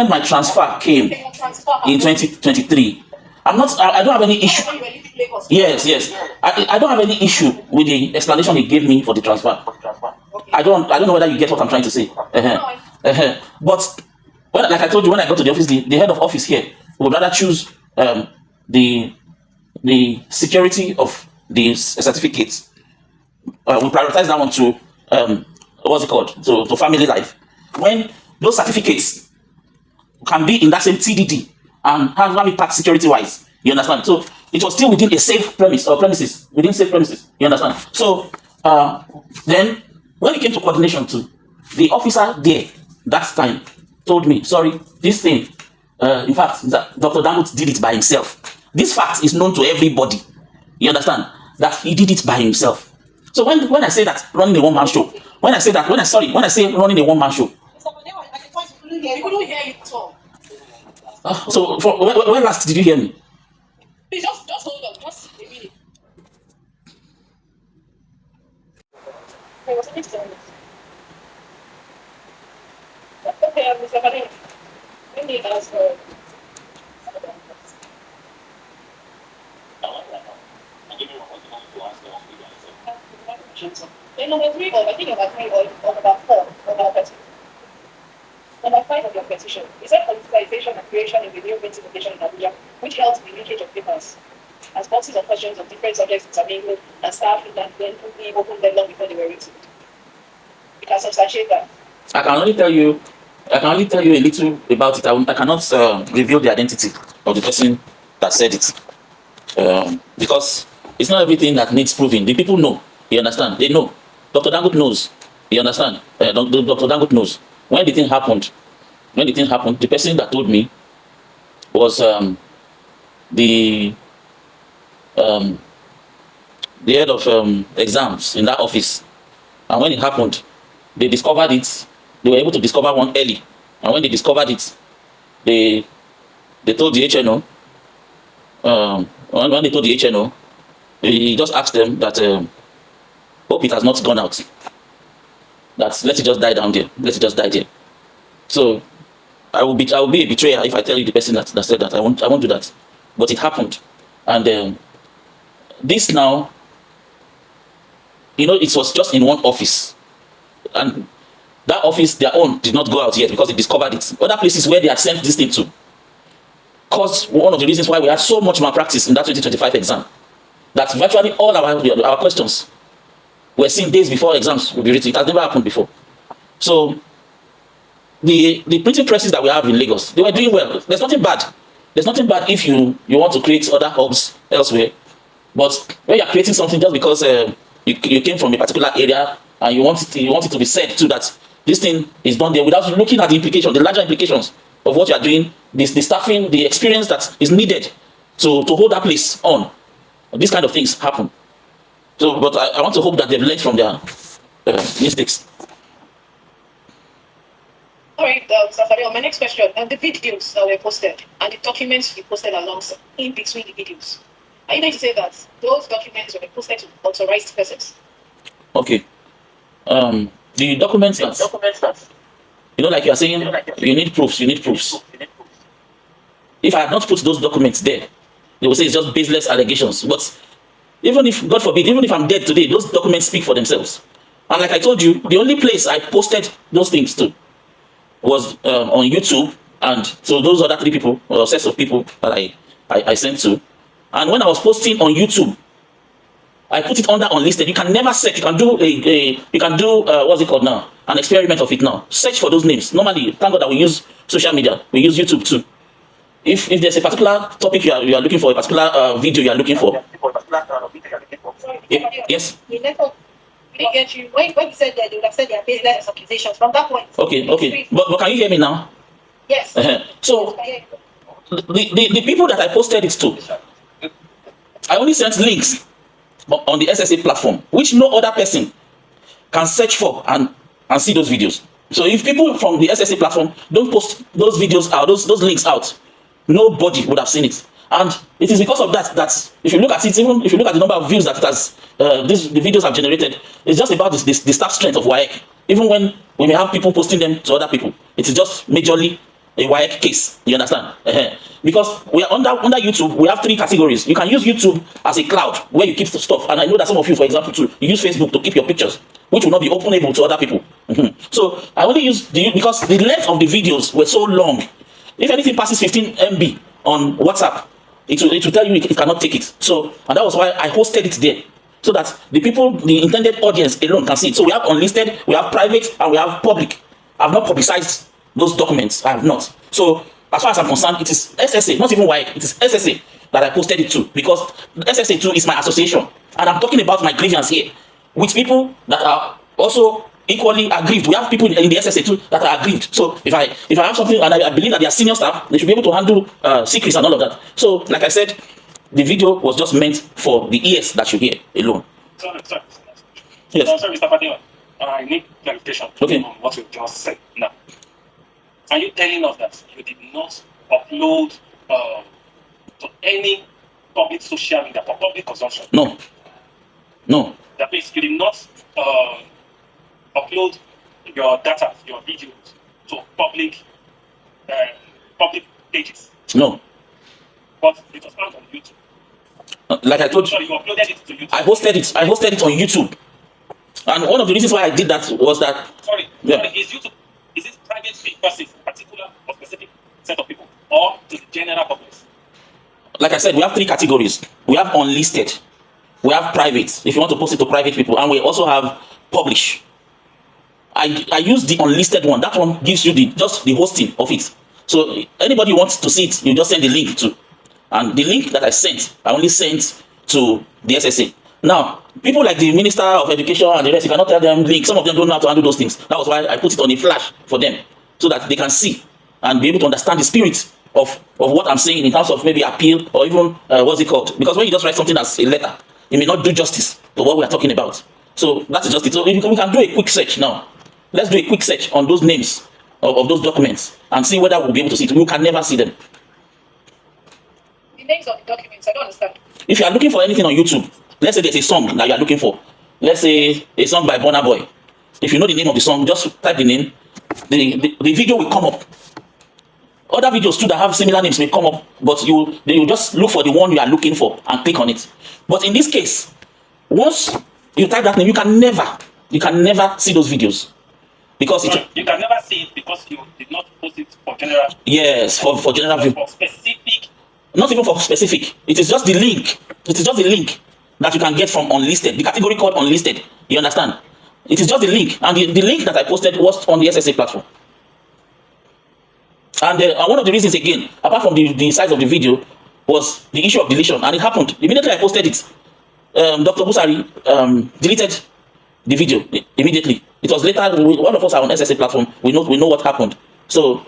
my transfer came in 2023, I don't have any issue. Yes. I don't have any issue with the explanation he gave me for the transfer. I don't know whether you get what I'm trying to say. But like I told you, when I go to the office, the head of office here would rather choose the security of the certificates. We prioritize that one to what's it called? To family life. When those certificates can be in that same TDD and have it packed security wise. You understand? So it was still within a safe premises, within safe premises. You understand? So then when it came to coordination too, the officer there that time told me, sorry, this thing, in fact, Dr. Dangut did it by himself. This fact is known to everybody. You understand? That he did it by himself. So when I say that running a one-man show, when I say running a one-man show. You couldn't hear you talk. So when last did you hear me? Please just hold on, just a minute. Okay, Mr. Kadin, let me ask number 3, or I think number 3 or number 4 on our petition. Number 5 of your petition is that politicization and creation in the new meeting location in Abuja, which helps the leakage of papers as boxes of questions of different subjects intermingled and staff and then quickly opened them long before they were written. You can substantiate that. I can only tell you a little about it. I cannot reveal the identity of the person that said it because it's not everything that needs proving. The people know. You understand? They know. Dr. Dangut knows. You understand? Dr. Dangut knows. When the thing happened, the person that told me was the head of exams in that office. And when it happened, they discovered it. They were able to discover one early. And when they discovered it, they told the HNO. When they told the HNO, he just asked them that hope it has not gone out. That let it just die down there. Let it just die there. So I will be a betrayer if I tell you the person that said that. I won't do that. But it happened. And this now, it was just in one office. And that office, their own, did not go out yet because they discovered it. Other places where they had sent this thing to caused one of the reasons why we had so much malpractice in that 2025 exam. That virtually all our questions were seen days before exams would be written. It has never happened before. So the printing presses that we have in Lagos, they were doing well. There's nothing bad. There's nothing bad if you want to create other hubs elsewhere. But when you're creating something just because you came from a particular area and you want it to be said too that this thing is done there without looking at the implications, the larger implications of what you are doing, the staffing, the experience that is needed to hold that place on. These kind of things happen. So, but I want to hope that they've learned from their mistakes. All right, Mr. Fadil, my next question. The videos that were posted and the documents you posted alongside in between the videos. Are you going to say that those documents were posted to authorized persons? Okay. The documents that like you are saying, you need proofs. If I had not put those documents there, they will say it's just baseless allegations. But even if, God forbid, even if I'm dead today, those documents speak for themselves. And like I told you, the only place I posted those things to was on YouTube, and so those other three people or sets of people that I sent to. And when I was posting on YouTube, I put it under unlisted. You can never search. You can do what's it called now? An experiment of it now. Search for those names. Normally, thank God that we use social media. We use YouTube too. If there's a particular topic you are looking for, a particular video you are looking for. Sorry, Yes. the network didn't get you. When you said that, they would have said their business accusations. From that point. Okay. But can you hear me now? Yes. So the people that I posted it to, I only sent links on the SSA platform, which no other person can search for and see those videos. So if people from the SSA platform don't post those videos out, those links out, nobody would have seen it. And it is because of that if you look at it, even if you look at the number of views that it has, the videos have generated, it's just about the staff strength of WAEC. Even when we may have people posting them to other people, it is just majorly a WAEC case. You understand? Because we are under YouTube, we have 3 categories. You can use YouTube as a cloud where you keep the stuff. And I know that some of you, for example, too, you use Facebook to keep your pictures, which will not be openable to other people. So I only use because the length of the videos were so long. If anything passes 15 MB on WhatsApp, it will tell you it cannot take it. So, and that was why I hosted it there, so that the people, the intended audience alone can see it. So we have unlisted, we have private, and we have public. I have not publicized those documents. I have not. So as far as I'm concerned, it is SSA, not even WAEC, it is SSA that I posted it to, because SSA 2 is my association, and I'm talking about my grievance here with people that are also equally aggrieved. We have people in the SSA 2 that are aggrieved. So if I have something and I believe that they are senior staff, they should be able to handle secrets and all of that. So like I said, the video was just meant for the ears that you hear alone. Sorry. Yes. Sorry, Mr. Fatima. I need clarification on what you just said now. Are you telling us that you did not upload to any public social media for public consumption? No. That means you did not upload your data, your videos to public pages. No. But it was found on YouTube. Like I told you, So you uploaded it to YouTube. I hosted it on YouTube. And one of the reasons why I did that was that Sorry, is YouTube, is it private versus particular or specific set of people, or to the general public? like I said, we have 3 categories. We have unlisted, we have private, if you want to post it to private people, and we also have publish. I use the unlisted one. That one gives you just the hosting of it. So anybody who wants to see it, you just send the link to. And the link that I sent, I only sent to the SSA. Now, people like the Minister of Education and the rest, you cannot tell them link. Some of them don't know how to handle those things. That was why I put it on a flash for them, so that they can see and be able to understand the spirit of what I'm saying in terms of maybe appeal or even what's it called. Because when you just write something as a letter, it may not do justice to what we are talking about. So that's just it. So we can do a quick search now. Let's do a quick search on those names of those documents and see whether we'll be able to see it. You can never see them. The names of the documents, I don't understand. If you are looking for anything on YouTube, let's say there's a song that you are looking for. Let's say a song by Burna Boy. If you know the name of the song, just type the name. The video will come up. Other videos too that have similar names may come up, but they will just look for the one you are looking for and click on it. But in this case, once you type that name, you can never see those videos. Because you can never see it because you did not post it for general. Yes, for general view. For specific. Not even for specific. It is just the link. It is just the link that you can get from unlisted. The category called unlisted. You understand? It is just the link. And the link that I posted was on the SSA platform. And one of the reasons, again, apart from the size of the video, was the issue of deletion. And it happened. Immediately I posted it, Dr. Busari deleted the video immediately. It was later, one of us are on SSA platform, we know what happened. So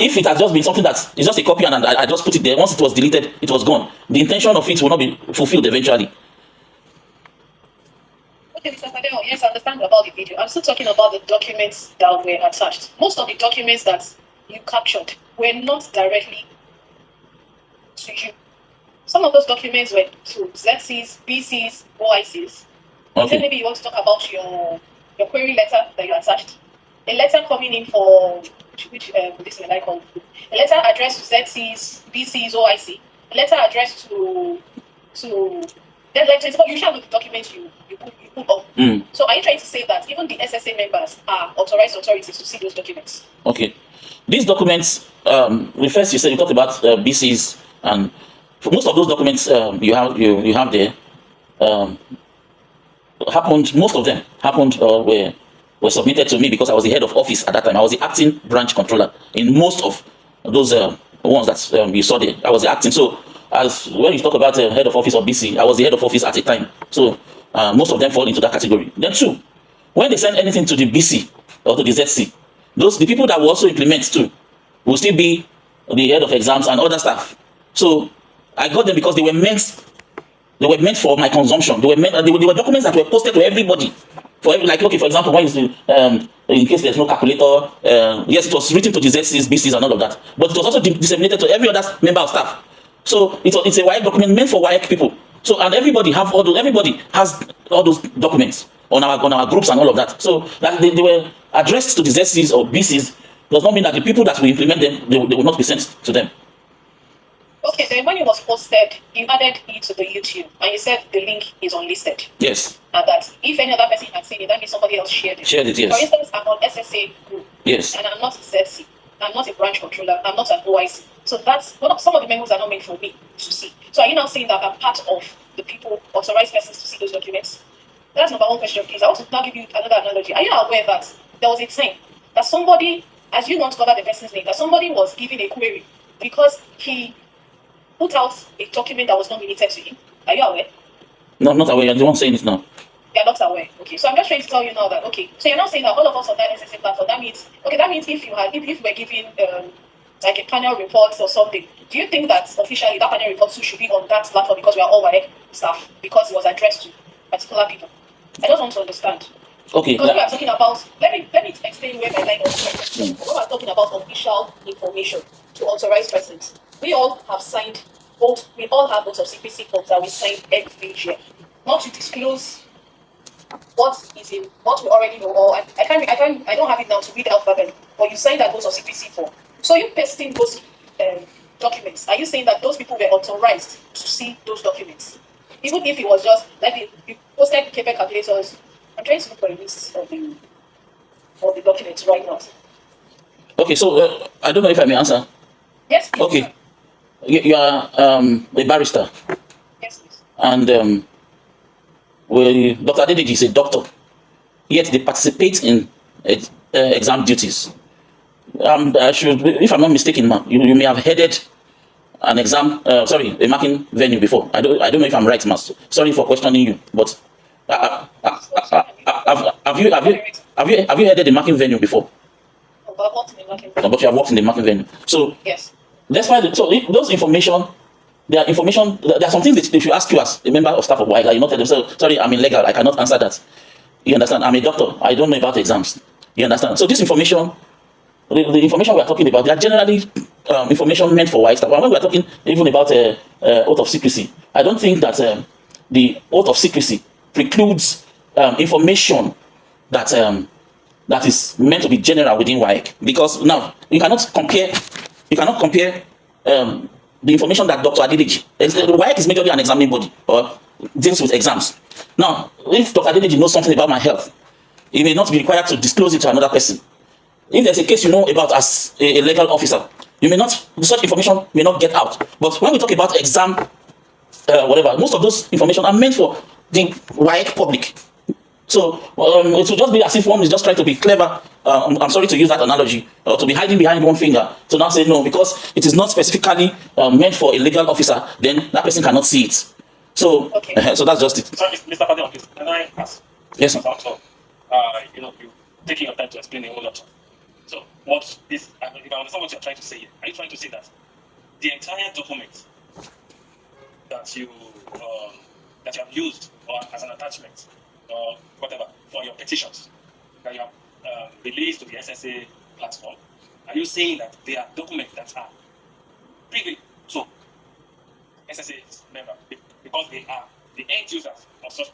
if it has just been something that is just a copy and I just put it there, once it was deleted, it was gone. The intention of it will not be fulfilled eventually. Okay, Mr. Fadeo, yes, I understand about the video. I'm still talking about the documents that were attached. Most of the documents that you captured were not directly to you. Some of those documents were to ZCs, BCs, OICs. Okay. Then maybe you want to talk about your query letter that you attached. A letter coming in for which this is I call a letter addressed to ZCs, BCs, OIC. letter addressed to then like you shall know the documents you put up. So are you trying to say that even the SSA members are authorized authorities to see those documents? Okay. These documents, first you said you talked about BCs, and for most of those documents you have there, happened. Most of them happened were submitted to me because I was the head of office at that time. I was the acting branch controller in most of those ones that you saw there. I was the acting. So as when you talk about head of office of BC, I was the head of office at a time. So most of them fall into that category. Then two, when they send anything to the BC or to the ZC, the people that will also implement too will still be the head of exams and other staff. So I got them because they were meant for my consumption. They were documents that were posted to everybody. Like, okay, for example, when in case there's no calculator, yes, it was written to the ZCs, BCs, and all of that. But it was also disseminated to every other member of staff. So it's a WAEC document meant for WAEC people. So and everybody has all those documents on our groups and all of that. So that they were addressed to the ZCs or BCs does not mean that the people that will implement them they will not be sent to them. Okay, then when it was posted, you added it to the YouTube, and you said the link is unlisted. Yes. And that if any other person had seen it, that means somebody else shared it. Shared it, yes. For instance, I'm on SSA group. Yes. And I'm not a ZC. I'm not a branch controller. I'm not an OIC. So that's some of the memos are not meant for me to see. So are you now saying that I'm part of the people, authorized persons to see those documents? That's number one question, please. I want to now give you another analogy. Are you aware that there was a time that somebody, as you want to cover the person's name, that somebody was given a query because he put out a document that was not related to him? Are you aware? No, I'm not aware. You're the one saying it now. You're not aware. Okay, so I'm just trying to tell you now that, okay, so you're not saying that all of us on that SSA platform, that means if you were given like a panel report or something, do you think that officially that panel report too should be on that platform because we are all WAEC staff, because it was addressed to particular people? I just want to understand. Okay. Because we are talking about, let me explain where my line of question is. When we're talking about official information to authorized persons, we all have votes of secrecy forms that we sign every year, not to disclose what we already know. Or I don't have it now to read out verbally, but you signed that vote of secrecy form. So you pasting those documents. Are you saying that those people were authorized to see those documents, even if it was just like you posted KPI calculators? I'm trying to look for a list of the documents right now. Okay, so I don't know if I may answer. Yes, please. Okay. You are a barrister. Yes, please. And Dr. Adedeji is a doctor. Yet they participate in exam duties. If I'm not mistaken, ma'am, you may have headed an exam, a marking venue before. I don't know if I'm right, ma'am. Sorry for questioning you, but have you headed the marking venue before? No, but I've worked in the marking No, but you have worked in the marking venue. So yes. That's why. Those information, there are some things that they should ask you as a member of staff of WAEC. Like, you not tell them, sorry, I'm illegal. I cannot answer that. You understand? I'm a doctor. I don't know about exams. You understand? So this information, the information we are talking about, they are generally information meant for WAEC staff. And when we are talking even about oath of secrecy, I don't think that the oath of secrecy precludes information that is meant to be general within WAEC. Because now you cannot compare the information that Dr. Adedeji, WAEC is majorly an examining body or deals with exams. Now, if Dr. Adedeji knows something about my health, he may not be required to disclose it to another person. If there's a case you know about as a legal officer, such information may not get out. But when we talk about exam, most of those information are meant for the WAEC public. So it will just be as if one is just trying to be clever. I'm sorry to use that analogy, to be hiding behind one finger, to now say no, because it is not specifically meant for a legal officer, then that person cannot see it. So, okay. So that's just it. Sorry, Mr. Fadil, please, can I ask? Yes, sir. About, you taking your time to explain a whole lot. So, what is, if I understand what you're trying to say here, are you trying to say that the entire document that you have used or as an attachment or whatever for your petitions that you have released to the SSA platform, are you saying that they are documents that are privy to SSA member because they are the end users of such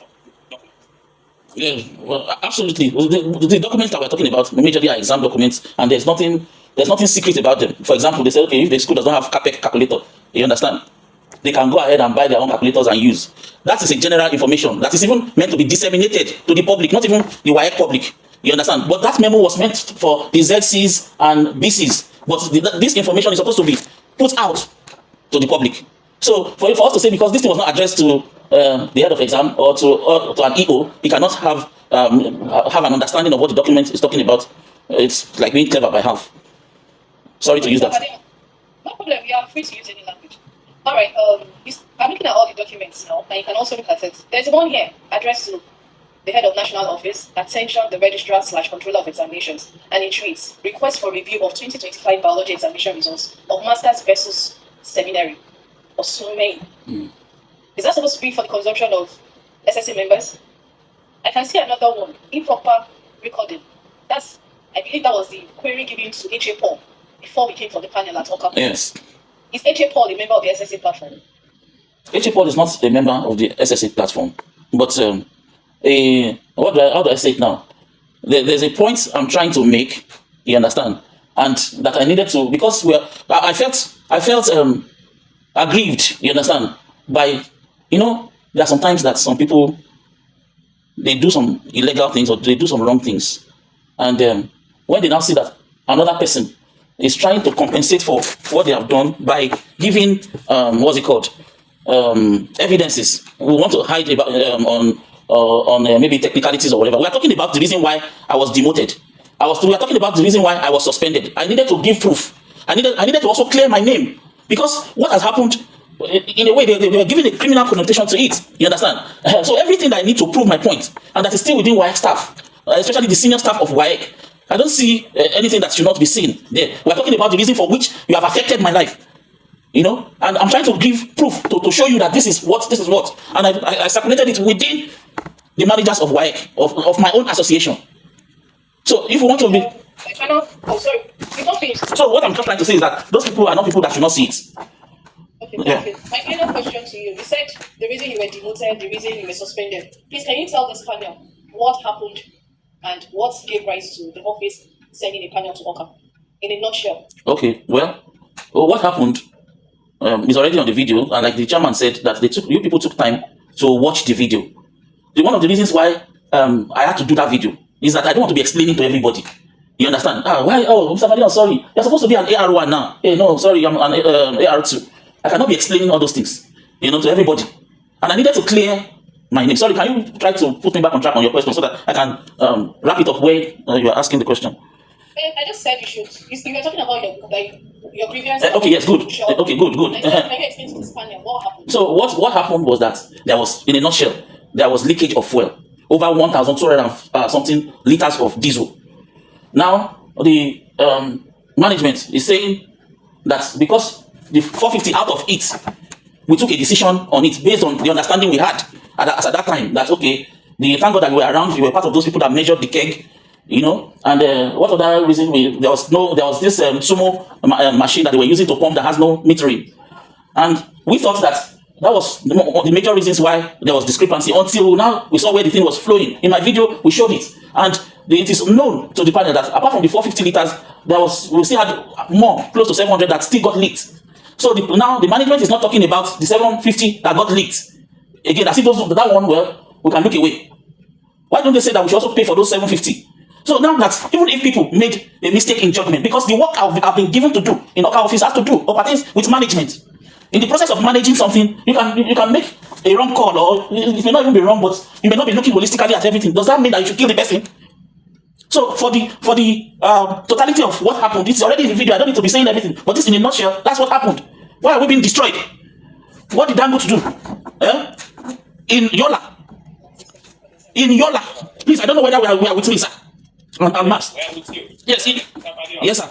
documents? Yeah, well, absolutely. The documents that we're talking about majorly are exam documents, and there's nothing secret about them. For example, they say, okay, if the school does not have CAPEC calculator, you understand? they can go ahead and buy their own calculators and use. That is a general information that is even meant to be disseminated to the public, not even the WAEC public. You understand? But that memo was meant for the ZCs and BCs. But this information is supposed to be put out to the public. So for us to say, because this thing was not addressed to the head of exam or to an EO, he cannot have an understanding of what the document is talking about. It's like being clever by half. Sorry to use that. No problem. You are free to use any language. All right. I'm looking at all the documents now, and you can also look at it. There's one here addressed to the head of national office, attention the registrar/controller of examinations, and it reads: request for review of 2025 biology examination results of masters versus seminary or SUME. Is that supposed to be for the consumption of SSA members? I can see another one, improper recording. I believe that was the query given to H.A. Paul before we came for the panel at Oka. Yes. Is H.A. Paul a member of the SSA platform? H.A. Paul is not a member of the SSA platform, but how do I say it now? There's a point I'm trying to make, you understand, and that I needed to, because I felt aggrieved, you understand, by, there are sometimes that some people, they do some illegal things or they do some wrong things, and when they now see that another person is trying to compensate for what they have done by giving evidences, we want to hide about on maybe technicalities or whatever. We are talking about the reason why I was demoted. We are talking about the reason why I was suspended. I needed to give proof. I needed to also clear my name, because what has happened, in a way, they were giving a criminal connotation to it. You understand? So everything that I need to prove my point, and that is still within WAEC staff, especially the senior staff of WAEC, I don't see anything that should not be seen there. We are talking about the reason for which you have affected my life. And I'm trying to give proof to show you that this is what, and I circulated it within the managers of WAEC, of my own association. So if you want to be... So what I'm just trying to say is that those people are not people that should not see it. Okay, thank you. My final question to you. You said the reason you were demoted, the reason you were suspended. Please, can you tell this panel what happened and what gave rise to the office sending a panel to Oka? In a nutshell. Okay, well, what happened is already on the video, and like the chairman said, that you people took time to watch the video. One of the reasons why I had to do that video is that I don't want to be explaining to everybody. You understand? Why? Oh, Mr. Madian, sorry. You're supposed to be an AR1 now. Hey, no, sorry, I'm an AR2. I cannot be explaining all those things, to everybody. And I needed to clear my name. Sorry, can you try to put me back on track on your question so that I can wrap it up where you are asking the question? I just said you should. You were talking about your previous... okay, yes, good. Okay, good. Can you explain to this panel what happened? So what happened was that there was, in a nutshell, there was leakage of fuel. Over 1,200 and something liters of diesel. Now, the management is saying that because the 450 out of it, we took a decision on it based on the understanding we had at that time. That, okay, thank God that we were around, we were part of those people that measured the keg, and what other reason there was this sumo machine that they were using to pump that has no metering. And we thought that was the major reasons why there was discrepancy, until now we saw where the thing was flowing. In my video, we showed it. And it is known to the panel that apart from the 450 liters, we still had more, close to 700 that still got leaked. So now the management is not talking about the 750 that got leaked. Again, as if that one, well, we can look away. Why don't they say that we should also pay for those 750? So now that even if people made a mistake in judgment, because the work I've been given to do in Oka office has to do or pertains with management. In the process of managing something, you can make a wrong call, or it may not even be wrong, but you may not be looking holistically at everything. Does that mean that you should kill the person? So for the totality of what happened, it's already in the video. I don't need to be saying everything, but this in a nutshell, that's what happened. Why are we being destroyed? What did Dangut do? In Yola. Please, I don't know whether we are with me, sir. I'm masked. We are with you. Yes, yes, sir.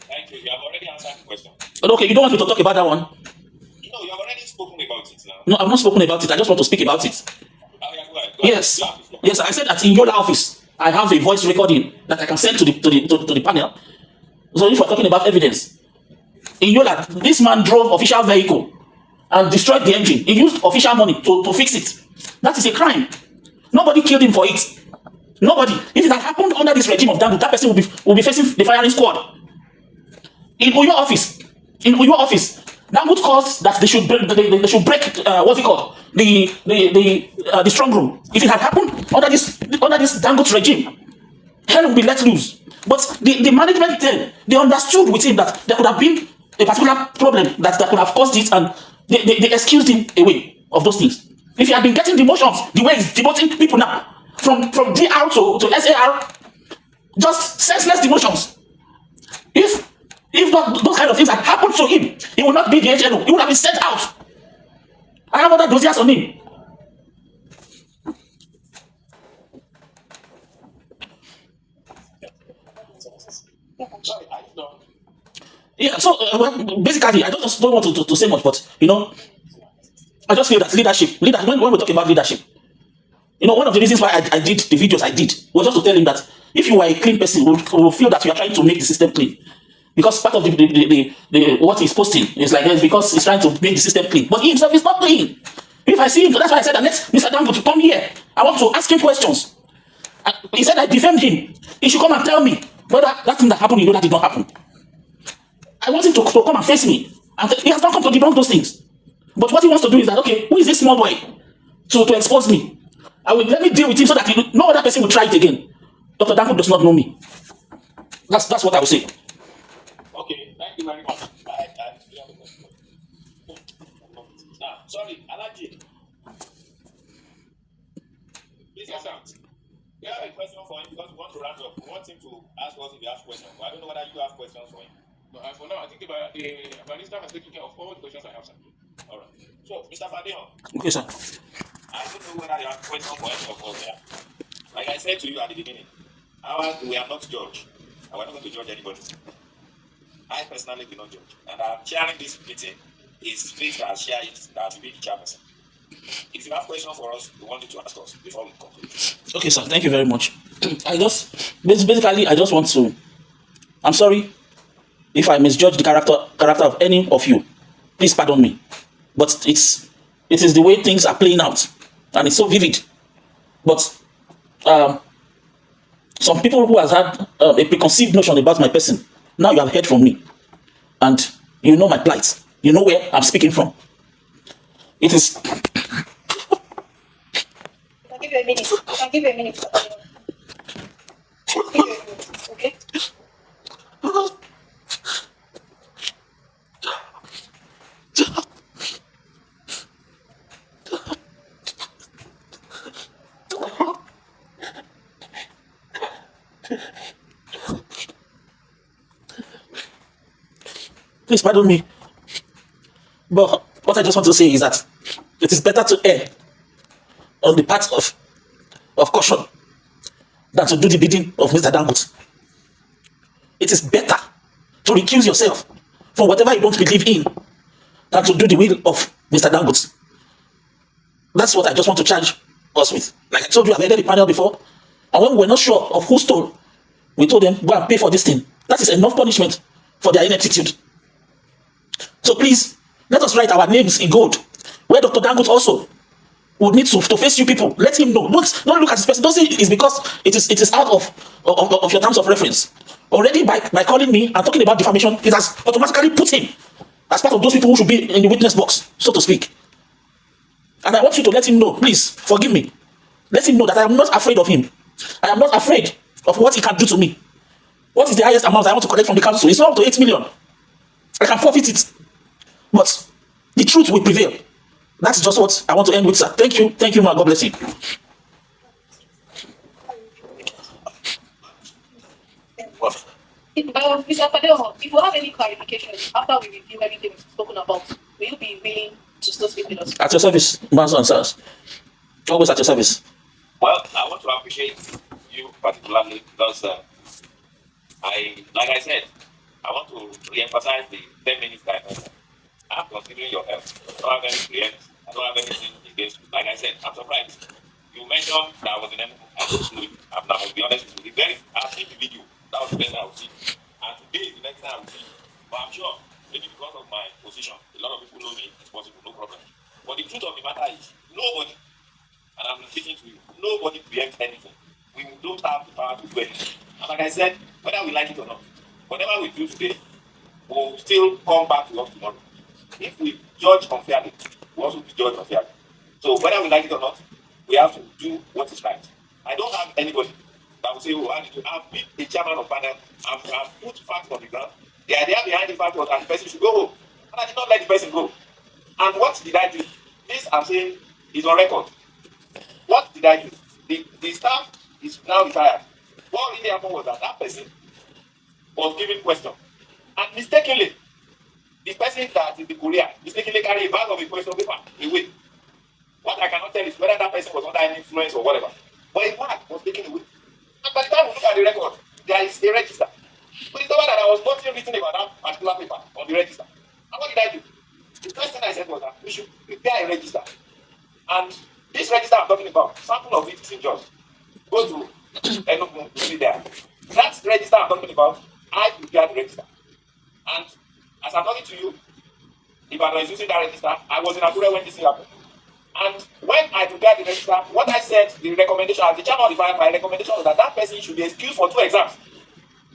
Thank you. You have already answered the question. Okay, you don't want me to talk about that one? No, you have already spoken about it now. No, I've not spoken about it. I just want to speak about it. Yes. Yes, I said that in Yola office, I have a voice recording that I can send to the panel. So if we're talking about evidence, in Yola, this man drove official vehicle and destroyed the engine. He used official money to fix it. That is a crime. Nobody killed him for it. Nobody. If it had happened under this regime of Dangut, that person will be facing the firing squad. In Uyo office, Dangut calls that they should break what's it called, the strong room. If it had happened under this Dangut regime, hell will be let loose. But the management then, they understood with him that there could have been a particular problem that could have caused it, and they excused him away of those things. If he had been getting demotions the way he's demoting people now, from DR to SAR, just senseless demotions. If those kind of things had happened to him, he would not be the HNO. He would have been sent out. I have other dossiers on him. Sorry, I know. Yeah, so well, basically, I just don't want to say much, but I just feel that when we talk about leadership, one of the reasons why I did the videos I did was just to tell him that if you are a clean person, we will feel that you are trying to make the system clean. Because part of the what he's posting is like it's because he's trying to make the system clean. But he himself is not clean. If I see him, that's why I said that let Mr. Dangut to come here. I want to ask him questions. He said I defend him. He should come and tell me whether that thing that happened, that did not happen. I want him to come and face me. And he has not come to debunk those things. But what he wants to do is that, okay, who is this small boy to expose me? Let me deal with him so that no other person will try it again. Dr. Dangut does not know me. That's what I will say. Okay, thank you very much. Now, sorry, Alaji. Please, Yes, sir. we have a question for him because we want to round up. We want him to ask us if he has questions. But I don't know whether you have questions for him. No, as for now, I think the barrister has taken care of all the questions I have, sir. All right. So, Mr. Fadeon, Okay, sir. I don't know whether you have questions for any of us here. Like I said to you at the beginning, we are not judged, and we're not going to judge anybody. I personally will not judge, and I'm chairing this meeting. His face that share it that will be the chairperson. If you have questions for us, we want you to ask us before we conclude. Okay, sir. Thank you very much. I just want to. I'm sorry if I misjudge the character of any of you. Please pardon me. But it is the way things are playing out, and it's so vivid. But some people who has had a preconceived notion about my person, now you have heard from me, and you know my plight. You know where I'm speaking from. It is. I'll give you a minute. I'll give you a minute. I'll give you a minute, okay? Please pardon me. But what I just want to say is that it is better to err on the part of caution than to do the bidding of Mr. Dangut. It is better to recuse yourself from whatever you don't believe in than to do the will of Mr. Dangut. That's what I just want to charge us with. Like I told you, I've headed the panel before, and when we were not sure of who stole, we told them, go and pay for this thing. That is enough punishment for their ineptitude. So please, let us write our names in gold, where Dr. Dangut also would need to face you people. Let him know. Don't look at this person. Don't say it's because it is out of your terms of reference. Already by calling me and talking about defamation, it has automatically put him as part of those people who should be in the witness box, so to speak. And I want you to let him know, please, forgive me. Let him know that I am not afraid of him. I am not afraid of what he can do to me. What is the highest amount I want to collect from the council? It's not up to 8 million. I can forfeit it. But the truth will prevail. That's just what I want to end with, sir. Thank you, ma. God bless you. Mr. Fadeo, if you have any clarification after we review everything we've spoken about, will you be willing to still speak with us? At your service, ma'am and sirs. Always at your service. Well, I want to appreciate you particularly because, like I said, I want to re-emphasize the 10 minutes that I'm considering your help. I don't have any preempt. I don't have anything against you. Like I said, I'm surprised. You mentioned that I was in Enugu. I don't know you. I'm going to be honest with you. I've seen the video. That was the best I would see. And today is the next time I will see you. But I'm sure, maybe because of my position, a lot of people know me. It's possible, no problem. But the truth of the matter is, nobody, and I'm speaking to you, nobody preempts anything. We don't have the power to do anything. And like I said, whether we like it or not, whatever we do today, we'll still come back to us tomorrow. if we judge unfairly, we also be judged unfairly. So whether we like it or not, we have to do what is right. I don't have anybody that will say, oh, I've been the chairman of panel, I've put facts on the ground. The idea behind the fact was that the person should go home. And I did not let the person go. And what did I do? This I'm saying is on record. What did I do? The staff is now retired. What really happened was that that person was given question. And mistakenly, the person that is the courier mistakenly carried a bag of a question paper away. What I cannot tell is whether that person was under any influence or whatever. But a bag was taken away. And by the time we look at the record, there is a register. We discovered that there was nothing written about that particular paper on the register. And what did I do? The first thing I said was that we should prepare a register. And this register I'm talking about, sample of it is in Jos. Go to Enugu, you see there. That register I'm talking about, I prepared the register. And as I'm talking to you, if I was using that register, I was in Akure when this thing happened. And when I prepared the register, what I said, the recommendation, as the chairman of my recommendation was that that person should be excused for 2 exams.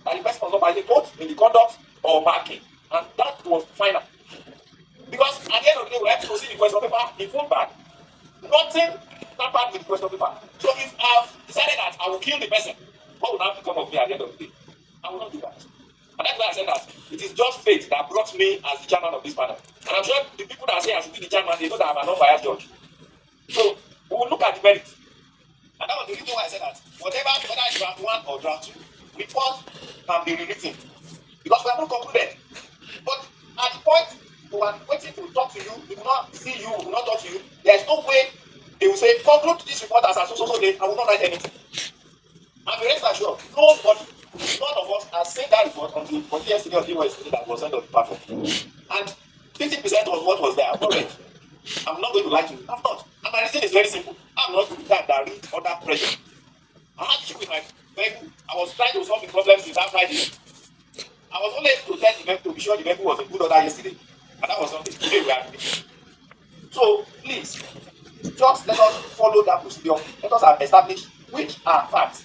That the person was not participating both in the conduct or marking. And that was final. Because at the end of the day, we have to proceed the question paper in full back. Nothing tampered with the question paper. So if I've decided that I will kill the person, what will have to come of me at the end of the day? I will not do that. And that's why I said that it is just fate that brought me as the chairman of this panel. And I'm sure the people that say I should be the chairman, they know that I'm an unbiased judge. So we will look at the merit. And that was the reason why I said that whether it's draft 1 or draft 2, report can be rewritten. Because we have not concluded. But at the point we are waiting to talk to you, we will not see you, we will not talk to you. There is no way they will say, conclude this report as a so date, I will not write anything. And the rest assured, nobody, none of us has seen that report until yesterday or the day yesterday that was sent on the platform. And 50% of what was there, I've not read. I'm not going to lie to you. I'm not. And my reason is very simple. I'm not the type that read under pressure. I had issue with my vehicle. I was trying to solve the problem since that Friday. I was only able to tell the vehicle to be sure the vehicle was in good order yesterday. And that was something. Today we are finished. So please, just let us follow that procedure. Let us establish which are facts.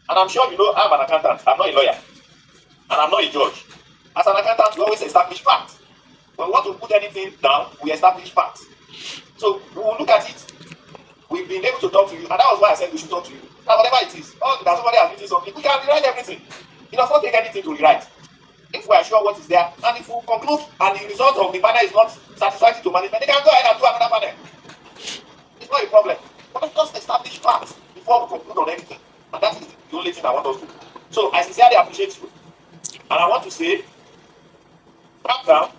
And I'm sure you know I'm an accountant. I'm not a lawyer. And I'm not a judge. As an accountant, we always establish facts. When we want to put anything down, we establish facts. So we will look at it. We've been able to talk to you, and that was why I said we should talk to you. Now, whatever it is, that somebody has written something, we can rewrite everything. It does not take anything to rewrite. If we are sure what is there, and if we conclude and the result of the panel is not satisfactory to management, they can go ahead and do another panel. It's not a problem. But let's just establish facts before we conclude on anything. And that is the only thing I want us to do. So I sincerely appreciate you. And I want to say, calm down.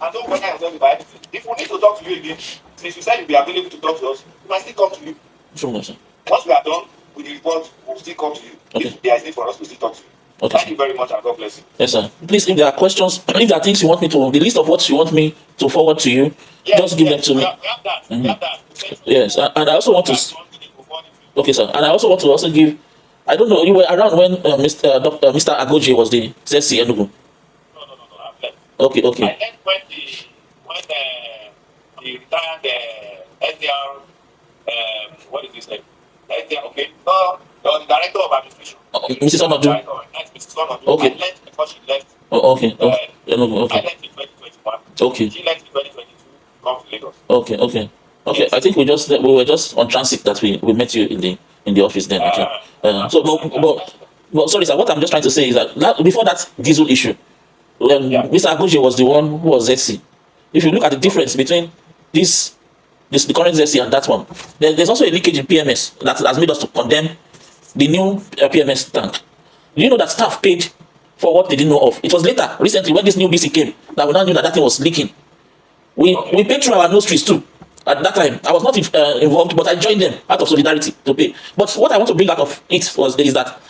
And don't bother yourself about anything. If we need to talk to you again, since you said you'll be available to talk to us, we might still come to you. Sure, sir. Once we are done with the report, we'll still come to you. Okay. If there is need for us to still talk to you. Okay. Thank you very much and God bless you. Yes, sir. Please, if there are questions, if there are things you want me to, the list of what you want me to forward to you, just give them to me. We have that. We have that. Yes, and I also want to. Okay, sir. And I also want to also give. I don't know. You were around when Mr. Agoje was the ZC Enugu. No. I've left. Okay. I left when the retired SDR, what is this name? SDR, okay. No, the director of administration. Mrs. Onadu. Mrs. Onadu. Okay. I left before she left. Okay. Okay. Okay. I left in 2021. Okay. She left in 2022. Come to Lagos. Okay. Yes. I think we were just on transit that we met you in the office then. Okay. But sorry, sir. What I'm just trying to say is that before that diesel issue, Mr. Agoje was the one who was ZC. If you look at the difference between the current ZC and that one, there's also a leakage in PMS that has made us to condemn the new PMS tank. Do you know that staff paid for what they didn't know of? It was later, recently, when this new BC came, that we now knew that thing was leaking. We paid through our notaries too. At that time, I was not involved, but I joined them out of solidarity to pay. But what I want to bring out of it is that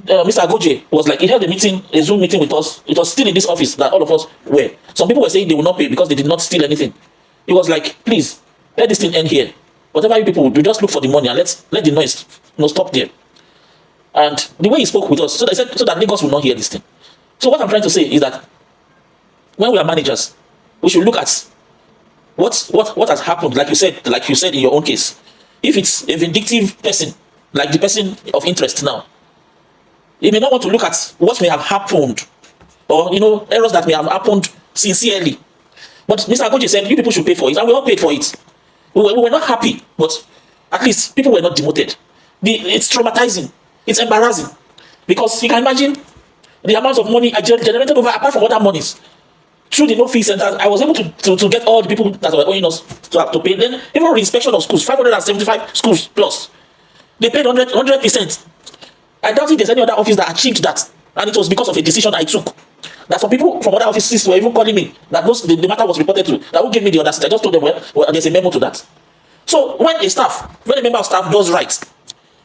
Mr. Agoje was like, he held a Zoom meeting with us. It was still in this office that all of us were. Some people were saying they will not pay because they did not steal anything. He was like, please, let this thing end here. Whatever you people will do, just look for the money and let the noise stop there. And the way he spoke with us, so that Lagos will not hear this thing. So what I'm trying to say is that when we are managers, we should look at what has happened, like you said in your own case. If it's a vindictive person, like the person of interest now, you may not want to look at what may have happened, or errors that may have happened sincerely. But Mr. Agoji said, you people should pay for it, and we all paid for it. We were not happy, but at least people were not demoted. It's traumatizing. It's embarrassing. Because you can imagine the amount of money I generated over, apart from other monies. Through the no fee centers, I was able to get all the people that were owing us to have to pay. Then, even re-inspection of schools, 575 schools plus. They paid 100%. I doubt if there's any other office that achieved that. And it was because of a decision I took. That some people from other offices were even calling me, that the matter was reported to, that would give me the audacity. I just told them, well, there's a memo to that. So when a member of staff does right,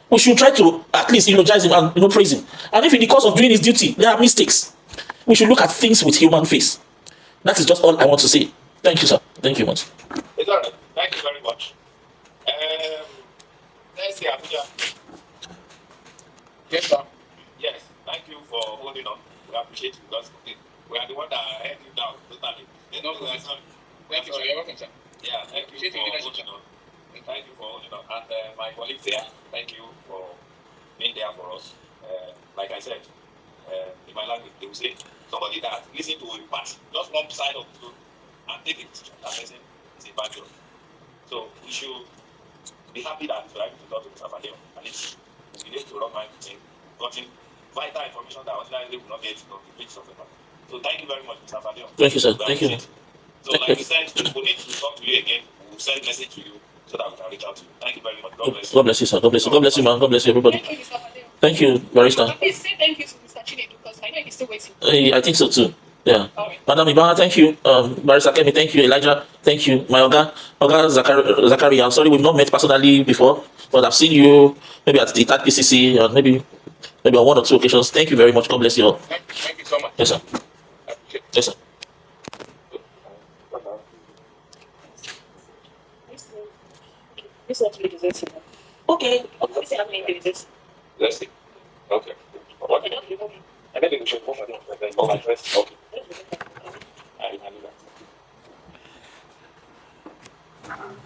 we should try to at least eulogize him and praise him. And if in the course of doing his duty, there are mistakes, we should look at things with human face. That is just all I want to say. Thank you, sir. Thank you much. It's all right. Thank you very much. Let's see, Abuja. Yes, sir. Yes, thank you for holding on. We appreciate you because we are the one that held you down totally. No problem. Thank you, sir. You're welcome, sir. Yeah, thank you for holding on. Thank you for holding on. And my colleagues there, thank you for being there for us. Like I said, in my language, they will say somebody that listen to a part, just one side of the story, and take it that person is a bad job. So we should be happy that we are able to talk to Mr. Fadeo. At least we need to run my thing, gotten vital information that ordinarily will not get on the pages of the paper. So thank you very much, Mr. Fadeo. Thank you, sir. Thank you. So like we said, we need to talk to you again. We will send a message to you so that we can reach out to you. Thank you very much. God bless you. God bless you, sir. God bless you. God bless you, man. God bless you, everybody. Thank you, Mr. Fadeo. Thank you, Barrister. Please say thank you to Mr. Chinedu because I know he's still waiting. I think so too. Yeah. Alright. Madam Ibaha, thank you. Barrister Kemi, thank you. Elijah, thank you. My Oga Zachary, I'm sorry we've not met personally before, but I've seen you maybe at the third PCC or maybe on one or two occasions. Thank you very much. God bless you all. Thank you so much. Yes, sir. I appreciate it. Yes, sir. This one to be desert. Okay. Let's see how many days. Let's see. Okay. Okay, don't remove me. I maybe we should move on. Okay. First. Okay. I will handle that.